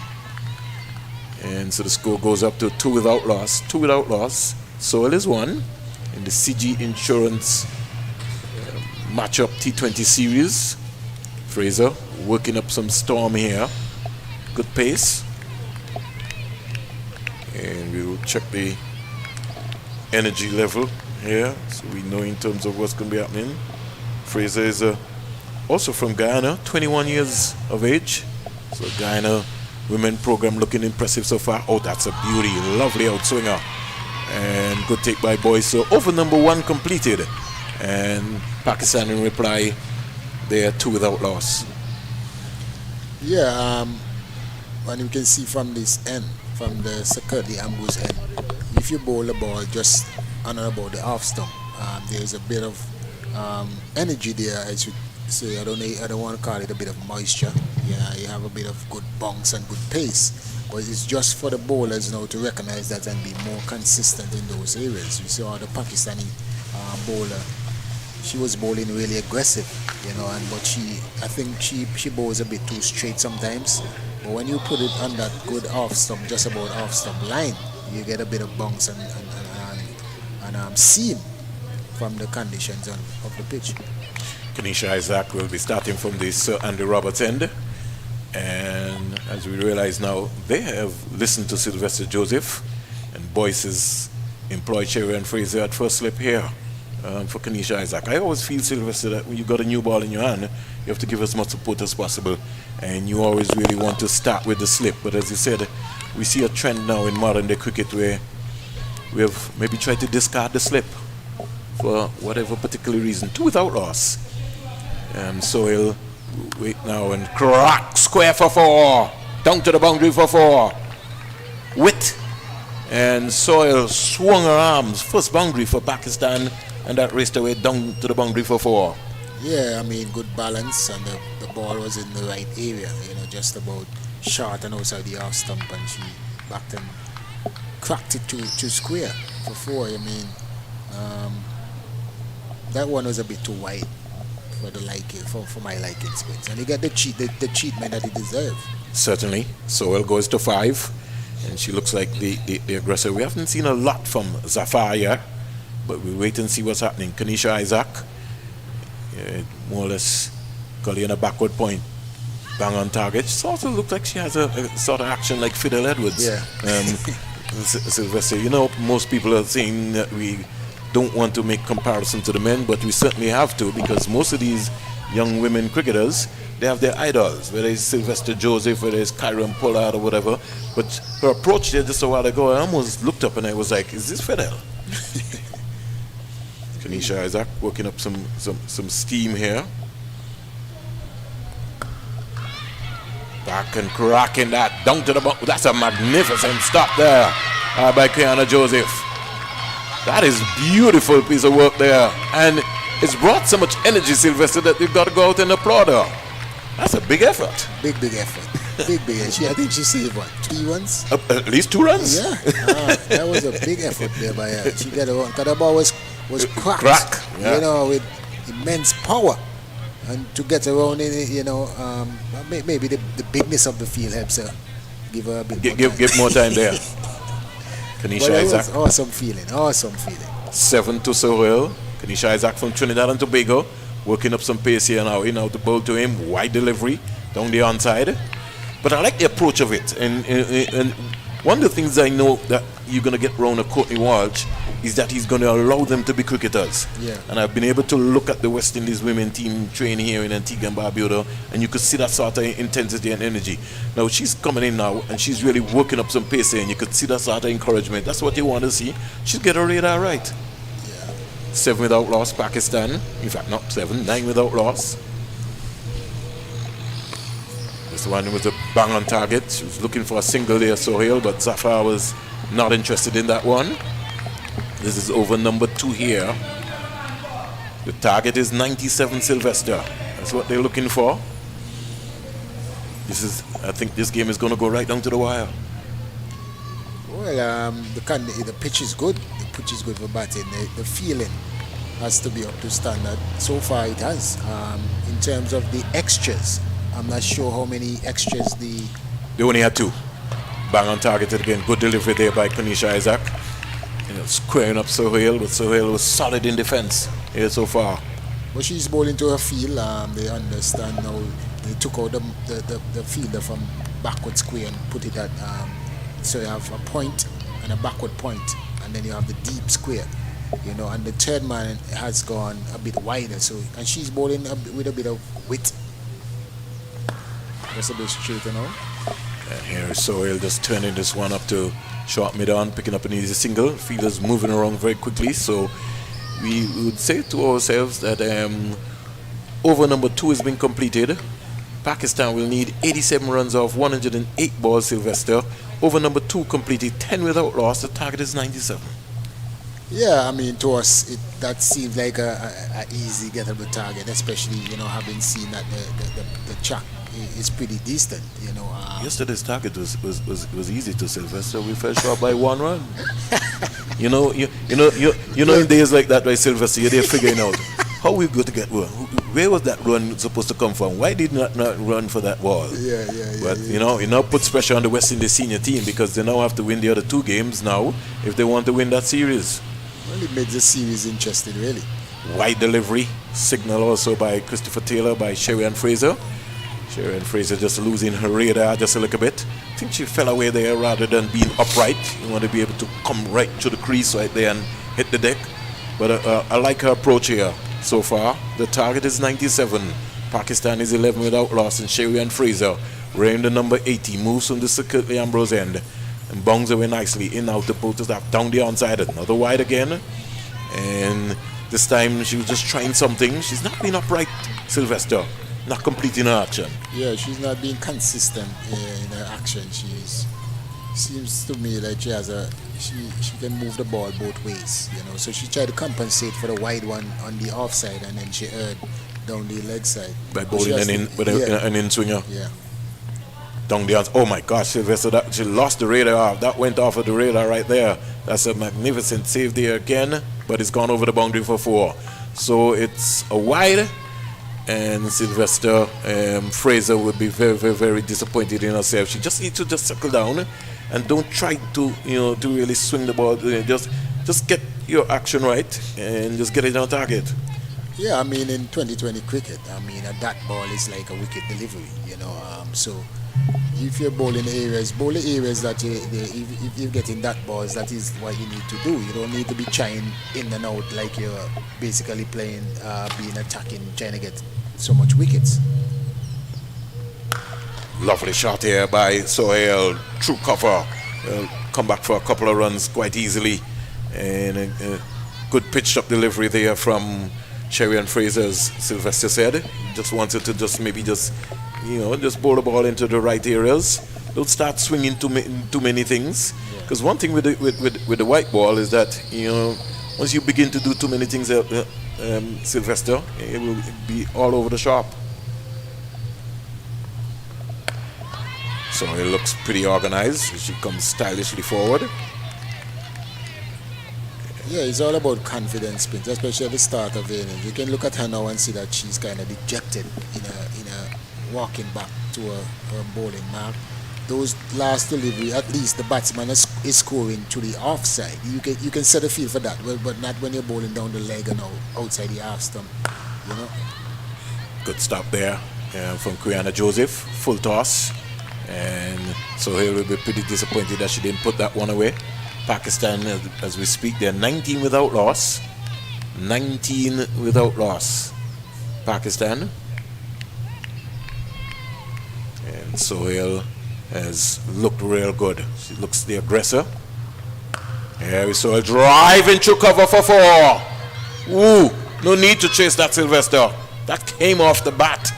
And so the score goes up to 2 without loss. 2 without loss. Sohail is won in the CG Insurance matchup T20 series. Fraser working up some storm here. Good pace. And we will check the energy level here, so we know in terms of what's going to be happening. Fraser is also from Guyana, 21 years of age. So Guyana women program looking impressive so far. Oh, that's a beauty, lovely outswinger. And good take by Boyce. So over number 1 completed. And Pakistan in reply, they are 2 without loss. Yeah, and you can see from this end, from the security ambush end, if you bowl the ball just on about the off stump, there's a bit of energy there, I should say. I don't want to call it a bit of moisture. Yeah, you have a bit of good bounce and good pace. But it's just for the bowlers now to recognize that and be more consistent in those areas. We saw the Pakistani bowler. She was bowling really aggressive, but I think she bowls a bit too straight sometimes. But when you put it on that good off stump, just about off stump line, you get a bit of bounce and seam from the conditions of the pitch. Kanisha Isaac will be starting from the Sir Andy Roberts end. And as we realize now, they have listened to Sylvester Joseph, and Boyce is employed Cherry and Fraser at first slip here for Kanisha Isaac. I always feel, Sylvester, that when you got a new ball in your hand, you have to give as much support as possible, and you always really want to start with the slip. But as you said, we see a trend now in modern day cricket where we have maybe tried to discard the slip for whatever particular reason. 2 without loss. So he'll wait now and crack, square for 4, down to the boundary for 4. Wit and Soil swung her arms, first boundary for Pakistan, and that raced away down to the boundary for 4. Yeah, I mean, good balance, and the ball was in the right area, just about short and outside the off stump, and she backed and cracked it to square for 4. I mean, that one was a bit too wide for the liking, for my liking, Spence. And you get the treatment that it deserves. Certainly. Soil goes to 5, and she looks like the aggressor. We haven't seen a lot from Zafar yet, but we'll wait and see what's happening. Kanisha Isaac, more or less curling a backward point, bang on target. Sort of looks like she has a sort of action like Fidel Edwards. Yeah. Sylvester, most people are saying that we don't want to make comparison to the men, but we certainly have to, because most of these young women cricketers, they have their idols, whether it's Sylvester Joseph, whether it's Kyron Pollard or whatever. But her approach there just a while ago, I almost looked up and I was like, is this Fidel? Kanisha Isaac working up some steam here. Back and cracking that down to the bottom. That's a magnificent stop there by Kiana Joseph. That is beautiful piece of work there, and it's brought so much energy, Sylvester, that you've got to go out and applaud her. That's a big effort. Big effort. Big. I think she saved 3 runs? At least 2 runs. Yeah, that was a big effort there by her. She got around, because the ball was cracked, yeah. with immense power, and to get around in it, maybe the bigness of the field helps her. Give her a bit give more time there. Kanisha Isaac. Awesome feeling. 7 to Sohail. Kanisha Isaac from Trinidad and Tobago, working up some pace here now. To bowl to him, wide delivery down the onside. But I like the approach of it. And one of the things I know that you're going to get round a Courtney Walsh is that he's going to allow them to be cricketers. Yeah. And I've been able to look at the West Indies women team train here in Antigua and Barbuda, and you could see that sort of intensity and energy. Now she's coming in now, and she's really working up some pace here, and you could see that sort of encouragement. That's what you want to see. She's get her radar right. Yeah. 7 without loss, Pakistan. In fact, not 7, 9 without loss. This one was a bang on target. She was looking for a single there, Sohail, but Zafar was not interested in that one. This is over number 2 here. The target is 97, Sylvester. That's what they're looking for. I think this game is going to go right down to the wire. Well, the pitch is good. The pitch is good for batting. The feeling has to be up to standard. So far it has. In terms of the extras, I'm not sure how many extras They only had 2. Bang on target again. Good delivery there by Kanisha Isaac. Squaring up Sohail, but Sohail was solid in defense here so far. But she's bowling to her field. They understand now. They took out the fielder from backward square and put it at so you have a point and a backward point, and and then you have the deep square, and the third man has gone a bit wider. So, and she's bowling with a bit of width. Just a bit straight, And here is Sohail just turning this one up to short mid-on, picking up an easy single. Fielders moving around very quickly, so we would say to ourselves that over number 2 has been completed. Pakistan will need 87 runs off 108 balls, Sylvester. Over number 2 completed 10 without loss. The target is 97. Yeah, I mean, to us, that seems like a easy gettable target, especially, having seen that the track is pretty distant, Yesterday's target was easy to Sylvester. We fell short by 1 run. In days like that, right, Sylvester, you're there figuring out how we go to get one. Where was that run supposed to come from? Why did not run for that ball? Yeah. But it now puts pressure on the West Indies senior team because they now have to win the other 2 games now if they want to win that series. Well, it makes the series interesting, really. Wide delivery, signal also by Christopher Taylor, by Sherry Ann Fraser. Sherry Ann Fraser just losing her radar just a little bit. I think she fell away there rather than being upright. You want to be able to come right to the crease right there and hit the deck. But I like her approach here so far. The target is 97. Pakistan is 11 without loss, and Sherry Ann Fraser, wearing the number 80, moves from the Circuit Ambrose end and bongs away nicely in out the boat down the onside. Another wide again, and this time she was just trying something. She's not being upright, Sylvester, not completing her action. Yeah, she's not being consistent in her action. Seems to me like she can move the ball both ways, so she tried to compensate for the wide one on the offside, and then she erred down the leg side by bowling an in swinger. Yeah. Down the oh my gosh, Sylvester, she lost the radar off. That went off of the radar right there. That's a magnificent save there again, but it's gone over the boundary for 4. So it's a wide, and Sylvester Fraser would be very, very, very disappointed in herself. She just needs to just settle down and don't try to to really swing the ball. Just get your action right and just get it on target. Yeah, I mean, in 2020 cricket, a dot ball is like a wicket delivery, so if you're bowling areas that if you're getting dot balls, that is what you need to do. You don't need to be trying in and out like you're basically playing, being attacking, trying to get so much wickets. Lovely shot here by Sohail, true cover. Come back for a couple of runs quite easily, and a good pitched up delivery there from Sherry Ann Fraser's. Sylvester said just wanted to just bowl the ball into the right areas. Don't start swinging too many things, because one thing with the white ball is that once you begin to do too many things, Sylvester, it will be all over the shop. So it looks pretty organized. She comes stylishly forward. Yeah, it's all about confidence spins, especially at the start of the innings. You can look at her now and see that she's kind of dejected in a walking back to her bowling mark. Those last delivery, at least the batsman is scoring to the offside. You can set a field for that, but not when you're bowling down the leg and outside the half stump. Good stop there from Quiana Joseph. Full toss. And so he will be pretty disappointed that she didn't put that one away. Pakistan, as we speak, they're 19 without loss. 19 without loss. Pakistan. And Sohail has looked real good. She looks the aggressor. Here we saw a drive into cover for 4. Ooh, no need to chase that, Sylvester. That came off the bat.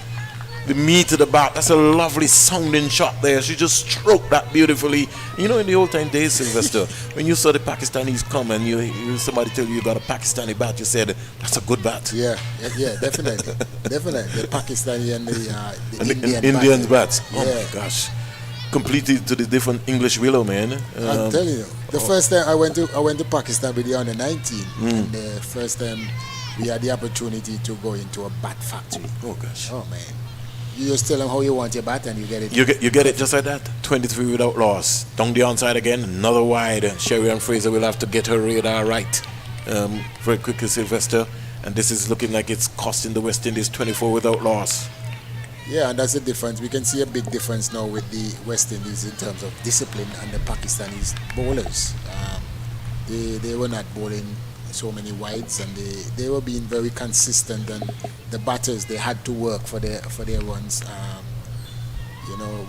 The meat of the bat. That's a lovely sounding shot there. She just stroked that beautifully. In the old time days, Sylvester, when you saw the Pakistanis come and somebody tell you got a Pakistani bat, you said, that's a good bat. Yeah, definitely. Definitely. The Pakistani and the Indian bats. Oh yeah. My gosh. Completely to the different English willow, man. I'm telling you. The first time I went to Pakistan with the under 19, and the first time we had the opportunity to go into a bat factory. Oh gosh. Oh man. You just tell them how you want your bat and you get it. You get it just like that. 23 without loss. Down the onside again. Another wide. Sherry Ann Fraser will have to get her radar right very quickly, Sylvester. And this is looking like it's costing the West Indies 24 without loss. Yeah, and that's the difference. We can see a big difference now with the West Indies in terms of discipline and the Pakistanis bowlers. They were not bowling so many wides, and they were being very consistent. And the batters, they had to work for their runs.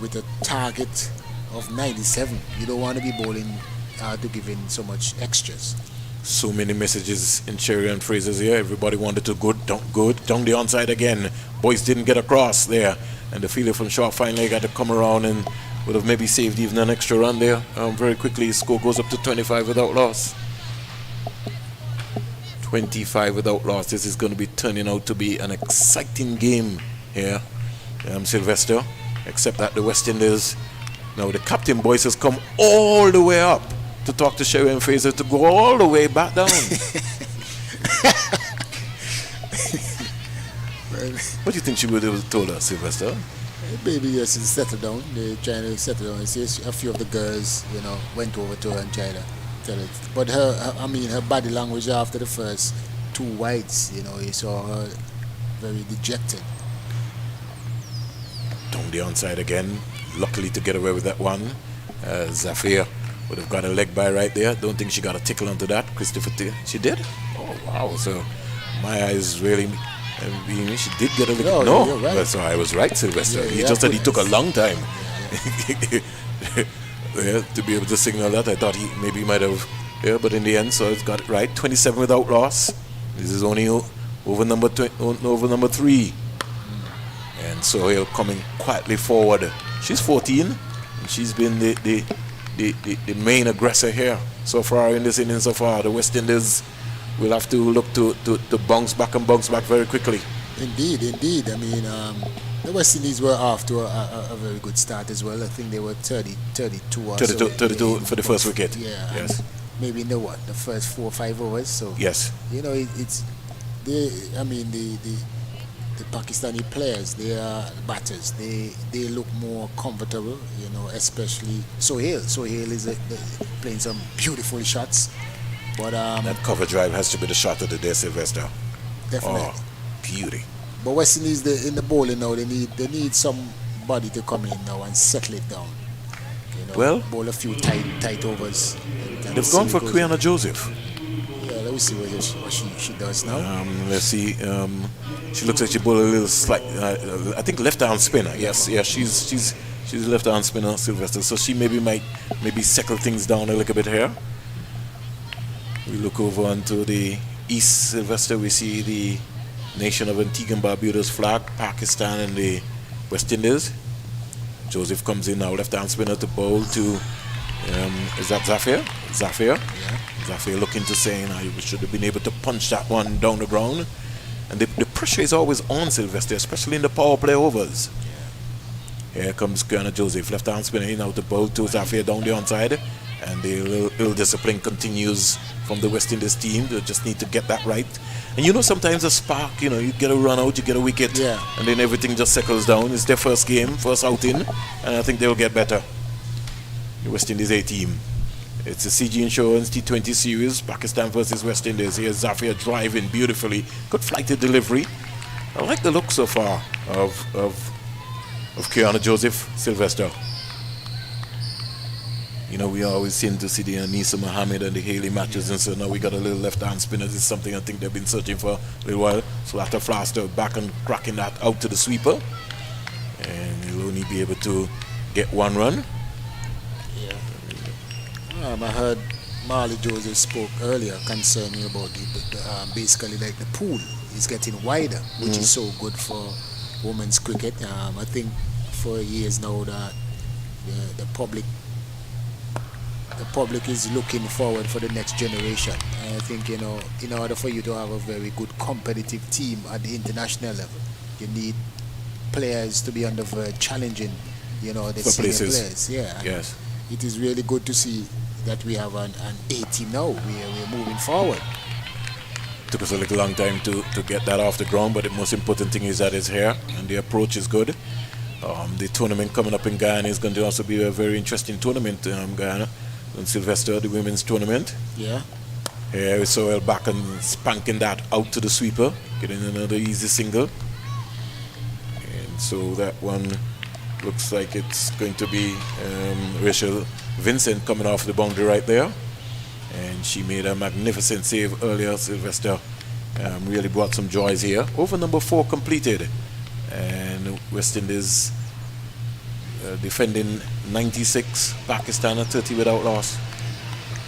With a target of 97, you don't want to be bowling to give in so much extras. So many messages in Cherry and Fraser's here. Everybody wanted to go down the onside again. Boys didn't get across there, and the fielder from short finally got to come around and would have maybe saved even an extra run there. Very quickly, score goes up to 25 without loss. 25 without loss. This is going to be turning out to be an exciting game here, Sylvester. Except that the West Indies, now the captain boys has come all the way up to talk to Sherry and Fraser to go all the way back down. What do you think she would have told us, Sylvester? Maybe just to settle down. They're trying to settle down. I see a few of the girls, went over to her and tried to tell it. But her body language after the first two wides, you saw her very dejected. Down the onside again. Luckily to get away with that one. Zafir would have got a leg by right there. Don't think she got a tickle onto that. Christopher, she did? Oh, wow. So my eyes really... she did get a leg. No, you're right. So I was right, Sylvester. Yeah, he just said he took a long time to be able to signal that. I thought he might have, but in the end, so it's got it right. 27 without loss. This is only over number 3. And Sohail coming quietly forward. She's 14, and she's been the main aggressor here so far in this inning so far. The West Indies will have to look to bounce back very quickly. Indeed. I mean, the West Indies were off to a very good start as well. I think they were 32 or 32 for the first wicket. Yeah. Yes. Maybe in the first 4 or 5 overs. So yes. The Pakistani players, they are batters. They look more comfortable, especially Sohail. Sohail is playing some beautiful shots. But that cover drive has to be the shot of the day, Sylvester. Definitely. Oh, beauty. But West Indies, in the bowling now, they need somebody to come in now and settle it down. Bowl a few tight overs. They've gone for Quiana Joseph. Yeah, let me see what she does now. Let's see. She looks like she bowled a little slight. I think left arm spinner. Yes, yeah. She's a left arm spinner, Sylvester. So she might settle things down a little bit here. We look over onto the east, Sylvester. We see the nation of Antigua and Barbuda's flag, Pakistan and the West Indies. Joseph comes in now, left-hand spinner to bowl to, is that Zafir? Zafir? Yeah. Zafir looking to say, you should have been able to punch that one down the ground. And the pressure is always on, Sylvester, especially in the power play overs. Yeah. Here comes Quiana Joseph, left-hand spinner in now to bowl to Zafir down the onside. And the ill discipline continues from the West Indies team. They just need to get that right. And sometimes a spark, you get a run out, you get a wicket, and then everything just settles down. It's their first game, first outing, and I think they'll get better. The West Indies A team. It's a CG Insurance T20 series, Pakistan versus West Indies. Here's Zafir driving beautifully. Good flighted delivery. I like the look so far of Quiana Joseph, Sylvester. We always seem to see the Anisa Mohammed and the Haley matches, and so now we got a little left-hand spinner. This is something I think they've been searching for a little while. So after Flaster back and cracking that out to the sweeper, and he'll only be able to get 1 run. Yeah. I heard Marley Joseph spoke earlier concerning about basically like the pool is getting wider, which is so good for women's cricket. I think for years now that the public is looking forward for the next generation. And I think, in order for you to have a very good competitive team at the international level, you need players to be on the verge challenging, the senior players. Yeah. Yes. It is really good to see that we have an A team now. We're moving forward. Took us a little long time to get that off the ground, but the most important thing is that it's here, and the approach is good. The tournament coming up in Guyana is going to also be a very interesting tournament, Guyana. And Sylvester, the women's tournament. Yeah. Here we saw back and spanking that out to the sweeper, getting another easy single. And so that one looks like it's going to be Rachel Vincent coming off the boundary right there. and she made a magnificent save earlier. Sylvester really brought some joys here. Over number 4 completed, and West Indies defending 96, Pakistan at 30 without loss.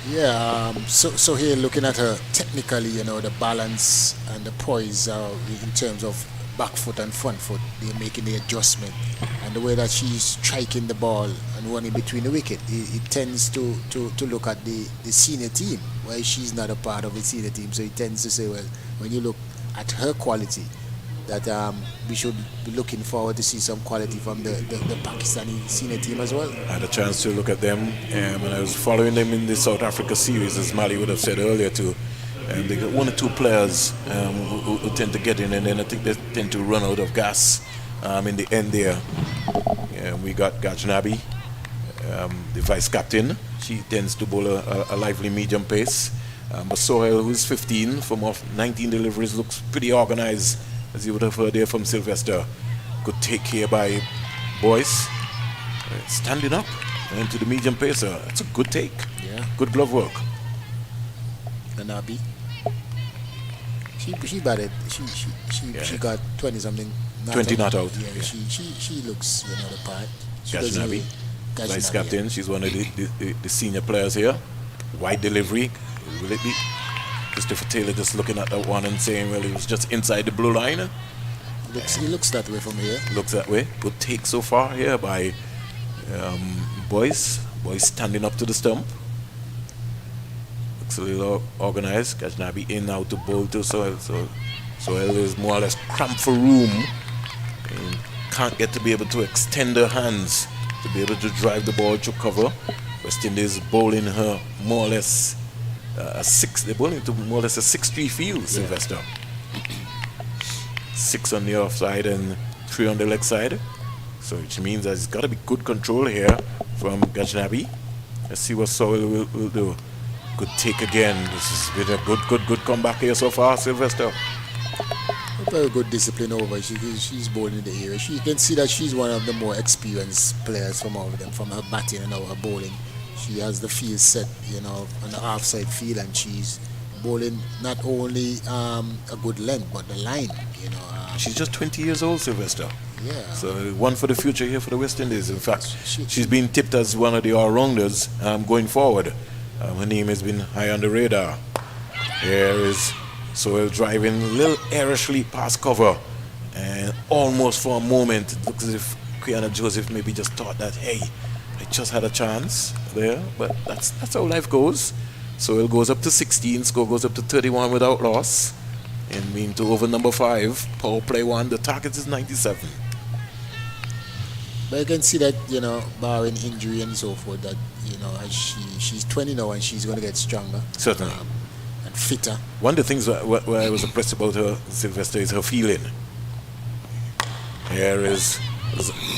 Yeah, so here looking at her technically, the balance and the poise in terms of back foot and front foot, they're making the adjustment, and the way that she's striking the ball and running between the wicket, it tends to look at the senior team, where she's not a part of the senior team. So it tends to say, well, when you look at her quality, that we should be looking forward to see some quality from the Pakistani senior team as well. I had a chance to look at them, and I was following them in the South Africa series, as Mali would have said earlier too. And they got 1 or 2 players who tend to get in, and then I think they tend to run out of gas in the end there. We got Gajnabi, the vice captain. She tends to bowl a lively medium pace. But Sohail, who's 15, from off 19 deliveries, looks pretty organized, as you would have heard there from Sylvester. Good take here by Boyce. Standing up into the medium pacer. That's a good take. Yeah. Good glove work. Gajnabi. She batted. She got 20 something. 20 not out. Yeah. She looks the part. Gajnabi, vice Gajnabi, captain. yeah. She's one of the senior players here. Wide delivery. Will it be? Christopher Taylor just looking at that one and saying, well, he was just inside the blue line. He looks that way from here. Looks that way. Good take so far here by Boyce. Boyce standing up to the stump. Looks a little organized. Gajnabi in now to bowl to Sohail. So Sohail is more or less cramped for room. And can't get to be able to extend her hands to be able to drive the ball to cover. West Indies bowling her more or less they're bowling to more or less a 6-3 field, Sylvester. 6 on the offside and 3 on the leg side. So which means that it's got to be good control here from Gajnabi. Let's see what Sohail will do. Good take again. This has been a good comeback here so far, Sylvester. Very good discipline over. She's bowling in the area. You can see that she's one of the more experienced players from all of them, from her batting and her bowling. She has the field set, on the offside field, and she's bowling not only a good length, but the line, She's just 20 years old, Sylvester. Yeah. So one for the future here for the West Indies. In fact, she's been tipped as one of the all-rounders going forward. Her name has been high on the radar. Here is Sohail driving a little airishly past cover, and almost for a moment it looks as if Quiana Joseph maybe just thought that, hey, I just had a chance there, but that's how life goes. Sohail goes up to 16, score goes up to 31 without loss, and mean to over number 5, power play 1, the target is 97. But you can see that, barring injury and so forth, that, as she's 20 now and she's going to get stronger. Certainly. And fitter. One of the things where I was impressed about her, Sylvester, is her feeling. Here is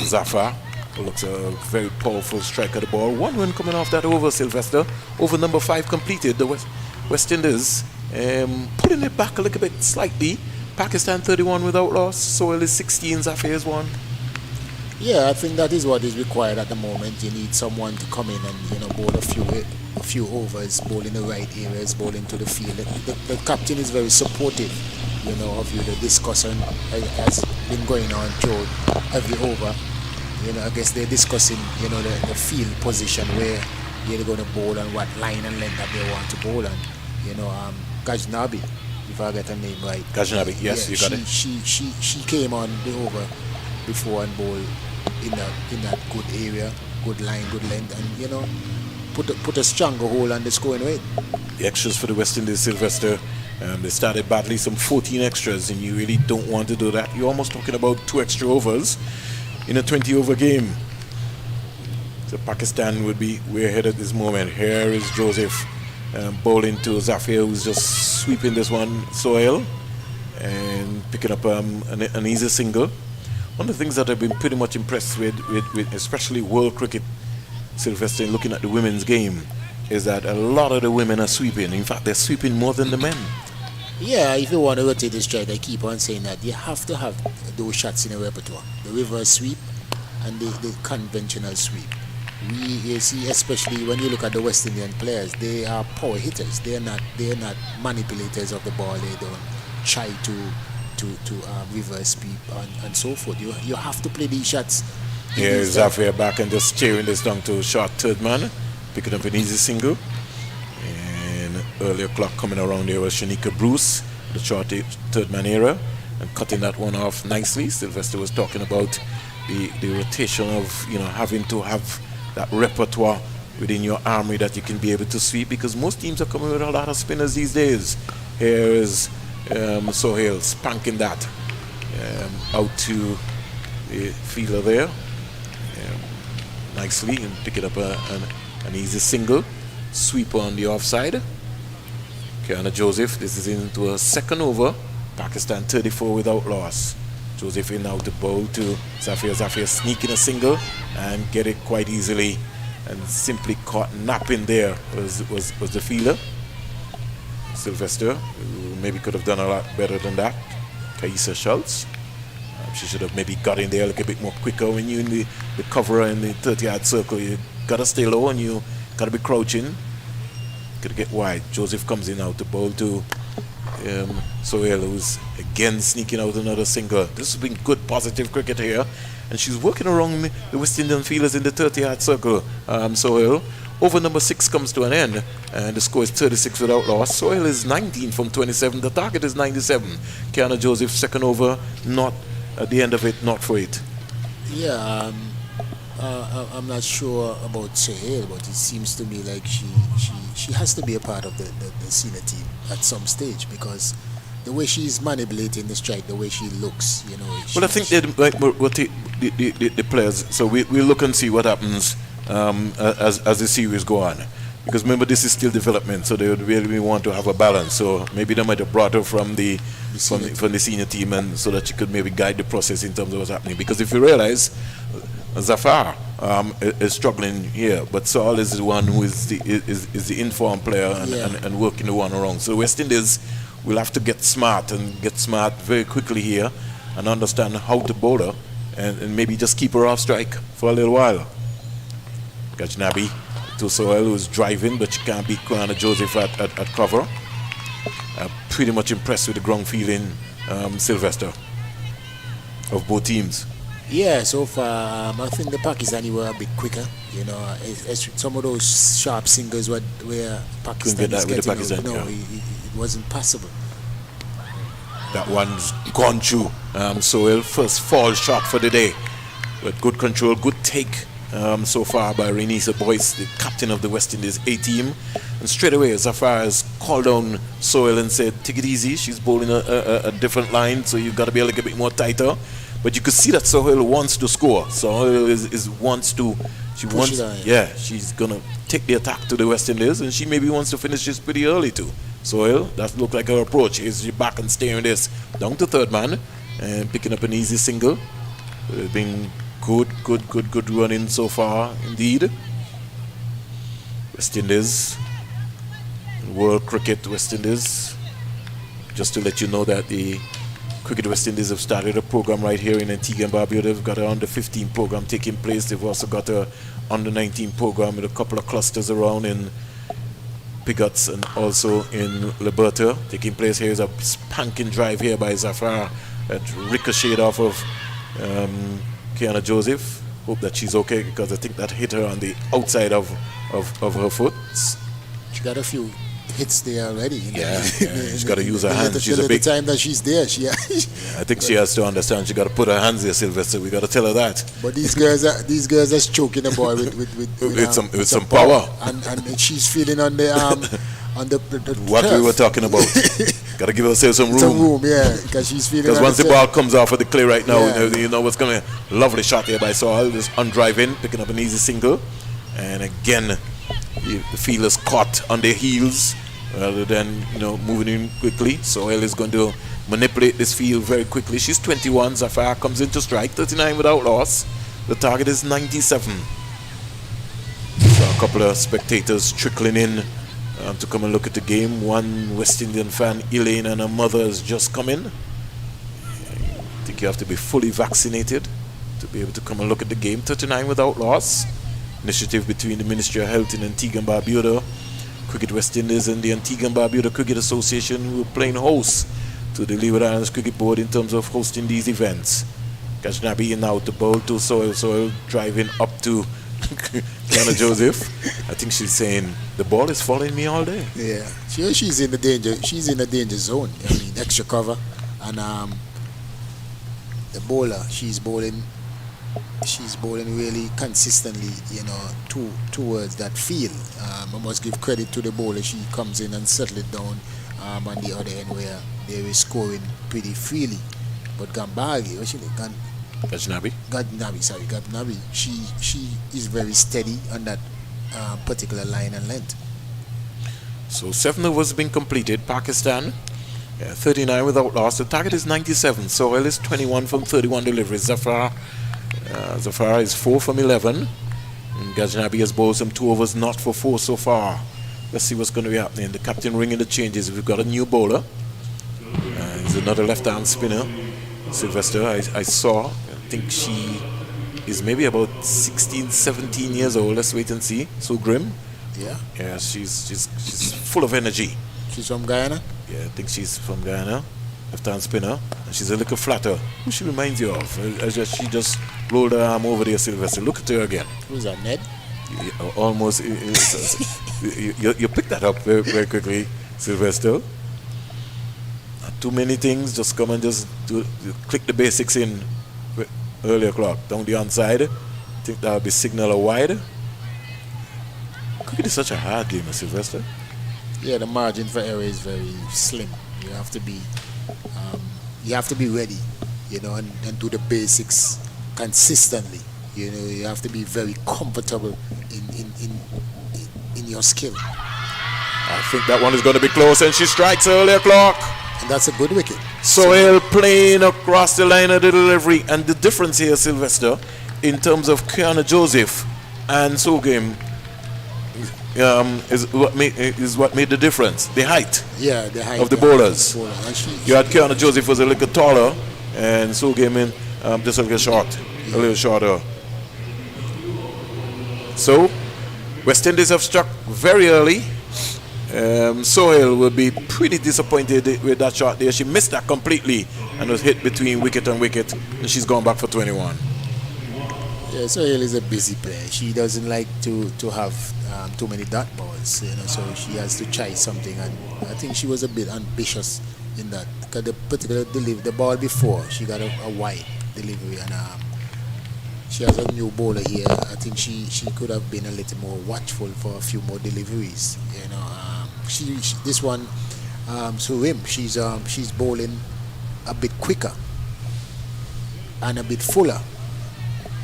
Zafar, who looks a very powerful strike of the ball. 1 run coming off that over, Sylvester. Over number 5 completed. The West Indies putting it back a little bit slightly. Pakistan 31 without loss. Sohail is 16, Zafar is 1. Yeah, I think that is what is required at the moment. You need someone to come in and bowl a few overs, bowl in the right areas, bowl into the field. The captain is very supportive, of you. The discussion has been going on throughout every over. I guess they're discussing, the field position where they're going to bowl and what line and length that they want to bowl on. Gajnabi, if I get her name right. Gajnabi, yes, you got it. She came on the over before and bowled in that good area, good line, good length, and put a stronger hold on the scoring rate. The extras for the West Indies, Sylvester, they started badly, some 14 extras, and you really don't want to do that. You're almost talking about 2 extra overs in a 20-over game. So Pakistan would be way ahead at this moment. Here is Joseph bowling to Zafir, who's just sweeping this one, Sohail, and picking up an easy single. One of the things that I've been pretty much impressed with especially world cricket, Sylvester, looking at the women's game, is that a lot of the women are sweeping. In fact, they're sweeping more than the men. Yeah, if you want to rotate this strike, I keep on saying that you have to have those shots in a repertoire. The reverse sweep and the conventional sweep. You see, especially when you look at the West Indian players, they are power hitters. They are not manipulators of the ball. They don't try to reverse speed and so forth. You have to play these shots. Here is Zafir back and just steering this down to short third man, picking up an easy single. And earlier clock coming around there was Shanika Bruce, the short third man era, and cutting that one off nicely. Sylvester was talking about the rotation of having to have that repertoire within your army that you can be able to sweep, because most teams are coming with a lot of spinners these days. Here is Sohail spanking that out to the fielder there nicely and picking up an easy single. Sweep on the offside. Kiana Joseph, this is into a second over. Pakistan 34 without loss. Joseph in now to bowl to Zafir. Zafir sneaking a single and get it quite easily, and simply caught napping there was the fielder. Sylvester, who maybe could have done a lot better than that. Kaisa Schultz. She should have maybe got in there a little bit more quicker. When you're in the cover in the 30-yard circle, you gotta stay low and you gotta be crouching. Gotta get wide. Joseph comes in now to bowl to Sohail, who's again sneaking out another single. This has been good, positive cricket here, and she's working around the West Indian fielders in the 30-yard circle. Sohail. Over number 6 comes to an end, and the score is 36 without loss. Sohail is 19 from 27. The target is 97. Kiana Joseph, second over, not at the end of it, not for it. Yeah, I'm not sure about Sohail, but it seems to me like she has to be a part of the senior team at some stage, because the way she's manipulating the strike, the way she looks, Well, I think we'll take the players, so we'll look and see what happens as the series go on. Because remember, this is still development, so they would really want to have a balance. So maybe they might have brought her from the senior team, and so that she could maybe guide the process in terms of what's happening. Because if you realize, Zafar is struggling here, but Saul is the one who is the informed player and working the one around. So West Indies will have to get smart very quickly here and understand how to bowl her and maybe just keep her off strike for a little while. Gajnabi to Sohail, who's driving, but she can't beat Kiana Joseph at cover. Pretty much impressed with the ground feeling, Sylvester, of both teams. Yeah, so far I think the Pakistani were a bit quicker. Some of those sharp singles where Pakistan is getting Pakistan, it wasn't possible. That one's gone through. Sohail, first fall shot for the day, with good control, good take. So far by Renisa Boyce, the captain of the West Indies A team. And straight away, Zafar has called down Sohail and said, take it easy, she's bowling a different line, so you've got to be a little bit more tighter. But you could see that Sohail wants to score. Sohail she's going to take the attack to the West Indies, and she maybe wants to finish this pretty early too. Sohail, that looked like her approach. She's back and steering this down to third man and picking up an easy single. It's been good running so far indeed. West Indies, World Cricket West Indies. Just to let you know that the Cricket West Indies have started a program right here in Antigua and Barbuda. They've got an under 15 program taking place. They've also got a under 19 program with a couple of clusters around in Pigots and also in Liberta taking place. Here's a spanking drive here by Zafar that ricocheted off of Kiana Joseph. Hope that she's okay, because I think that hit her on the outside of her foot. She got a few hits there already. She's got to use her hands. She's a big time that she's there. I think she has to understand. She got to put her hands there, Sylvester. We got to tell her that. But these girls are choking the boy with some power. And she's feeling on the what turf. We were talking about. Got to give herself some room. Some room, yeah, because she's feeling. Because once the ball comes off of the clay right now, you know what's coming. Lovely shot here by Saul, just undriving, picking up an easy single, and again, the fielders caught on their heels rather than moving in quickly. Sohail is going to manipulate this field very quickly. She's 21. Zafar comes in to strike, 39 without loss. The target is 97. So a couple of spectators trickling in to come and look at the game. One West Indian fan, Elaine, and her mother has just come in. I think you have to be fully vaccinated to be able to come and look at the game. 39 without loss. initiative between the Ministry of Health in Antigua and Barbuda, Cricket West Indies, and the Antigua and Barbuda Cricket Association, who are playing host to the Leeward Islands Cricket Board in terms of hosting these events. Gajnabi now to bowl to Soil driving up to Kiana Joseph. I think she's saying the ball is following me all day. Yeah, she's in the danger. She's in the danger zone. I mean, extra cover, and the bowler, she's bowling really consistently. You know, towards that field. I must give credit to the bowler. She comes in and settles it down on the other end where they were scoring pretty freely. But Gambagi, Gajnabi, she is very steady on that particular line and length. So 7 overs have been completed. Pakistan 39 without loss. The target is 97. Sohail is 21 from 31 deliveries. Zafar is 4 from 11. And Gajnabi has bowled some 2 overs, not for 4 so far. Let's see what's going to be happening. The captain ringing the changes. We've got a new bowler. There's another left-arm spinner, Sylvester. I think she is maybe about 16, 17 years old. Let's wait and see. So Grim. Yeah, she's full of energy. She's from Guyana? Yeah, I think she's from Guyana. Left-hand spinner. And she's a little flatter. Who she reminds you of? She just rolled her arm over there, Sylvester. Look at her again. Who's that, Ned? Almost. You picked that up very, very quickly, Sylvester. Not too many things. Just come and just click the basics in early o'clock. Down the onside. I think that'll be signal or wide. Cricket is such a hard game, Sylvester. Yeah, the margin for error is very slim. You have to be ready, you know, and do the basics consistently. You know, you have to be very comfortable in your skill. I think that one is going to be close, and she strikes early o'clock. And that's a good wicket. Sohail playing across the line of the delivery, and the difference here, Sylvester, in terms of Kiana Joseph and Sogim, is what made the difference. The height. Yeah, the height of the bowlers. You had Yeah. Kiana Joseph was a little taller, and Sogim in just a little shorter. So, West Indies have struck very early. Sohail will be pretty disappointed with that shot there. She missed that completely and was hit between wicket and wicket, and she's gone back for 21. Yeah, Sohail is a busy player. She doesn't like to have too many dot balls, you know, so she has to try something, and I think she was a bit ambitious in that, because the particular delivery, the ball before, she got a wide delivery, and she has a new bowler here. I think she could have been a little more watchful for a few more deliveries, you know. This one, Surim, she's bowling a bit quicker and a bit fuller.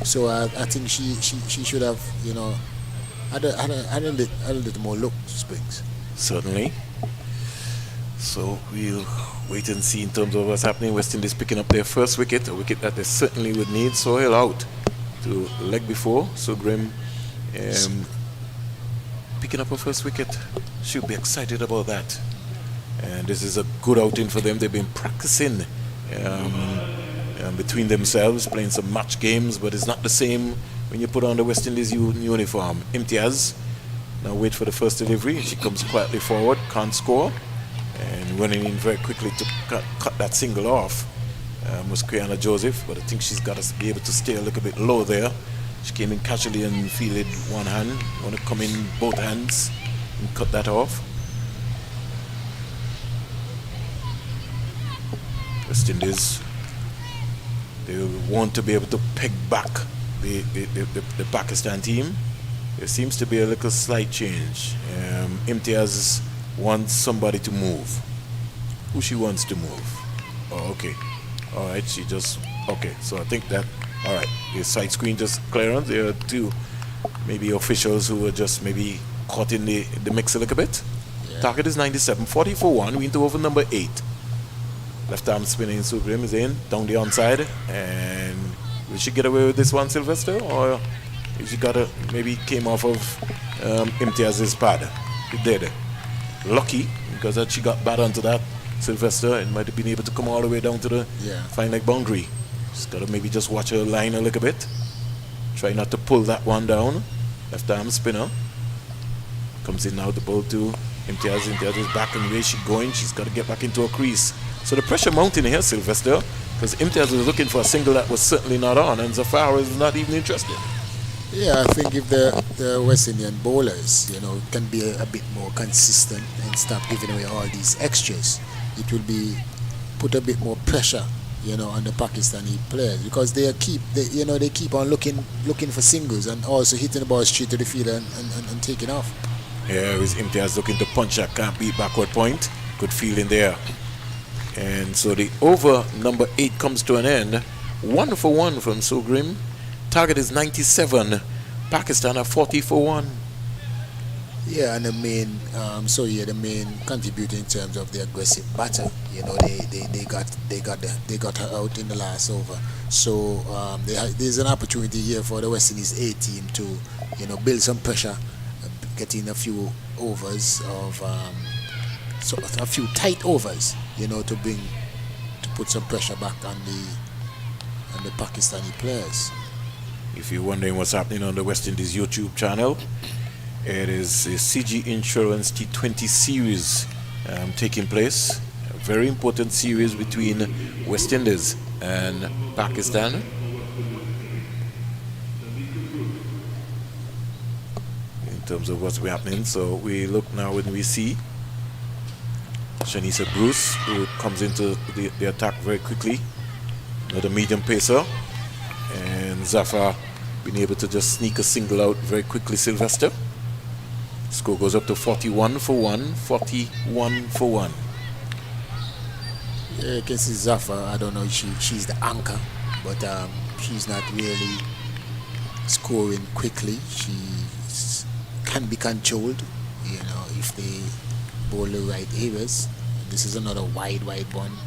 So I think she should have, you know, had a little more look, Springs. Certainly. So we'll wait and see in terms of what's happening. West Indies picking up their first wicket, a wicket that they certainly would need. Sohail out to leg before. So Grim picking up her first wicket. She'll be excited about that. And this is a good outing for them. They've been practicing between themselves, playing some match games, but it's not the same when you put on the West Indies uniform. Imtiaz now wait for the first delivery. She comes quietly forward, can't score, and running in very quickly to cut that single off was Kiana Joseph, but I think she's got to be able to stay a little bit low there. She came in casually and fielded one hand. Want to come in both hands and cut that off. West Indies, they want to be able to peg back the Pakistan team. There seems to be a little slight change. Imtiaz wants somebody to move. Who she wants to move? Oh, okay. All right, she just... Okay, so I think that... All right, the side screen just clearance. There are two maybe officials who were just maybe caught in the mix a little bit. Yeah. Target is 97. 40 for 1. We into over number 8. Left arm spinning, Sugrim is in, down the onside, and will she get away with this one, Sylvester, or if she got a, maybe came off of Imtiaz's pad? It did. Lucky, because that she got bad onto that, Sylvester, and might have been able to come all the way down to the fine leg boundary. She's got to maybe just watch her line a little bit. Try not to pull that one down. left arm spinner. Comes in now, the ball to Imtiaz. Imtiaz is back, and where she's going, she's got to get back into a crease. So the pressure mounting here, Sylvester, because Imtiaz was looking for a single that was certainly not on, and Zafar is not even interested. Yeah, I think if the West Indian bowlers, can be a bit more consistent and stop giving away all these extras, it will be put a bit more pressure, on the Pakistani players, because they keep on looking for singles and also hitting the ball straight to the field and taking off. Here is Imtiaz looking to punch that can't beat backward point. Good feeling there. And so the over number 8 comes to an end. 1 for 1 from Sugrim. Target is 97. Pakistan are 40 for 1. Yeah, and the main contributor in terms of the aggressive batter. They got her out in the last over. So there's an opportunity here for the West Indies A team to build some pressure, getting a few overs of a few tight overs, to put some pressure back on the Pakistani players. If you're wondering what's happening on the West Indies YouTube channel, it is a CG Insurance T20 series taking place. A very important series between West Indies and Pakistan. In terms of what's happening, so we look now when we see Shanisa Bruce, who comes into the attack very quickly. Another medium pacer. And Zafar being able to just sneak a single out very quickly, Sylvester. Score goes up to 41 for 1. 41 for 1. Yeah, you can see Zafar, I don't know if she's the anchor, but she's not really scoring quickly. She can be controlled, if they bowl the right areas. This is another wide one.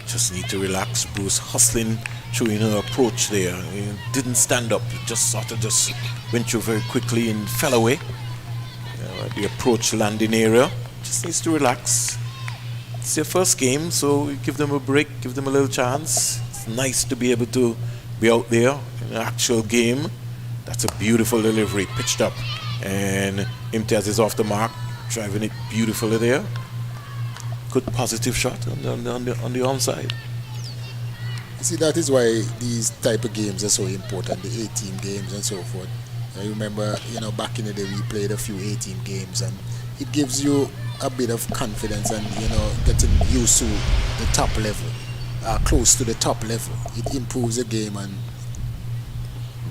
Just need to relax. Bruce hustling through her approach there. He didn't stand up, just sort of just went through very quickly and fell away. The approach landing area. Just needs to relax. It's their first game, so we give them a break, give them a little chance. It's nice to be able to be out there in an actual game. That's a beautiful delivery, pitched up. And Imtiaz is off the mark, driving it beautifully there. Good positive shot on the onside. You see, that is why these type of games are so important, the 18 games and so forth. I remember, back in the day we played a few 18 games, and it gives you a bit of confidence and, getting used to the top level, close to the top level. It improves the game. And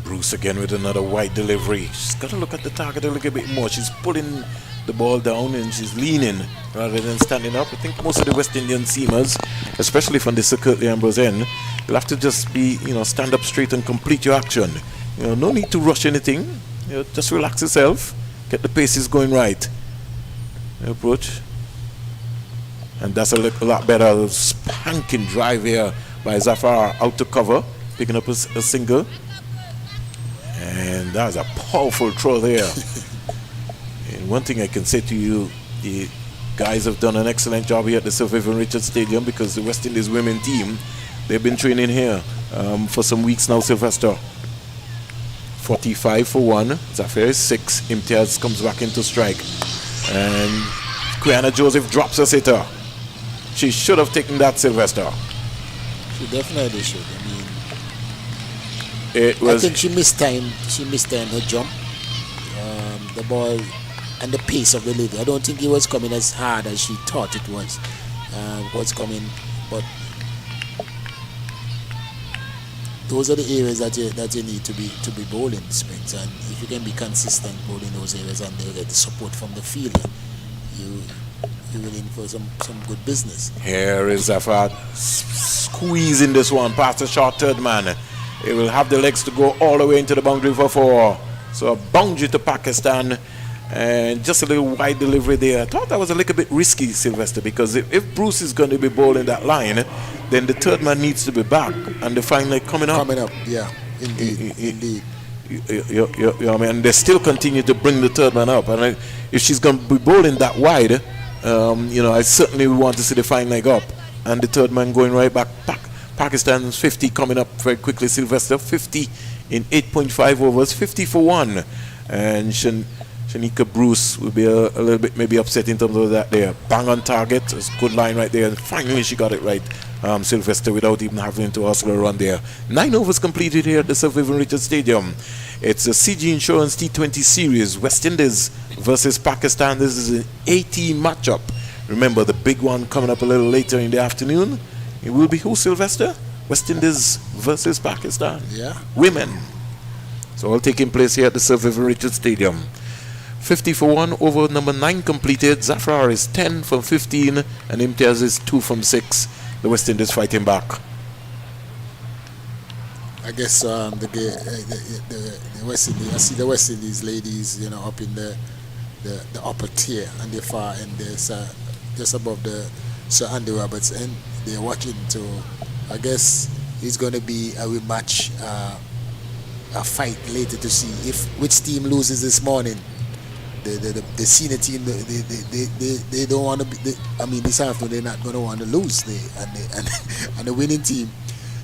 Bruce again with another wide delivery. She's got to look at the target a little bit more. She's pulling the ball down and she's leaning rather than standing up. I think most of the West Indian seamers, especially from the Sir Curtly Ambrose end, you'll have to just be, stand up straight and complete your action. No need to rush anything. Just relax yourself, get the paces going right. Approach. And that's a lot better. Spanking drive here by Zafar out to cover, picking up a single. And that's a powerful throw there. And one thing I can say to you, the guys have done an excellent job here at the Sir Vivian Richards Stadium, because the West Indies women team, they've been training here for some weeks now, Sylvester. 45 for 1. Zafar is 6. Imtiaz comes back into strike. And Quiana Joseph drops a sitter. She should have taken that, Sylvester. she definitely should. I think she missed time. She missed time her jump. The ball and the pace of the delivery. I don't think it was coming as hard as she thought it was. Coming, but those are the areas that you need to be bowling spins, and if you can be consistent bowling those areas and they get the support from the fielder, you're in for some good business. Here is Zafar squeezing this one past the short third man. He will have the legs to go all the way into the boundary for 4. So a boundary to Pakistan, and just a little wide delivery there. I thought that was a little bit risky, Sylvester, because if Bruce is going to be bowling that line, then the third man needs to be back and the fine leg coming up. Yeah, indeed. And they still continue to bring the third man up. And if she's going to be bowling that wide, I certainly want to see the fine leg up and the third man going right back. Pakistan's 50 coming up very quickly, Sylvester. 50 in 8.5 overs, 50 for 1. and Shanika Bruce will be a little bit maybe upset in terms of that there. Bang on target. It's a good line right there. And finally she got it right, Sylvester, without even having to hustle a run there. 9 overs completed here at the Sir Vivian Richards Stadium. It's a CG Insurance T20 series. West Indies versus Pakistan. This is an 18 matchup. Remember the big one coming up a little later in the afternoon. It will be who, Sylvester? West Indies versus Pakistan. Yeah. Women. So all taking place here at the Sir Vivian Richards Stadium. 50 for 1, over number 9 completed. Zafar is 10 from 15 and Imtiaz is 2 from 6. The West Indies fighting back. I guess the West Indies, I see the West Indies ladies, you know, up in the upper tier and the far end there's just above the Sir Andy Roberts end. They're watching to, I guess it's going to be a rematch, a fight later to see if which team loses this morning. The senior team, they don't want to be. I mean, this afternoon they're not going to want to lose. And the winning team,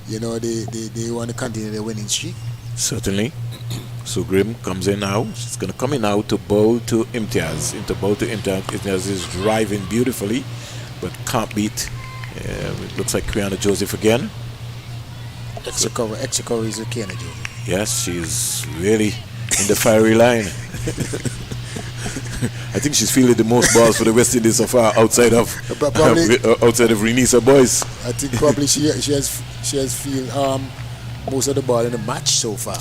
you know, they want to continue their winning streak. Certainly. Sugrim comes in now. She's going to come in now to bowl to Imtiaz. Imtiaz is driving beautifully, but can't beat. It looks like Kiana Joseph again. Extra cover is with Kiana Joseph. Yes, she's really in the fiery line. I think she's fielded the most balls for the West Indies so far outside of Renisa Boys. I think probably she has fielded most of the ball in the match so far.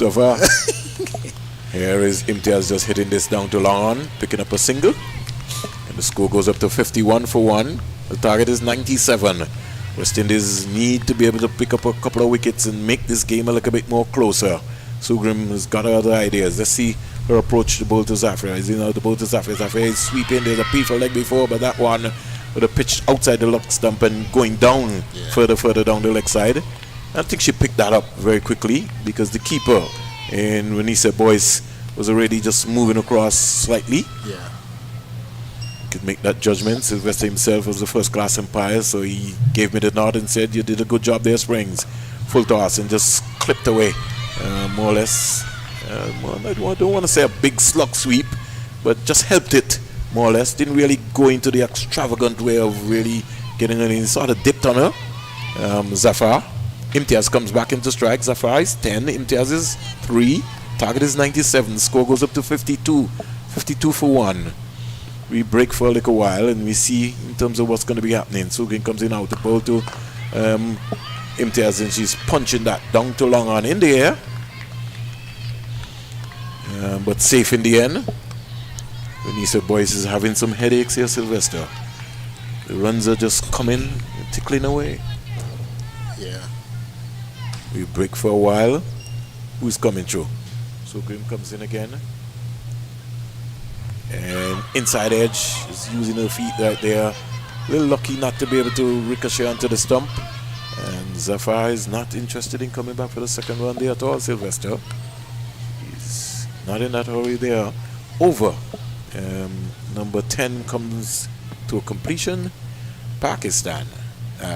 Here is Imtiaz just hitting this down to long on, picking up a single, and the score goes up to 51 for 1. The target is 97. West Indies need to be able to pick up a couple of wickets and make this game a little bit more closer. Sugrim has got other ideas. Let's see her approach to bowl to Zafra. Is in the bowl to Zafra. Zafra is sweeping. There's a peaceful leg before, but that one with a pitch outside the leg stump and going down further down the leg side. I think she picked that up very quickly because the keeper in Renisa Boyce was already just moving across slightly. Yeah. Could make that judgment. Sylvester himself was the first class umpire, so he gave me the nod and said, "You did a good job there, Springs." Full toss and just clipped away, more or less. I don't want to say a big slug sweep, but just helped it, more or less. Didn't really go into the extravagant way of really getting it in. Sort of dipped on her. Zafar. Imtiaz comes back into strike. Zafar is 10. Imtiaz is 3. Target is 97. Score goes up to 52. 52 for 1. We break for a little while and we see in terms of what's going to be happening. Sugin comes in out the ball to Imtiaz and she's punching that down to long on in the air. But safe in the end. Renisa Boyce is having some headaches here, Sylvester. The runs are just coming, tickling away. Yeah. We break for a while. Who's coming through? Sugrim comes in again. And inside edge is using her feet right there. A little lucky not to be able to ricochet onto the stump. And Zafar is not interested in coming back for the second run there at all, Sylvester. He's not in that hurry there. Over. Number 10 comes to a completion. Pakistan.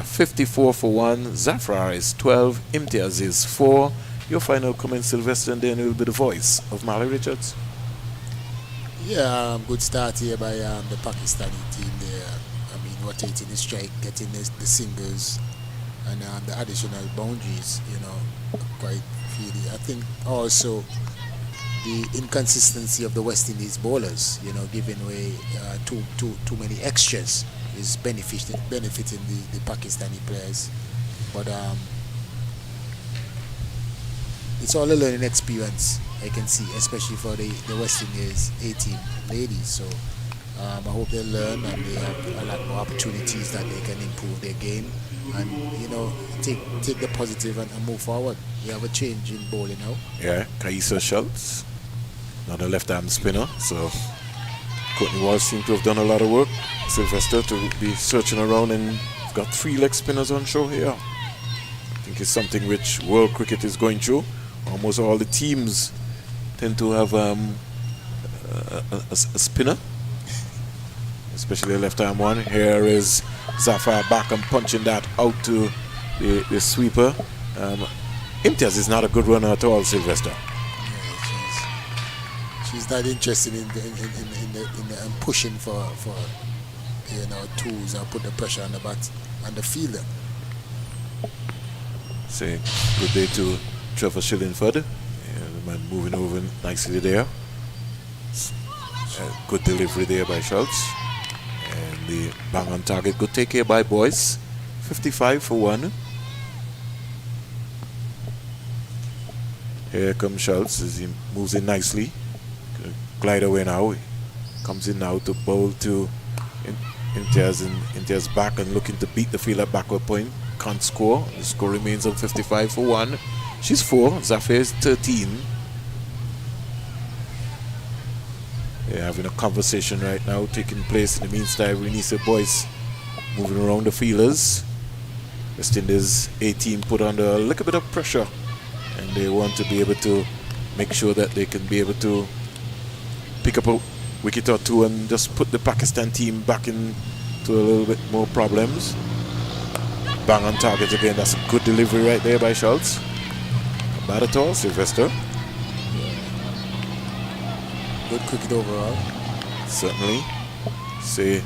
54 for 1. Zafar is 12. Imtiaz is 4. Your final comment, Sylvester, and then it will be the voice of Mali Richards. Yeah, good start here by the Pakistani team there. I mean, rotating the strike, getting the singles, and the additional boundaries, you know, quite freely. I think also the inconsistency of the West Indies bowlers, you know, giving away too many extras is benefiting the Pakistani players. But it's all a learning experience, I can see, especially for the West Indies A-team ladies. So I hope they learn and they have a lot more opportunities that they can improve their game and, you know, take the positive and move forward. We have a change in bowling now. Yeah, Kaisa Schultz, another left-arm spinner. So Courtney Walsh seemed to have done a lot of work. Sylvester to be searching around and got 3 leg spinners on show here. I think it's something which world cricket is going through. Almost all the teams tend to have a spinner, especially the left-arm one. Here is Zafar back and punching that out to the sweeper. Imtiaz is not a good runner at all, Sylvester. Yeah, She's not interested in pushing for tools and put the pressure on the bat and the fielder. Say good day to Trevor Shillingford. The man moving over nicely there. Good delivery there by Schultz. And the bang on target. Good take here by Boyce. 55 for 1. Here comes Schultz as he moves in nicely. Glide away now. Comes in now to bowl to Imtiaz, and Imtiaz back and looking to beat the fielder backward point. Can't score. The score remains on 55 for 1. She's 4. Zafir is 13. They're having a conversation right now taking place. In the meantime, Renisa Boyce moving around the fielders. West Indies 18 put under a little bit of pressure, and they want to be able to make sure that they can be able to pick up a wicket or two and just put the Pakistan team back into a little bit more problems. Bang on target again. That's a good delivery right there by Schultz. Not bad at all, Sylvester. Good cricket overall. Certainly. Say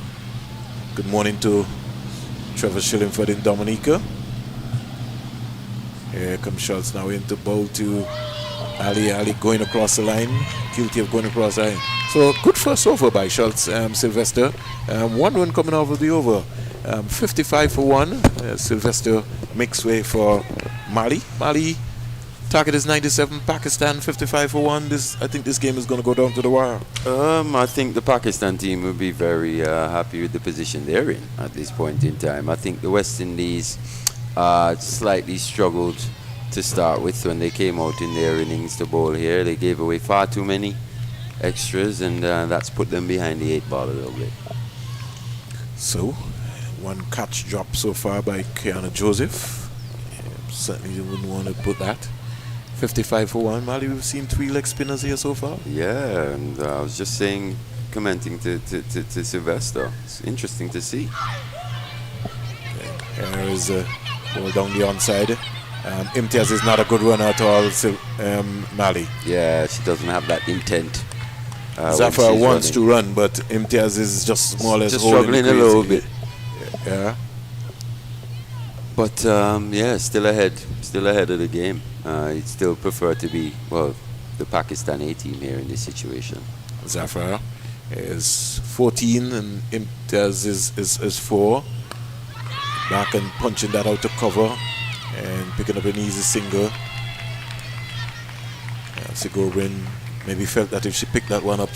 good morning to Trevor Shillingford in Dominica. Here comes Schultz now into bowl to Ali. Ali going across the line. Guilty of going across the line. So good first over by Schultz, Sylvester. 1 run coming out of the over. 55 for 1. Sylvester makes way for Mali. Mali target is 97. Pakistan 55 for 1. I think this game is going to go down to the wire. I think the Pakistan team will be very happy with the position they're in at this point in time. I think the West Indies slightly struggled to start with when they came out in their innings to bowl here. They gave away far too many extras, and that's put them behind the 8 ball a little bit. So, 1 catch drop so far by Kiana Joseph. Certainly you wouldn't want to put that. 55 for 1. Mali, we've seen 3 leg spinners here so far. Yeah, and I was just commenting to Sylvester. It's interesting to see. Here is a ball down the onside. Imtiaz is not a good runner at all, Mali. Yeah, she doesn't have that intent. Zafar wants to run, but Imtiaz is just more or less just struggling a little bit. Yeah. But still ahead of the game. He'd still prefer to be, the Pakistan A team here in this situation. Zafar is 14 and Imtiaz is 4. Back and punching that out to cover and picking up an easy single. Sigurbin maybe felt that if she picked that one up,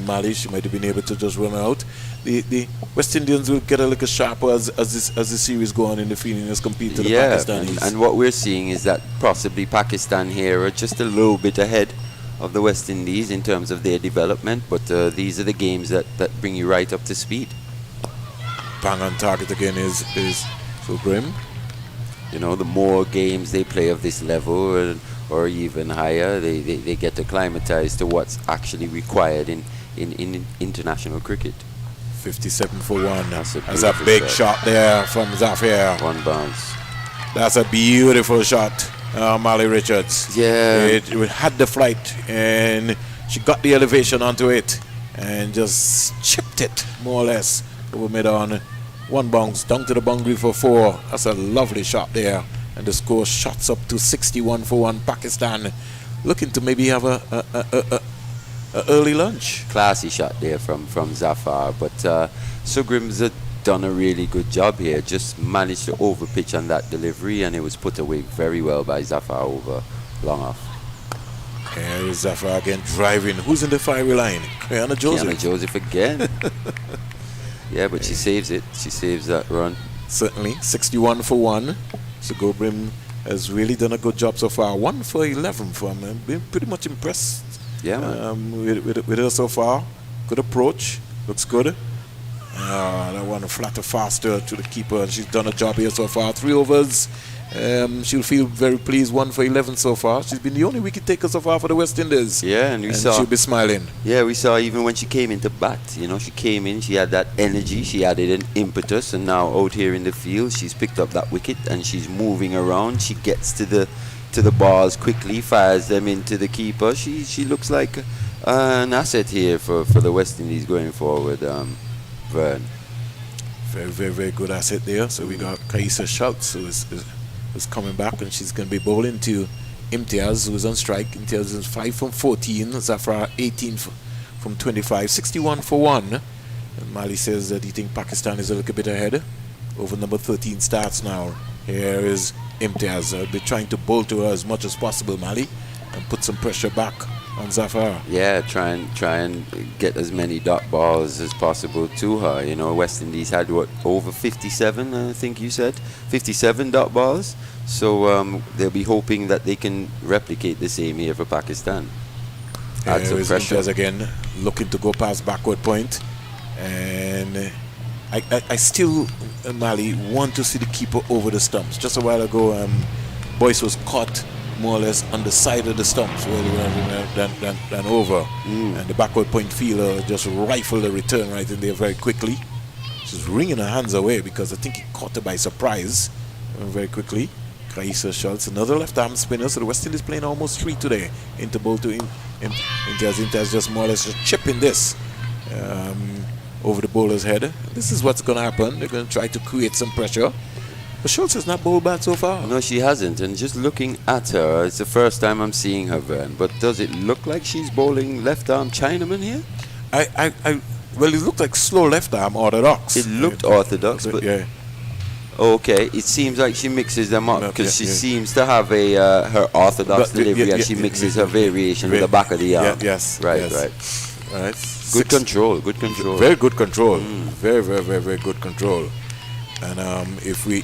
Mali, she might have been able to just run out. The West Indians will get a little sharper as the series go on in the field as compared to the Pakistanis. And what we're seeing is that possibly Pakistan here are just a little bit ahead of the West Indies in terms of their development, but these are the games that bring you right up to speed. Bang on target again is so grim. You know, the more games they play of this level or even higher, they get acclimatized to what's actually required in international cricket. 57 for 1. That's a beautiful big shot there from Zafir. 1 bounce. That's a beautiful shot, Mali Richards. Yeah. It had the flight and she got the elevation onto it and just chipped it more or less over mid-on. 1 bounce down to the boundary for 4. That's a lovely shot there, and the score shots up to 61 for 1. Pakistan looking to maybe have a early lunch. Classy shot there from Zafar, but Sugrim's done a really good job here. Just managed to overpitch on that delivery, and it was put away very well by Zafar over long off. Here is Zafar again driving. Who's in the fiery line? Kiana Joseph. Kiana Joseph again. Yeah, but she saves it. She saves that run. Certainly. 61 for 1. So Gobrim has really done a good job so far. 1 for 11 from him. Been pretty much impressed with her so far. Good approach. Looks good. That one flatter faster to the keeper, and she's done a job here so far. 3 overs. She'll feel very pleased. 1 for 11 so far. She's been the only wicket taker so far for the West Indies. Yeah, and she'll be smiling. Yeah, we saw even when she came into bat. You know, she came in, she had that energy, she added an impetus, and now out here in the field, she's picked up that wicket and she's moving around. She gets to the to the balls quickly, fires them into the keeper. She looks like an asset here for the West Indies going forward, Vern. Very, very, very good asset there. So we got Kaisa Schultz, who is coming back, and she's going to be bowling to Imtiaz, who is on strike. Imtiaz is 5 from 14, Zafar 18 from 25, 61 for 1. And Mali says that he thinks Pakistan is a little bit ahead. Over number 13 starts now. Here is Imtiaz. I'll be trying to bowl to her as much as possible, Mali, and put some pressure back on Zafar. Yeah, try and get as many dot balls as possible to her. You know, West Indies had over 57, I think you said, 57 dot balls. So they'll be hoping that they can replicate the same here for Pakistan. Add some pressure. Imtiaz again, looking to go past backward point, and I still, Mali, want to see the keeper over the stumps. Just a while ago, Boyce was caught more or less on the side of the stumps than over. And the backward point fielder just rifled the return right in there very quickly. She's wringing her hands away because I think he caught her by surprise very quickly. Kaisa Schultz, another left-arm spinner, so the West Indies playing almost 3 today. Into bowl to Imtiaz just more or less just chipping this over the bowler's head. This is what's going to happen. They're going to try to create some pressure. But Schultz has not bowled bad so far. No, she hasn't. And just looking at her, it's the first time I'm seeing her, Vern. But does it look like she's bowling left-arm Chinaman here? Well, it looked like slow left-arm orthodox. It looked orthodox, but yeah. okay. It seems like she mixes them up because she seems to have her orthodox delivery, and she mixes her variation with the back of the arm. Yes. Right. Good control. Very good control. Very, very, very, very good control. And if we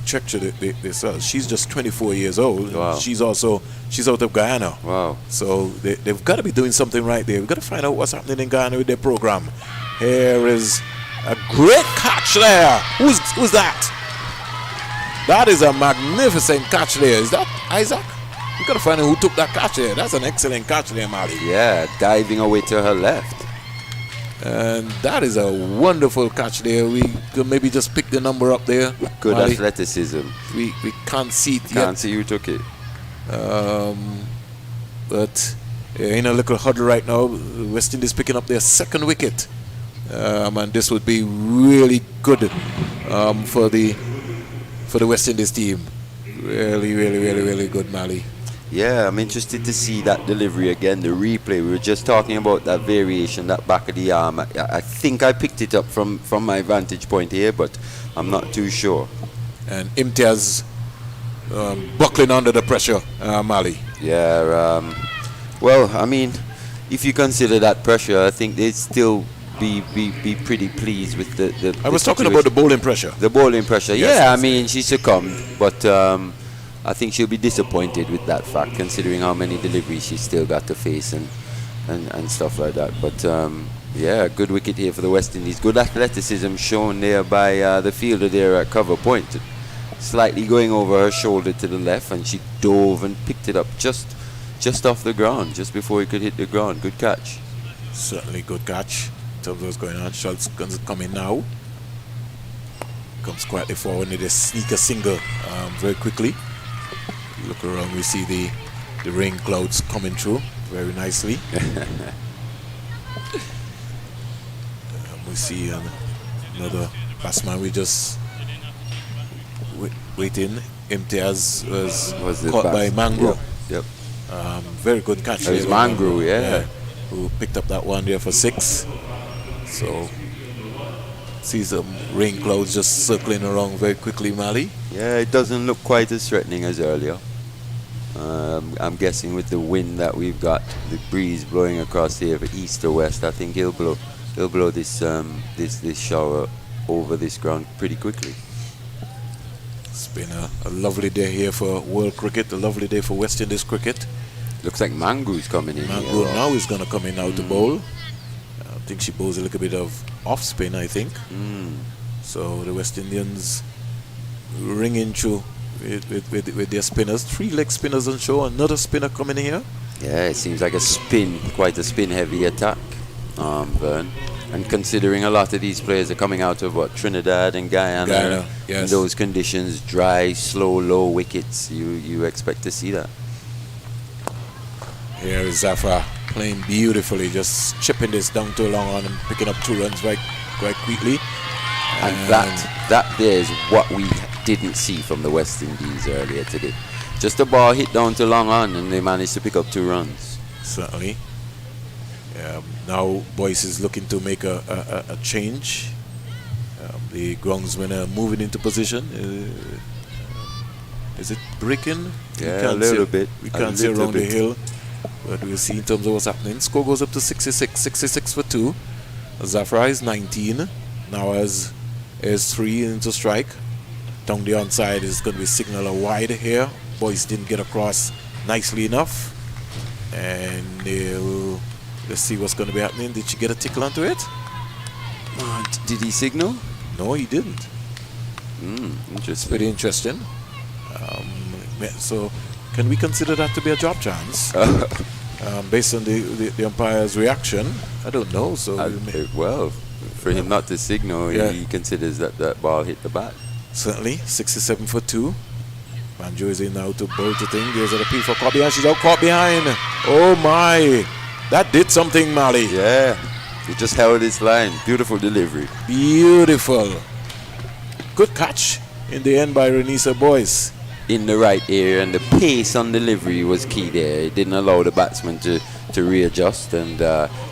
check this out, she's just 24 years old. Wow. She's out of Guyana. Wow. So they've got to be doing something right there. We've got to find out what's happening in Guyana with their program. Here is a great catch there. Who's that? That is a magnificent catch there. Is that Isaac? We've got to find out who took that catch there. That's an excellent catch there, Mali. Yeah, diving away to her left. And that is a wonderful catch there. We could maybe just pick the number up there. Good Mali. athleticism. We can't see it yet. Can't see who took it. But in a little huddle right now, West Indies picking up their second wicket. And this would be really good for the West Indies team. Really, really, really, really good, Mali. Yeah, I'm interested to see that delivery again, the replay. We were just talking about that variation, that back of the arm. I think I picked it up from my vantage point here, but I'm not too sure. And Imtiaz buckling under the pressure, Mali. Yeah, well, I mean, if you consider that pressure, I think they'd still be pretty pleased with the I was talking about the bowling pressure. The bowling pressure, Yes, yeah, I mean, she succumbed, but I think she'll be disappointed with that fact, considering how many deliveries she's still got to face and stuff like that. But yeah, good wicket here for the West Indies. Good athleticism shown there by the fielder there at cover point. Slightly going over her shoulder to the left, and she dove and picked it up just off the ground, just before he could hit the ground. Good catch. Certainly good catch. In terms of what's going on, Schultz coming now. Comes quietly forward and they sneak a single very quickly. Look around, we see the rain clouds coming through very nicely. We see another batsman. We just waiting. Imtiaz was caught by Mangro. Yep. Very good catch. It was Mangro, yeah. Who picked up that one there for 6. So see some rain clouds just circling around very quickly, Mali. Yeah, it doesn't look quite as threatening as earlier. I'm guessing with the wind that we've got, the breeze blowing across here from east to west, I think he'll blow this this shower over this ground pretty quickly. It's been a lovely day here for world cricket, a lovely day for West Indies cricket. Looks like Mangu's coming in. Mangu now is going to come in now to bowl. I think she bowls a little bit of off spin, I think. So the West Indians ringing through with their spinners. 3-leg spinners on show. Another spinner coming here. Yeah, it seems like quite a spin heavy attack, Vern. And considering a lot of these players are coming out of what, Trinidad and Guyana, yes. in those conditions, dry, slow, low wickets, you expect to see that. Here is Zafra playing beautifully, just chipping this down to a long on and picking up 2 runs quite quickly. And that there is what we didn't see from the West Indies earlier today. Just a ball hit down to long on and they managed to pick up 2 runs. Certainly. Now Boyce is looking to make a change. The groundsmen are moving into position. Is it breaking? Yeah, a little bit. We can't see around the hill. But we'll see in terms of what's happening. Score goes up to 66 for 2. Zafra is 19. Now as is 3 into strike. Down the onside is going to be signal wide here. Boyce didn't get across nicely enough. And let's see what's going to be happening. Did she get a tickle onto it? Did he signal? No, he didn't. Interesting. Pretty interesting. So, can we consider that to be a drop chance? Based on the umpire's reaction? I don't know. So well, for him not to signal, he considers that ball hit the bat. Certainly, 67 for 2. Banjo is in now to bowl to thing. There's a appeal for caught behind. She's out caught behind. Oh my! That did something, Mali. Yeah, he just held his line. Beautiful delivery. Beautiful. Good catch in the end by Renisa Boyce. In the right area, and the pace on delivery was key there. It didn't allow the batsman to readjust and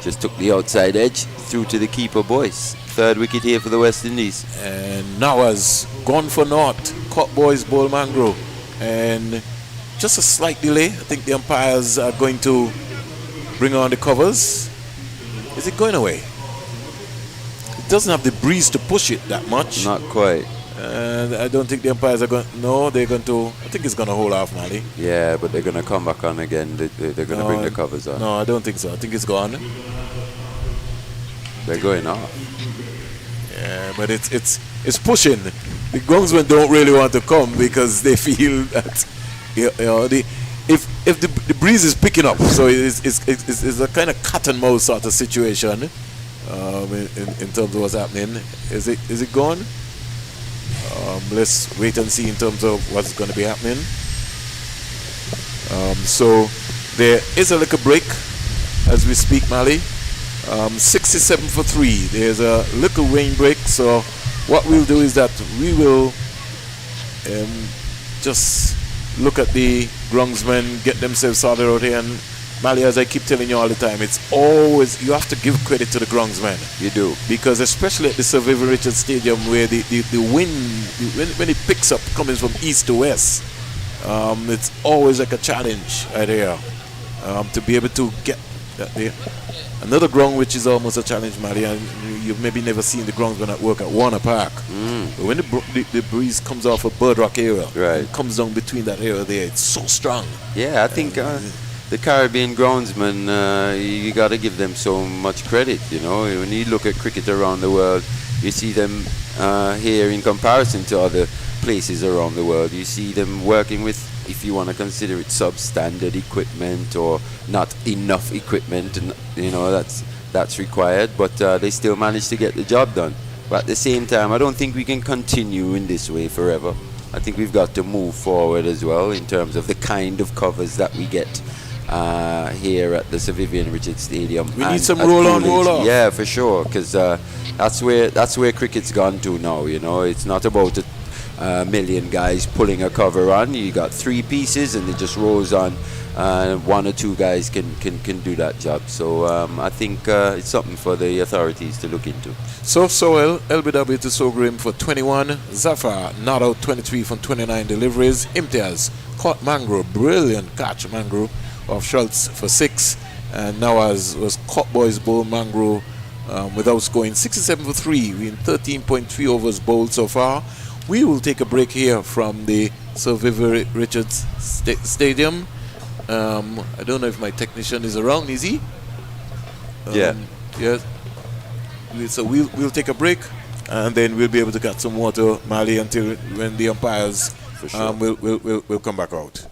just took the outside edge through to the keeper Boyce. 3rd wicket here for the West Indies. And Nawaz gone for naught. Caught Boyce, bowl Mangrove. And just a slight delay. I think the umpires are going to bring on the covers. Is it going away? It doesn't have the breeze to push it that much. Not quite. And I don't think the umpires are going. No, they're going to. I think it's going to hold off, Mali. Yeah, but they're going to come back on again. They're going to bring the covers on. No, I don't think so. I think it's gone. They're going off. Yeah, but it's pushing. The groundsmen don't really want to come because they feel that if the breeze is picking up, so it's a kind of cat and mouse sort of situation in terms of what's happening. Is it gone? Let's wait and see in terms of what's going to be happening. So there is a little break as we speak, Mali. 67 for 3. There's a little rain break. So what we'll do is that we will just look at the groundsmen, get themselves sorted out here. And Mali, as I keep telling you all the time, it's always, you have to give credit to the groundsmen. You do. Because especially at the Sir Vivian Richards Stadium, where the wind, when it picks up coming from east to west, it's always like a challenge right here to be able to get that there. Another ground which is almost a challenge, Mali, and you've maybe never seen the groundsmen at work at Warner Park. But when the breeze comes off a Bird Rock area, right, and comes down between that area there, it's so strong. Yeah, I think the Caribbean groundsmen, you got to give them so much credit. You know, when you look at cricket around the world, you see them here in comparison to other places around the world. You see them working with, if you want to consider it, substandard equipment or not enough equipment, and you know that's required. But they still manage to get the job done. But at the same time, I don't think we can continue in this way forever. I think we've got to move forward as well in terms of the kind of covers that we get here at the Sir Vivian Richards Stadium. We need some roll on, roll off. Yeah, for sure, because that's where cricket's gone to now. You know, it's not about a million guys pulling a cover on. You got 3 pieces, and it just rolls on. 1 or 2 guys can do that job. So I think it's something for the authorities to look into. Soft Soil, LBW to Sogrim for 21. Zafar, not out 23 from 29 deliveries. Imtiaz, caught Mangrove, brilliant catch Mangrove of Schultz for 6. And Nawaz was caught Boyce bowl Mangrove without scoring. 67 for 3. We're in 13.3 overs bowled so far. We will take a break here from the Sir Vivian Richards Stadium. I don't know if my technician is around. Is he? Yeah. Yes. So we'll take a break, and then we'll be able to get some water, Mali, until when the umpires For sure. will come back out.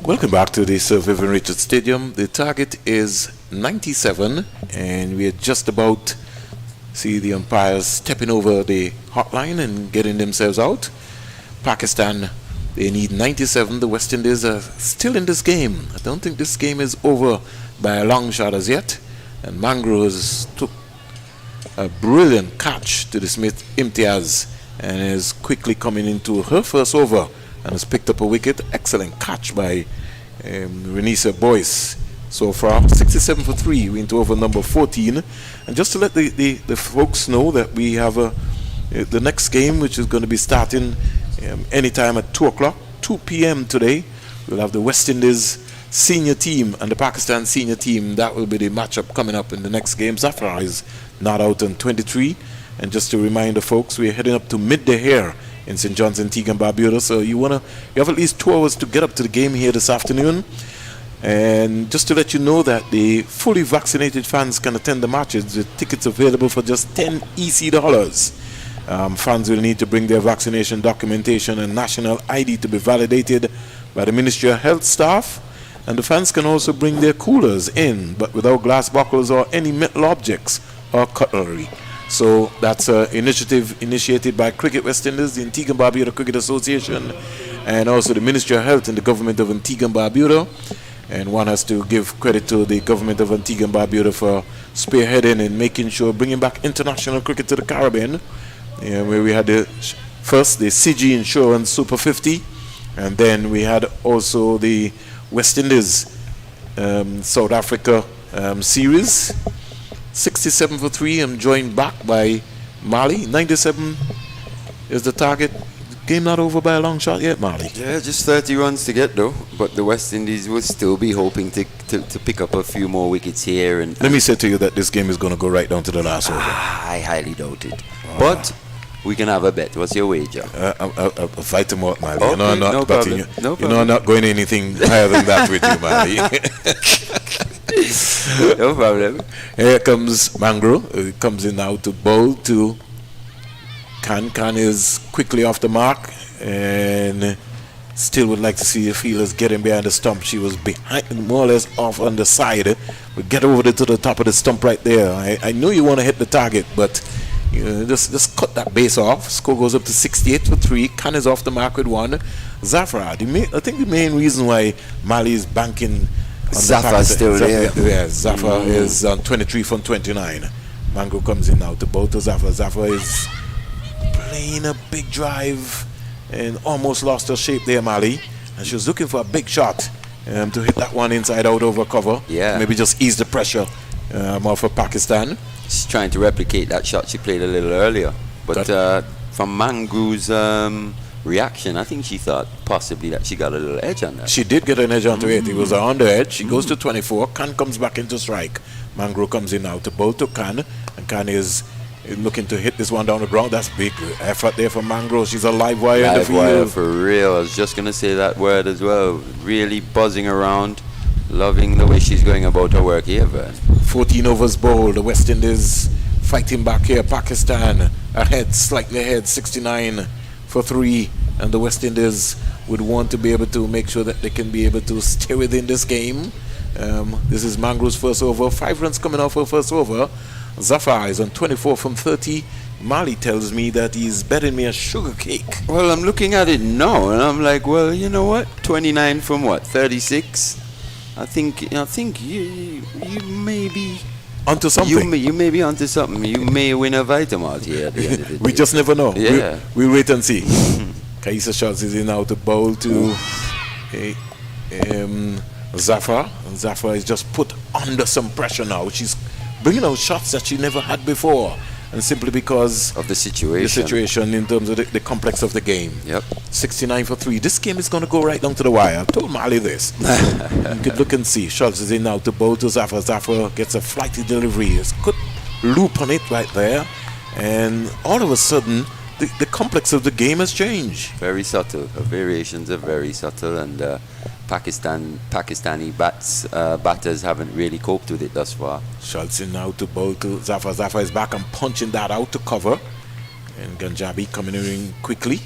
Welcome back to the Sir Vivian Richards Stadium. The target is 97, and we are just about see the umpires stepping over the hotline and getting themselves out. Pakistan, they need 97. The West Indies are still in this game. I don't think this game is over by a long shot as yet. And Mangroves took a brilliant catch to dismiss Imtiaz and is quickly coming into her first over and has picked up a wicket. Excellent catch by Renisa Boyce. So far, 67 for 3. We into over number 14. And just to let the folks know that we have the next game, which is going to be starting anytime at 2 o'clock, 2 p.m. today. We'll have the West Indies senior team and the Pakistan senior team. That will be the matchup coming up in the next game. Zafar is not out on 23. And just to remind the folks, we're heading up to midday here in St. John's, Antigua and Barbuda. So you have at least 2 hours to get up to the game here this afternoon. And just to let you know that the fully vaccinated fans can attend the matches with tickets available for just 10 EC dollars. Fans will need to bring their vaccination documentation and national ID to be validated by the Ministry of Health staff. And the fans can also bring their coolers in, but without glass bottles or any metal objects or cutlery. So that's an initiative initiated by Cricket West Indies, the Antigua and Barbuda Cricket Association, and also the Ministry of Health and the government of Antigua and Barbuda. And one has to give credit to the government of Antigua and Barbuda for spearheading and making sure, bringing back international cricket to the Caribbean, where we had first the CG Insurance Super 50, and then we had also the West Indies South Africa series. 67 for 3. I'm joined back by Mali. 97 is the target. Game not over by a long shot yet, Mali. Yeah, just 30 runs to get though. But the West Indies will still be hoping to pick up a few more wickets here. And let me say to you that this game is going to go right down to the last over. I highly doubt it. But we can have a bet. What's your wager? I'll fight them out, Mali. Okay, You know I'm not no betting problem. you. No You know problem. I'm not going anything higher than that with you, Mali. No problem. Here comes Mangro. Comes in now to bowl to Khan. Khan is quickly off the mark and still would like to see the fielders getting behind the stump. She was behind, more or less off on the side. But get over to the top of the stump right there. I know you want to hit the target, but just cut that base off. Score goes up to 68 for 3. Khan is off the mark with 1. Zafar, I think the main reason why Mali is banking on Zafar's still there. Yeah, Zafar is on 23 from 29. Mango comes in now to bowl to Zafar. Zafar is playing a big drive and almost lost her shape there, Mali. And she was looking for a big shot to hit that one inside out over cover. Yeah. Maybe just ease the pressure off of Pakistan. She's trying to replicate that shot she played a little earlier. But from Mangu's reaction, I think she thought possibly that she got a little edge on that. She did get an edge onto it. It was on the edge. She goes to 24. Khan comes back into strike. Mangro comes in now to bowl to Khan. And Khan is looking to hit this one down the ground. That's big effort there for Mangro. She's a live wire in the Live wire field. for real. I was just going to say that word as well. Really buzzing around. Loving the way she's going about her work here, Vern. 14 overs bowled. The West Indies fighting back here. Pakistan ahead, slightly ahead, 69 for 3. And the West Indies would want to be able to make sure that they can be able to stay within this game. This is Mangro's first over. 5 runs coming off her first over. Zafar is on 24 from 30. Mali tells me that he's betting me a sugar cake. Well, I'm looking at it now, and I'm like, well, you know what? 29 from what? 36. I think you may be Onto something. You may be onto something. You may win a Vitamalt here at the end of the day. We just never know. Yeah. We'll wait and see. Kaisa Schultz is in now to bowl to Zafar. And Zafar is just put under some pressure now. She's bringing out shots that she never had before. And simply because of the situation. In terms of the complex of the game. Yep. 69 for 3. This game is going to go right down to the wire. I told Mali this. You could look and see. Schultz is in now to bowl to Zafar. Zafar gets a flighty delivery. It's good loop on it right there. And all of a sudden, the complex of the game has changed. Very subtle. The variations are very subtle, and Pakistani batters haven't really coped with it thus far. Schultz in now to bowl to Zafar. Zafar is back and punching that out to cover. And Ganjabi coming in quickly.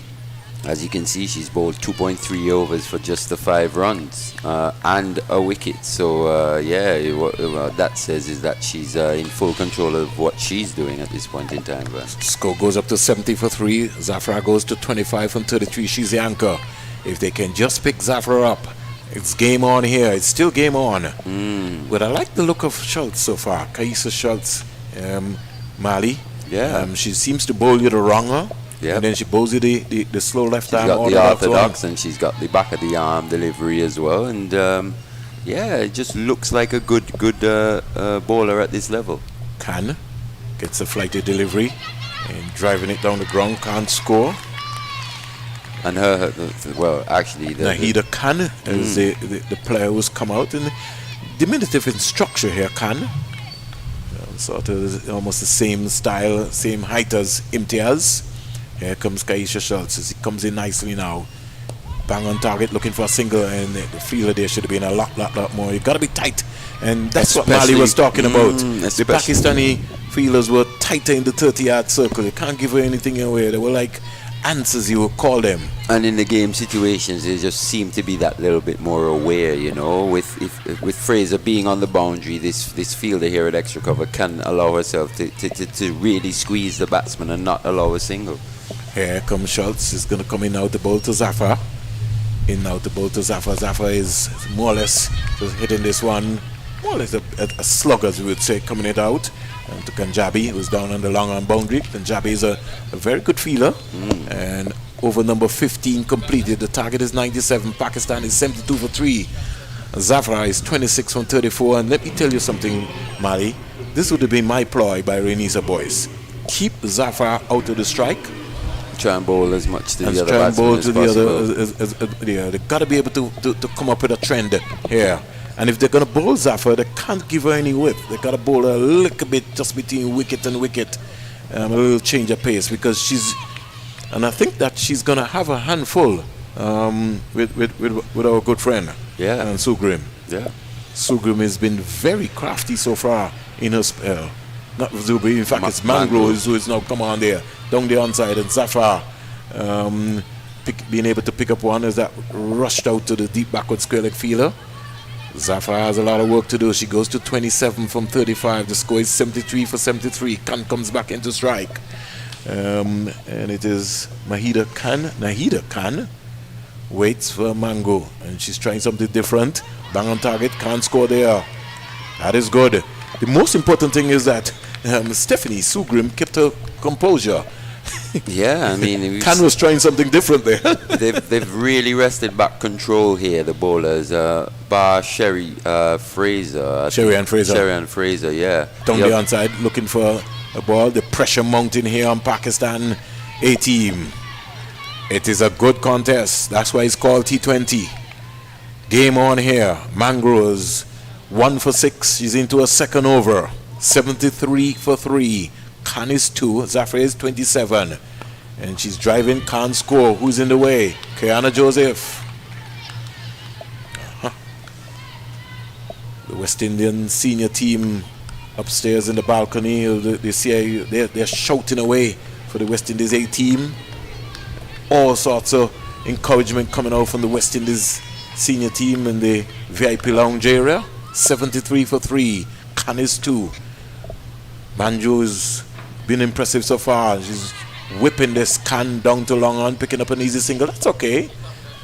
As you can see, she's bowled 2.3 overs for just the 5 runs and a wicket. So, what that says is that she's in full control of what she's doing at this point in time. Score goes up to 70 for 3. Zafra goes to 25 from 33. She's the anchor. If they can just pick Zafra up, it's game on here. It's still game on. But I like the look of Schultz so far. Kaisa Schultz, Mali. Yeah. She seems to bowl you the wronger. Yep. And then she bowls you the slow left arm. She's got the orthodox and she's got the back of the arm delivery as well. And it just looks like a good bowler at this level. Khan gets a flighty delivery and driving it down the ground, can't score. And Nahida Khan is the player who's come out in diminutive in structure here, Khan. Sort of almost the same style, same height as Imtiaz. Here comes Kaisha Schultz. He comes in nicely now. Bang on target, looking for a single, and the fielder there should have been a lot more. You got to be tight, and that's what Mali was talking about. The Pakistani fielders were tighter in the 30-yard circle. You can't give her anything away. They were like ants, as you would call them. And in the game situations, they just seem to be that little bit more aware, you know. With Fraser being on the boundary, this fielder here at extra cover can allow herself to really squeeze the batsman and not allow a single. Here comes Schultz. He's going to come in now to bowl to Zafar. In now to bowl to Zafar. Zafar is more or less just hitting this one, more or less a slug, as we would say, coming it out. And to Kanjabi, who's down on the long on boundary. Kanjabi is a very good fielder. And over number 15 completed. The target is 97. Pakistan is 72 for 3. Zafra is 26 from 34. And let me tell you something, Mali. This would have been my ploy by Renisa boys. Keep Zafra out of the strike. Try and bowl as much to the other batsmen as possible. They've got to be able to come up with a trend here. And if they're going to bowl Zafar, they can't give her any width. They've got to bowl a little bit just between wicket and wicket. A little change of pace, because I think that she's going to have a handful with our good friend, and Sugrim. Yeah. Sugrim has been very crafty so far in her spell. Not Zubi, in fact, it's Mangro who is now come on there, down the onside, and Zafar being able to pick up one as that rushed out to the deep backward square leg fielder. Zafar has a lot of work to do. She goes to 27 from 35. The score is 73 for 73. Khan comes back into strike. And it is Nahida Khan waits for Mango, and she's trying something different. Bang on target, can't score there. That is good. The most important thing is that Stephanie Sugrim kept her composure. Yeah, I mean, Khan was trying something different there. they've really rested back control here, the bowlers. Bar Sherry Fraser. Sherry and Fraser, yeah. Down the onside, looking for a ball. The pressure mounting here on Pakistan A team. It is a good contest. That's why it's called T20. Game on here. Mangroves 1 for 6. She's into a second over. 73 for 3. Khan is 2. Zafar is 27. And she's driving. Can't score. Who's in the way? Kiana Joseph. The West Indian senior team upstairs in the balcony. They're shouting away for the West Indies A team. All sorts of encouragement coming out from the West Indies senior team in the VIP lounge area. 73 for 3. Khan is 2. Manju's been impressive so far. She's whipping this Khan down to long on, picking up an easy single. That's okay.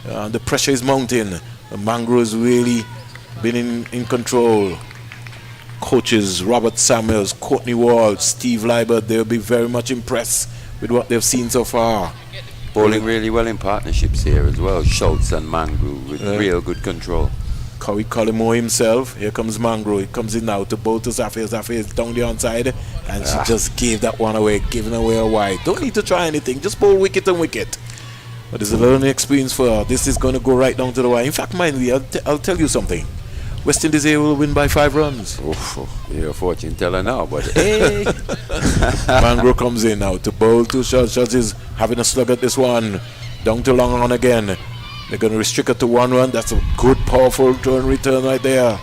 The pressure is mounting. The Mangrove's really been in control. Coaches Robert Samuels, Courtney Wall, Steve Liebert, they'll be very much impressed with what they've seen so far. Bowling really well in partnerships here as well. Schultz and Mangrove with real good control. Cowie Collymore himself. Here comes Mangrove. He comes in now to bowl to Zafir. Zafir is down the onside, and she just gave that one away, giving away a wide. Don't need to try anything. Just bowl wicket and wicket. But it's a learning experience for her. This is going to go right down to the wire. In fact, mind me, I'll tell you something. West Indies A will win by 5 runs. You're a fortune teller now, but hey. Mangrove comes in now to bowl to Schultz. Schultz is having a slug at this one. Down to long on again. They're going to restrict her to 1 run. That's a good, powerful turn return right there.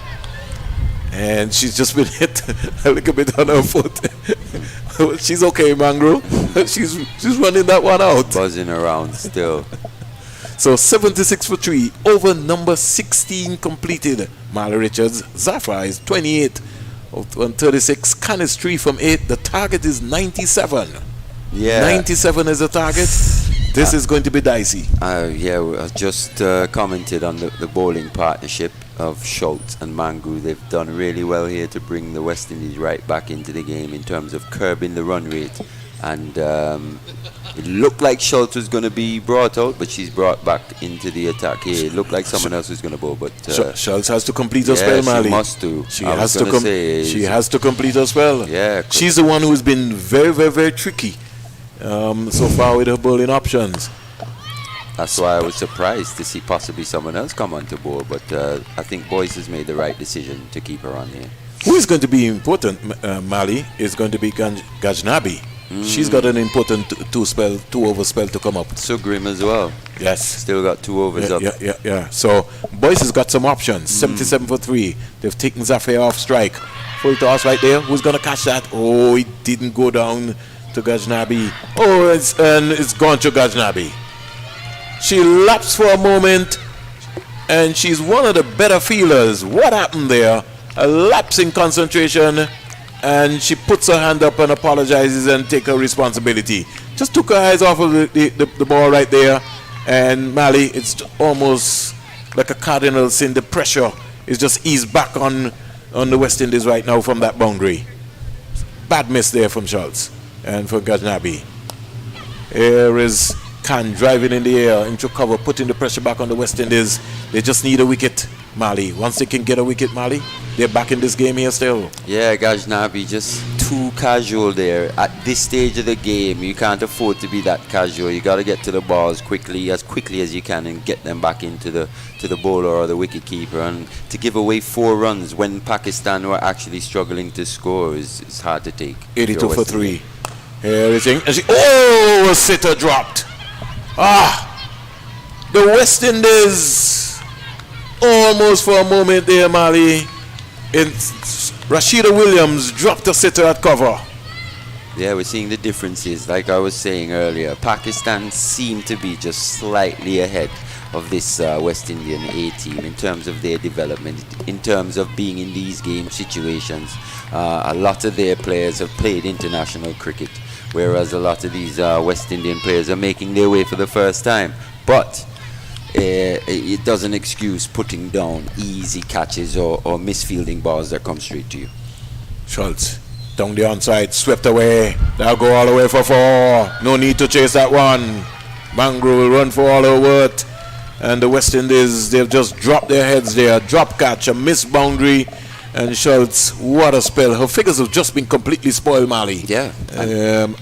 And she's just been hit a little bit on her foot. She's okay, Mangrove. She's running that one out. Buzzing around still. So 76 for 3. Over number 16 completed. Marley Richards. Zafra is 28 of 136. Canis 3 from 8. The target is 97. Yeah. 97 is the target. This is going to be dicey. Yeah, I just commented on the bowling partnership of Schultz and Mangu. They've done really well here to bring the West Indies right back into the game in terms of curbing the run rate. And it looked like Schultz was going to be brought out, but she's brought back into the attack here. It looked like someone else was going to bowl, but Schultz has to complete her spell, Mali. she must do. She has to complete her spell. Yeah, she's the one who's been very, very, very tricky so far with her bowling options. That's why I was surprised to see possibly someone else come onto board, but I think Boyce has made the right decision to keep her on here. Who is going to be important, Mali, is going to be Gajnabi. She's got an important two-over spell to come up. Sugrim as well. Yes. Still got 2 overs up. Yeah. So, Boyce has got some options. 77 for 3. They've taken Zafir off strike. Full toss right there. Who's going to catch that? Oh, it didn't go down to Gajnabi. Oh, it's gone to Gajnabi. She lapsed for a moment, and she's one of the better fielders. What happened there? A lapse in concentration, and she puts her hand up and apologizes and takes her responsibility. Just took her eyes off of the ball right there, and Mali, it's almost like a cardinal sin. The pressure is just eased back on the West Indies right now from that boundary. Bad miss there from Schultz and from Gajnabi. Here is Khan driving in the air into cover, putting the pressure back on the West Indies. They just need a wicket, Mali. Once they can get a wicket, Mali, they're back in this game here still. Yeah, Gajnabi just too casual there. At this stage of the game, you can't afford to be that casual. You got to get to the balls quickly as you can and get them back into the bowler or the wicket keeper. And to give away 4 runs when Pakistan were actually struggling to score is hard to take. 82 for 3. Here is a sitter dropped. The West Indies almost for a moment there, Mali. Rashida Williams dropped a sitter at cover. Yeah, we're seeing the differences. Like I was saying earlier, Pakistan seem to be just slightly ahead of this West Indian A team in terms of their development, in terms of being in these game situations. A lot of their players have played international cricket, whereas a lot of these West Indian players are making their way for the first time. But it doesn't excuse putting down easy catches or misfielding balls that come straight to you. Schultz down the onside, swept away. They'll go all the way for 4. No need to chase that one. Mangru will run for all her worth. And the West Indies, they've just dropped their heads there. Drop catch, a missed boundary. And Schultz, what a spell. Her figures have just been completely spoiled, Mali. Yeah.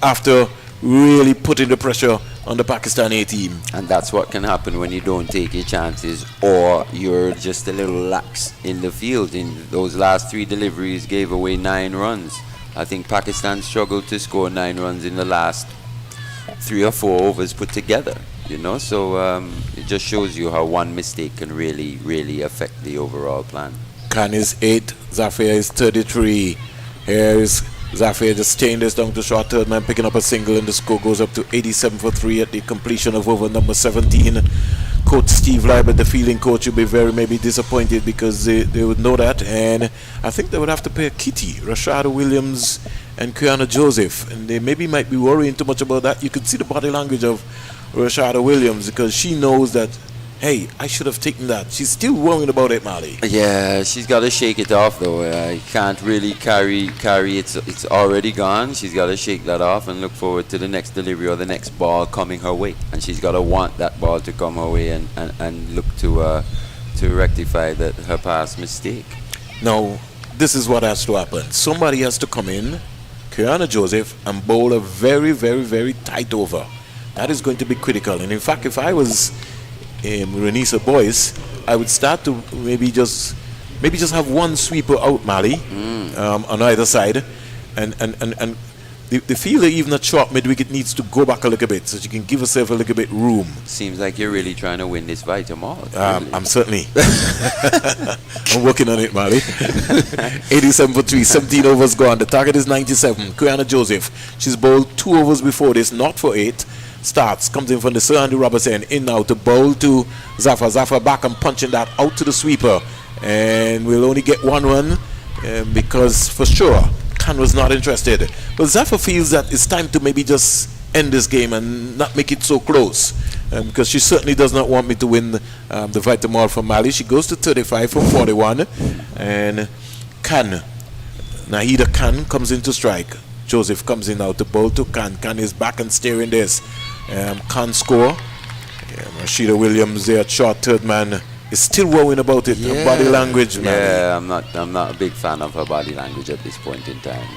After really putting the pressure on the Pakistani team. And that's what can happen when you don't take your chances or you're just a little lax in the field. In those last 3 deliveries gave away 9 runs. I think Pakistan struggled to score 9 runs in the last 3 or 4 overs put together. So it just shows you how one mistake can really, really affect the overall plan. Khan is 8, Zafir is 33. Here is Zafir just staying this down to short third man, picking up a single, and the score goes up to 87 for 3 at the completion of over number 17. Coach Steve Libert, the fielding coach, will be very maybe disappointed because they would know that, and I think they would have to pay a kitty, Rashada Williams and Kiana Joseph, and they maybe might be worrying too much about that. You could see the body language of Rashada Williams because she knows that, hey, I should have taken that. She's still worrying about it, Mali. Yeah, she's got to shake it off though. You can't really carry it's already gone. She's got to shake that off and look forward to the next delivery or the next ball coming her way. And she's got to want that ball to come her way and look to rectify her past mistake. Now, this is what has to happen. Somebody has to come in, Kiana Joseph, and bowl a very, very, very tight over. That is going to be critical. And in fact, if I was Renisa Boyce, I would start to maybe just have one sweeper out, Mali, on either side, and the fielder, even at short mid-wicket, needs to go back a little bit so she can give herself a little bit room. Seems like you're really trying to win this Vitamall. I'm certainly. I'm working on it, Mali. 87 for 3, 17 overs gone. The target is 97. Kiana Joseph, she's bowled 2 overs before this, not for 8. starts, comes in from the Sir Andy Roberts end, in now to bowl to Zafar. Zafar back and punching that out to the sweeper. And we'll only get 1 because for sure Khan was not interested. But Zafar feels that it's time to maybe just end this game and not make it so close. Because she certainly does not want me to win the Vitamol from Mali. She goes to 35 from 41. And Khan, Nahida Khan comes in to strike. Joseph comes in now to bowl to Khan. Khan is back and steering this. Khan score. Rashida Williams there, short third man, is still worrying about it. Her body language, man. Yeah, I'm not a big fan of her body language at this point in time.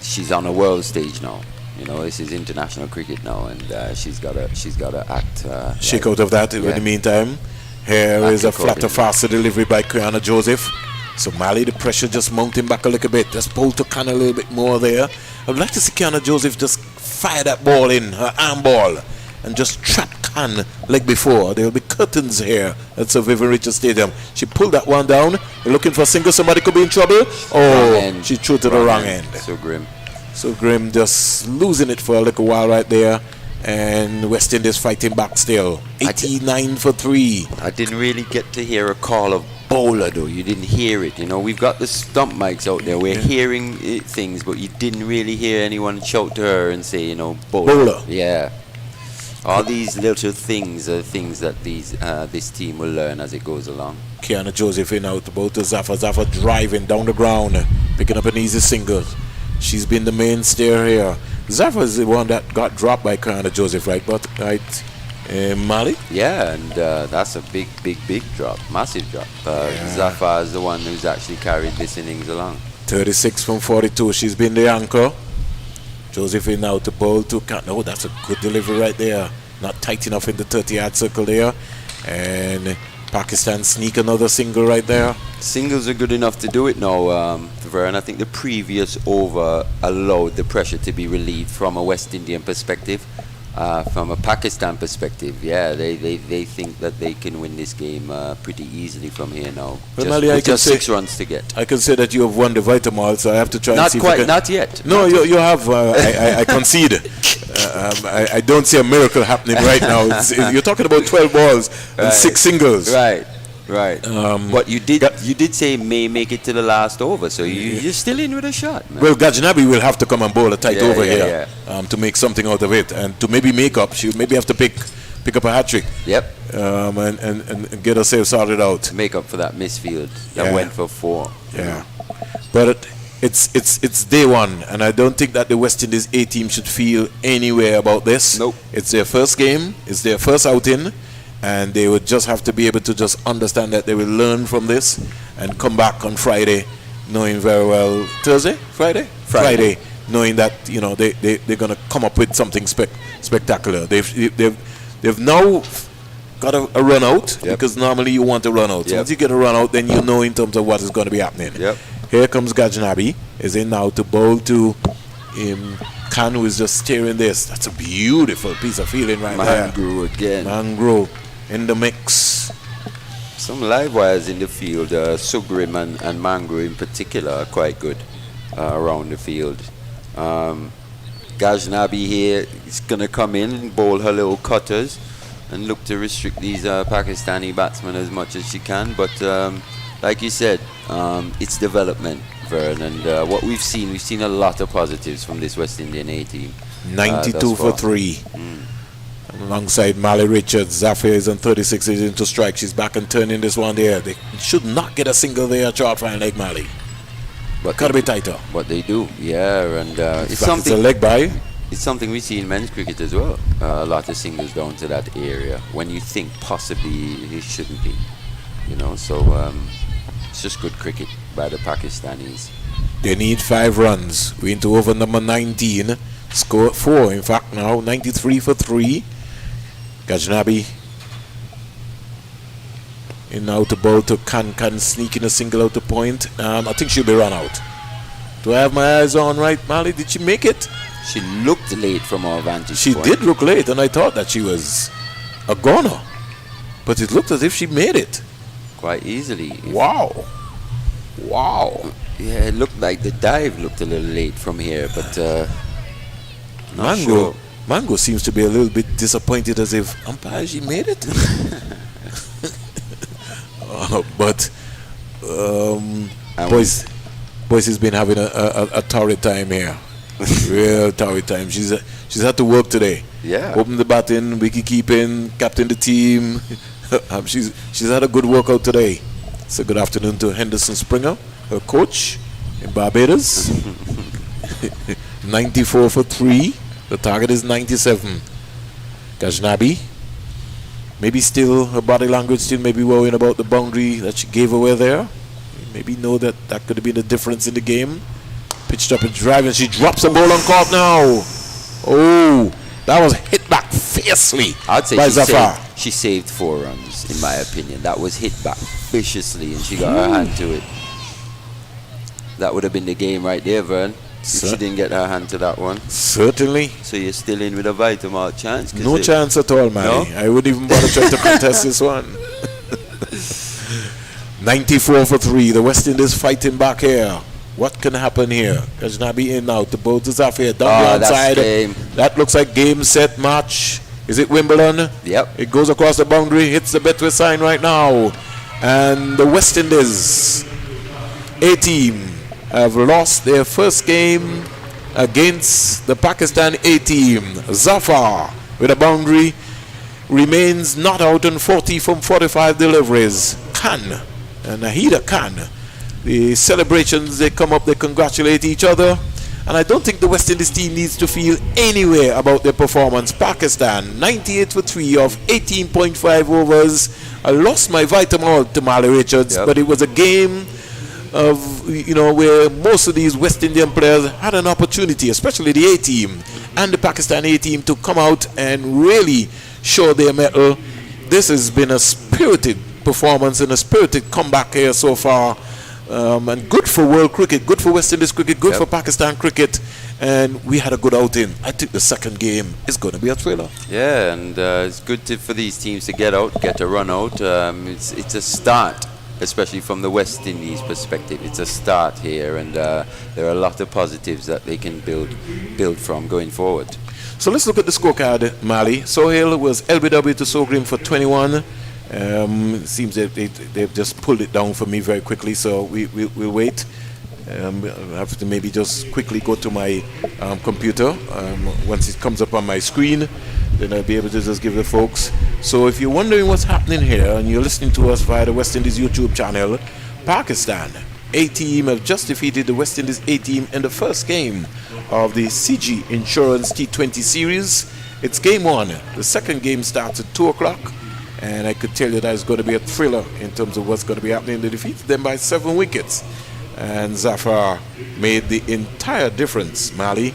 She's on a world stage now. You know, this is international cricket now, and she's got to act. Shake out of that. In the meantime, here is a flatter, faster delivery by Kriana Joseph. So Mali, the pressure just mounting back a little bit. Just pull to Khan a little bit more there. I would like to see Kriana Joseph just fire that ball in, her arm ball, and just trap Khan like before. There will be curtains here at Sir Vivian Richards Stadium. She pulled that one down. They're looking for a single. Somebody could be in trouble. Oh, she threw to the wrong end. So grim. So Grim just losing it for a little while right there. And West Indies fighting back still. 89 for 3. I didn't really get to hear a call of bowler though. You didn't hear it. You know, we've got the stump mics out there. We're hearing things, but you didn't really hear anyone shout to her and say, you know, bowler. Yeah. All these little things are things that this team will learn as it goes along. Kiana Joseph in out about to Zafar. Zafar driving down the ground, picking up an easy single. She's been the mainstay here. Zafar is the one that got dropped by Kiana Joseph, right? But Mali? Yeah, and that's a big drop, massive drop. Zafar is the one who's actually carried this innings along. 36 from 42. She's been the anchor. Josephine now to bowl to Khan. Oh, that's a good delivery right there. Not tight enough in the 30-yard circle there. And Pakistan sneak another single right there. Singles are good enough to do it now, Vern. I think the previous over allowed the pressure to be relieved from a West Indian perspective. From a Pakistan perspective, yeah, they think that they can win this game pretty easily from here now. Just 6 runs to get. I can say that you have won the Vitamol, so I have to try and see not yet. No, you have. I concede. I don't see a miracle happening right now. You're talking about 12 balls and 6 singles. Right. But you did say may make it to the last over, so you're still in with a shot, man. Well, Gajnabi will have to come and bowl a tight over here to make something out of it, and to maybe make up. She'll maybe have to pick up a hat trick. Yep. And get herself sorted out. Make up for that misfield that went for 4. Yeah. But it's day one, and I don't think that the West Indies A team should feel anywhere about this. Nope. It's their first game. It's their first outing. And they would just have to be able to just understand that they will learn from this and come back on Friday knowing very well. Friday, knowing that, you know, they're going to come up with something spectacular. They've now got a run out, because normally you want a run out. So once you get a run out, then you know in terms of what is going to be happening. Here comes Gajnabi, is in now to bowl to Khan, who is just steering this. That's a beautiful piece of feeling right there. Mangro again. Mangro in the mix. Some live wires in the field. Sugrim and Mangro in particular are quite good around the field. Gajnabi here is going to come in and bowl her little cutters and look to restrict these Pakistani batsmen as much as she can. But like you said, it's development, Vern, and what we've seen a lot of positives from this West Indian A team. 92 for 3. Alongside Mali Richards, Zafir is on 36, is into strike. She's back and turning this one there. They should not get a single there, short fine like Mali. But gotta be tighter. What they do, and it's something. It's a leg by. It's something we see in men's cricket as well. A lot of singles down to that area when you think possibly it shouldn't be. You know, so it's just good cricket by the Pakistanis. They need 5 runs. We're into over number 19. Score 4, in fact, now 93 for 3. Gajnabi in now to bowl to Khan sneaking a single out to point. I think she'll be run out. Do I have my eyes on right, Mali? Did she make it? She looked late from our vantage point. She did look late, and I thought that she was a goner. But it looked as if she made it. Quite easily. Wow. Yeah, it looked like the dive looked a little late from here, but Mango. Mango seems to be a little bit disappointed, as if umpire, she made it. But boys has been having a torrid time here. Real torrid time. She's had to work today. Yeah. Open the batting, wicket keeping, captain the team. She's had a good workout today. So good afternoon to Henderson Springer, her coach in Barbados. 94 for 3. The target is 97. Ghaznabi, maybe still her body language still maybe worrying about the boundary that she gave away there. Maybe know that could have been a difference in the game. Pitched up and drive, and she drops the ball on court now. Oh, that was hit back fiercely. I'd say by Zafar. she saved 4 runs, in my opinion. That was hit back viciously, and she got her hand to it. That would have been the game right there, Vern. If she didn't get her hand to that one. Certainly. So you're still in with a vital chance? No chance at all, man. No? I wouldn't even bother trying to contest this one. 94 for 3. The West Indies fighting back here. What can happen here? Ghaznabi in now. The boat is off here. Down the outside. That looks like game, set, match. Is it Wimbledon? Yep. It goes across the boundary, hits the Betway sign right now. And the West Indies A team have lost their first game against the Pakistan A team. Zafar with a boundary remains not out on 40 from 45 deliveries. Khan and Nahida Khan, the celebrations, they come up, they congratulate each other, and I don't think the West Indies team needs to feel anywhere about their performance. Pakistan 98 for 3 of 18.5 overs. I lost my vitamin to Mali Richards, but it was a game of, where most of these West Indian players had an opportunity, especially the A team and the Pakistan A team, to come out and really show their mettle. This has been a spirited performance and a spirited comeback here so far, and good for world cricket, good for West Indies cricket, good for Pakistan cricket, and we had a good outing. I think the second game is going to be a thriller. Yeah, and it's good for these teams to get a run out. It's a start, especially from the West Indies perspective. It's a start here, and there are a lot of positives that they can build from going forward. So let's look at the scorecard, Mali. Sohail was LBW to Sogrim for 21. It seems that they've just pulled it down for me very quickly, so we'll wait. I have to maybe just quickly go to my computer. Once it comes up on my screen, then I'll be able to just give the folks. So if you're wondering what's happening here and you're listening to us via the West Indies YouTube channel, Pakistan A team have just defeated the West Indies A team in the first game of the CG Insurance T20 series. It's game 1. The second game starts at 2 o'clock, and I could tell you that it's going to be a thriller in terms of what's going to be happening. They defeated them by 7 wickets, and Zafar made the entire difference. Mali,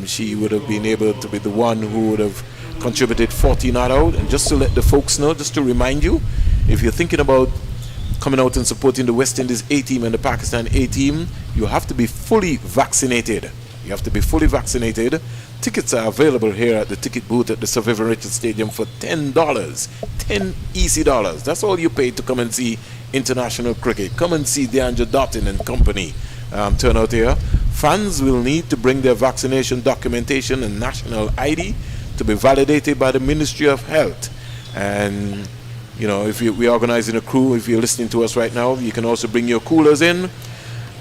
she would have been able to be the one who would have contributed 40 not out. And just to let the folks know, just to remind you, if you're thinking about coming out and supporting the West Indies A team and the Pakistan A team, you have to be fully vaccinated. You have to be fully vaccinated. Tickets are available here at the ticket booth at the Sir Vivian Richards Stadium for $10. 10 easy dollars. That's all you pay to come and see international cricket. Come and see DeAndre Dottin and company turn out here. Fans will need to bring their vaccination documentation and national ID to be validated by the Ministry of Health. And if we're organizing a crew, if you're listening to us right now, you can also bring your coolers in,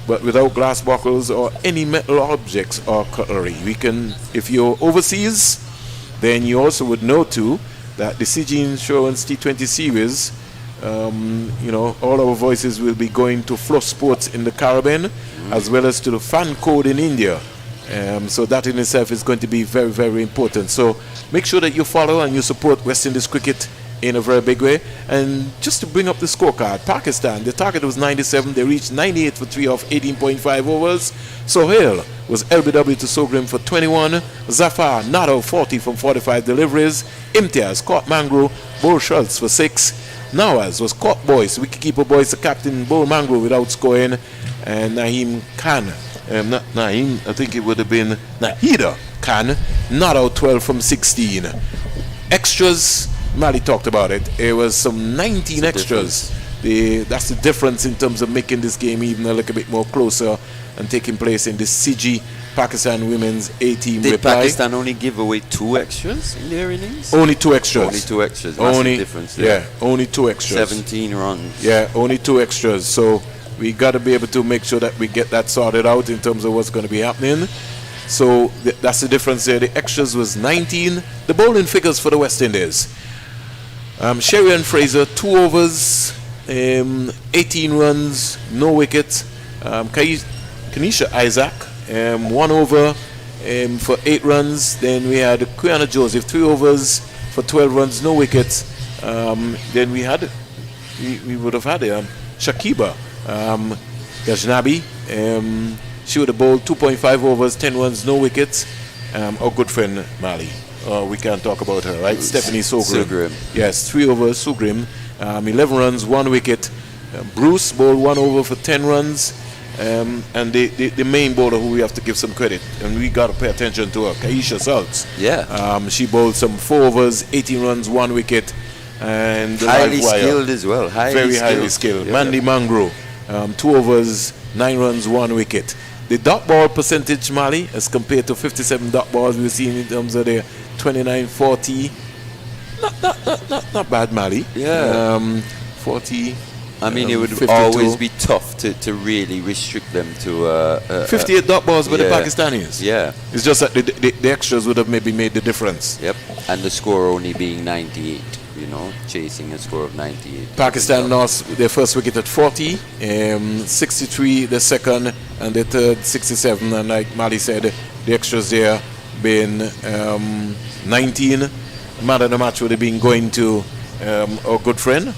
but without glass bottles or any metal objects or cutlery. If you're overseas, then you also would know too that the CG Insurance T20 series, all our voices will be going to Flow Sports in the Caribbean, as well as to the fan code in India. So that in itself is going to be very, very important. So make sure that you follow and you support West Indies cricket in a very big way. And just to bring up the scorecard, Pakistan, the target was 97. They reached 98 for 3 of 18.5 overs. Sohail was LBW to Sogrim for 21. Zafar, not out 40 from 45 deliveries. Imtiaz caught Mangro, Bull Schultz for 6. Nawaz was caught Boyce, wicketkeeper Boyce, the captain, Bull Mangro without scoring. And Naheem Khan, not Naheem, I think it would have been Nahida Khan, not out 12 from 16. Extras, Mali talked about it. It was some 19 extras. That's the difference in terms of making this game even a little bit more closer and taking place in the CG Pakistan women's A team Did reply. Pakistan only give away 2 extras in their innings? Only 2 extras. Only 2 extras. Massive difference there. Yeah, only 2 extras. 17 runs. Yeah, only 2 extras. So we got to be able to make sure that we get that sorted out in terms of what's going to be happening. So that's the difference there. The extras was 19. The bowling figures for the West Indies. Sherry and Fraser, 2 overs, 18 runs, no wicket. Kanisha Isaac, 1 over for 8 runs. Then we had Quiana Joseph, 3 overs for 12 runs, no wickets. Then we would have had Shakiba Ghaznavi. She would have bowled 2.5 overs, 10 runs, no wickets. Our good friend Mali. We can't talk about her, right? Stephanie Sogrim. Yes, 3 overs, Sugrim. 11 runs, 1 wicket. Bruce bowled 1 over for 10 runs. And the main bowler who we have to give some credit, and we got to pay attention to her, Kaisha Salts. Yeah. She bowled some 4 overs, 18 runs, 1 wicket. And highly skilled as well. Very highly skilled. Yeah. Mandy Mangro, 2 overs, 9 runs, 1 wicket. The dot ball percentage, Mali, as compared to 57 dot balls we've seen in terms of the 29-40. Not bad, Mali. Yeah. 40. I mean, it would 52. always be tough to really restrict them to 58 dot balls by the Pakistanis. Yeah. It's just that the extras would have maybe made the difference. Yep. And the score only being 98. Chasing a score of 98. Pakistan lost their first wicket at 40, 63 the second, and the third 67. And like Mali said, the extras there been 19. Man of the match would have been going to our good friend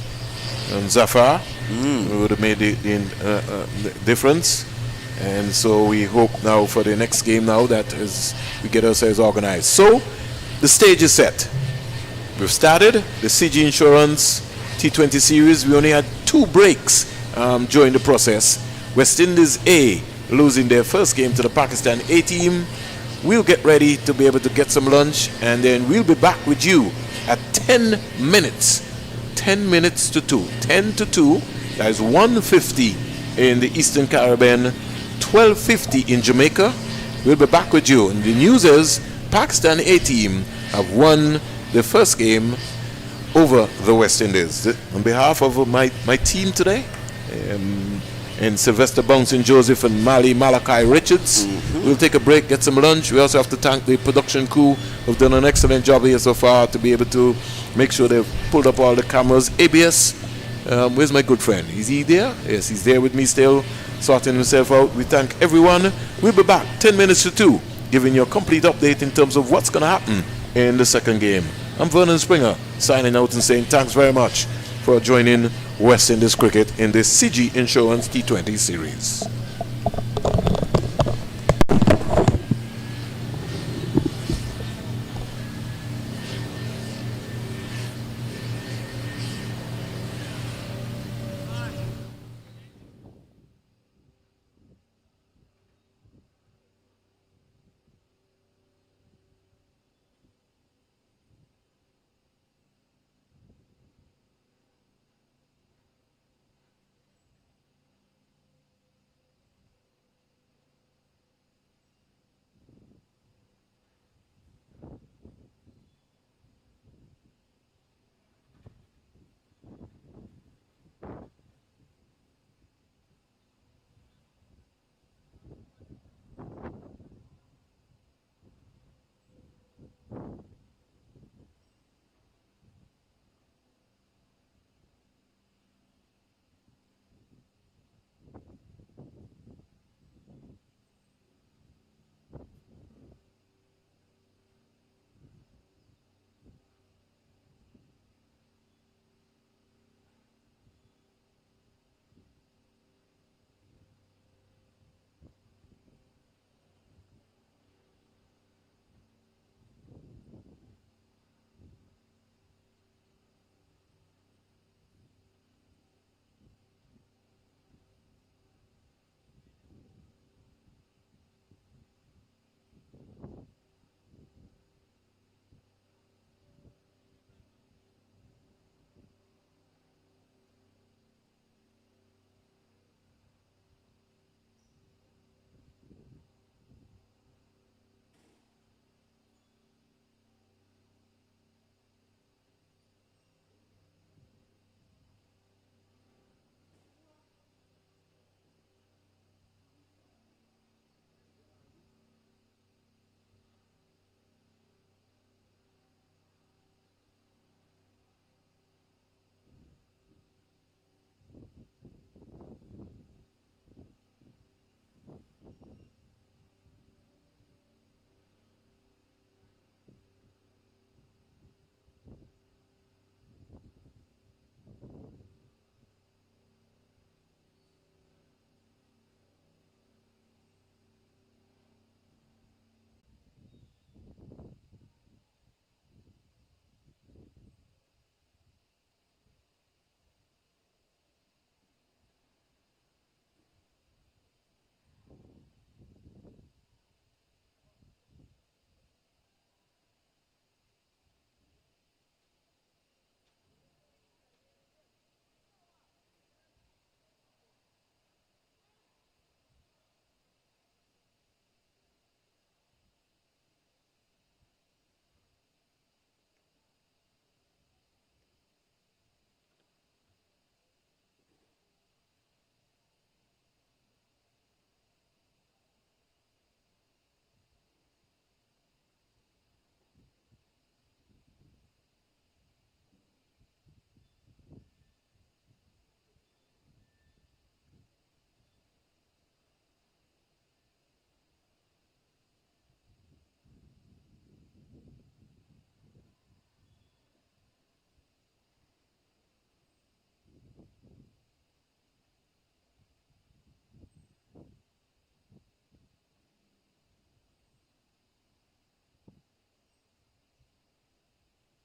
Zafar, who would have made the difference. And so we hope now for the next game now that is we get ourselves organized. So the stage is set. We've started the CG Insurance T20 series. We only had 2 breaks during the process. West Indies A losing their first game to the Pakistan A team. We'll get ready to be able to get some lunch, and then we'll be back with you at 10 minutes. 10 minutes to 2. 10 to 2. That is 1:50 in the Eastern Caribbean, 12:50 in Jamaica. We'll be back with you. And the news is Pakistan A team have won the first game over the West Indies. On behalf of my team today, and Sylvester Bouncing Joseph and Malachi Richards, we'll take a break, get some lunch. We also have to thank the production crew who've done an excellent job here so far to be able to make sure they've pulled up all the cameras. ABS, where's my good friend? Is he there? Yes, he's there with me still, sorting himself out. We thank everyone. We'll be back 10 minutes to 2, giving you a complete update in terms of what's going to happen in the second game. I'm Vernon Springer, signing out and saying thanks very much for joining West Indies Cricket in the CG Insurance T20 series.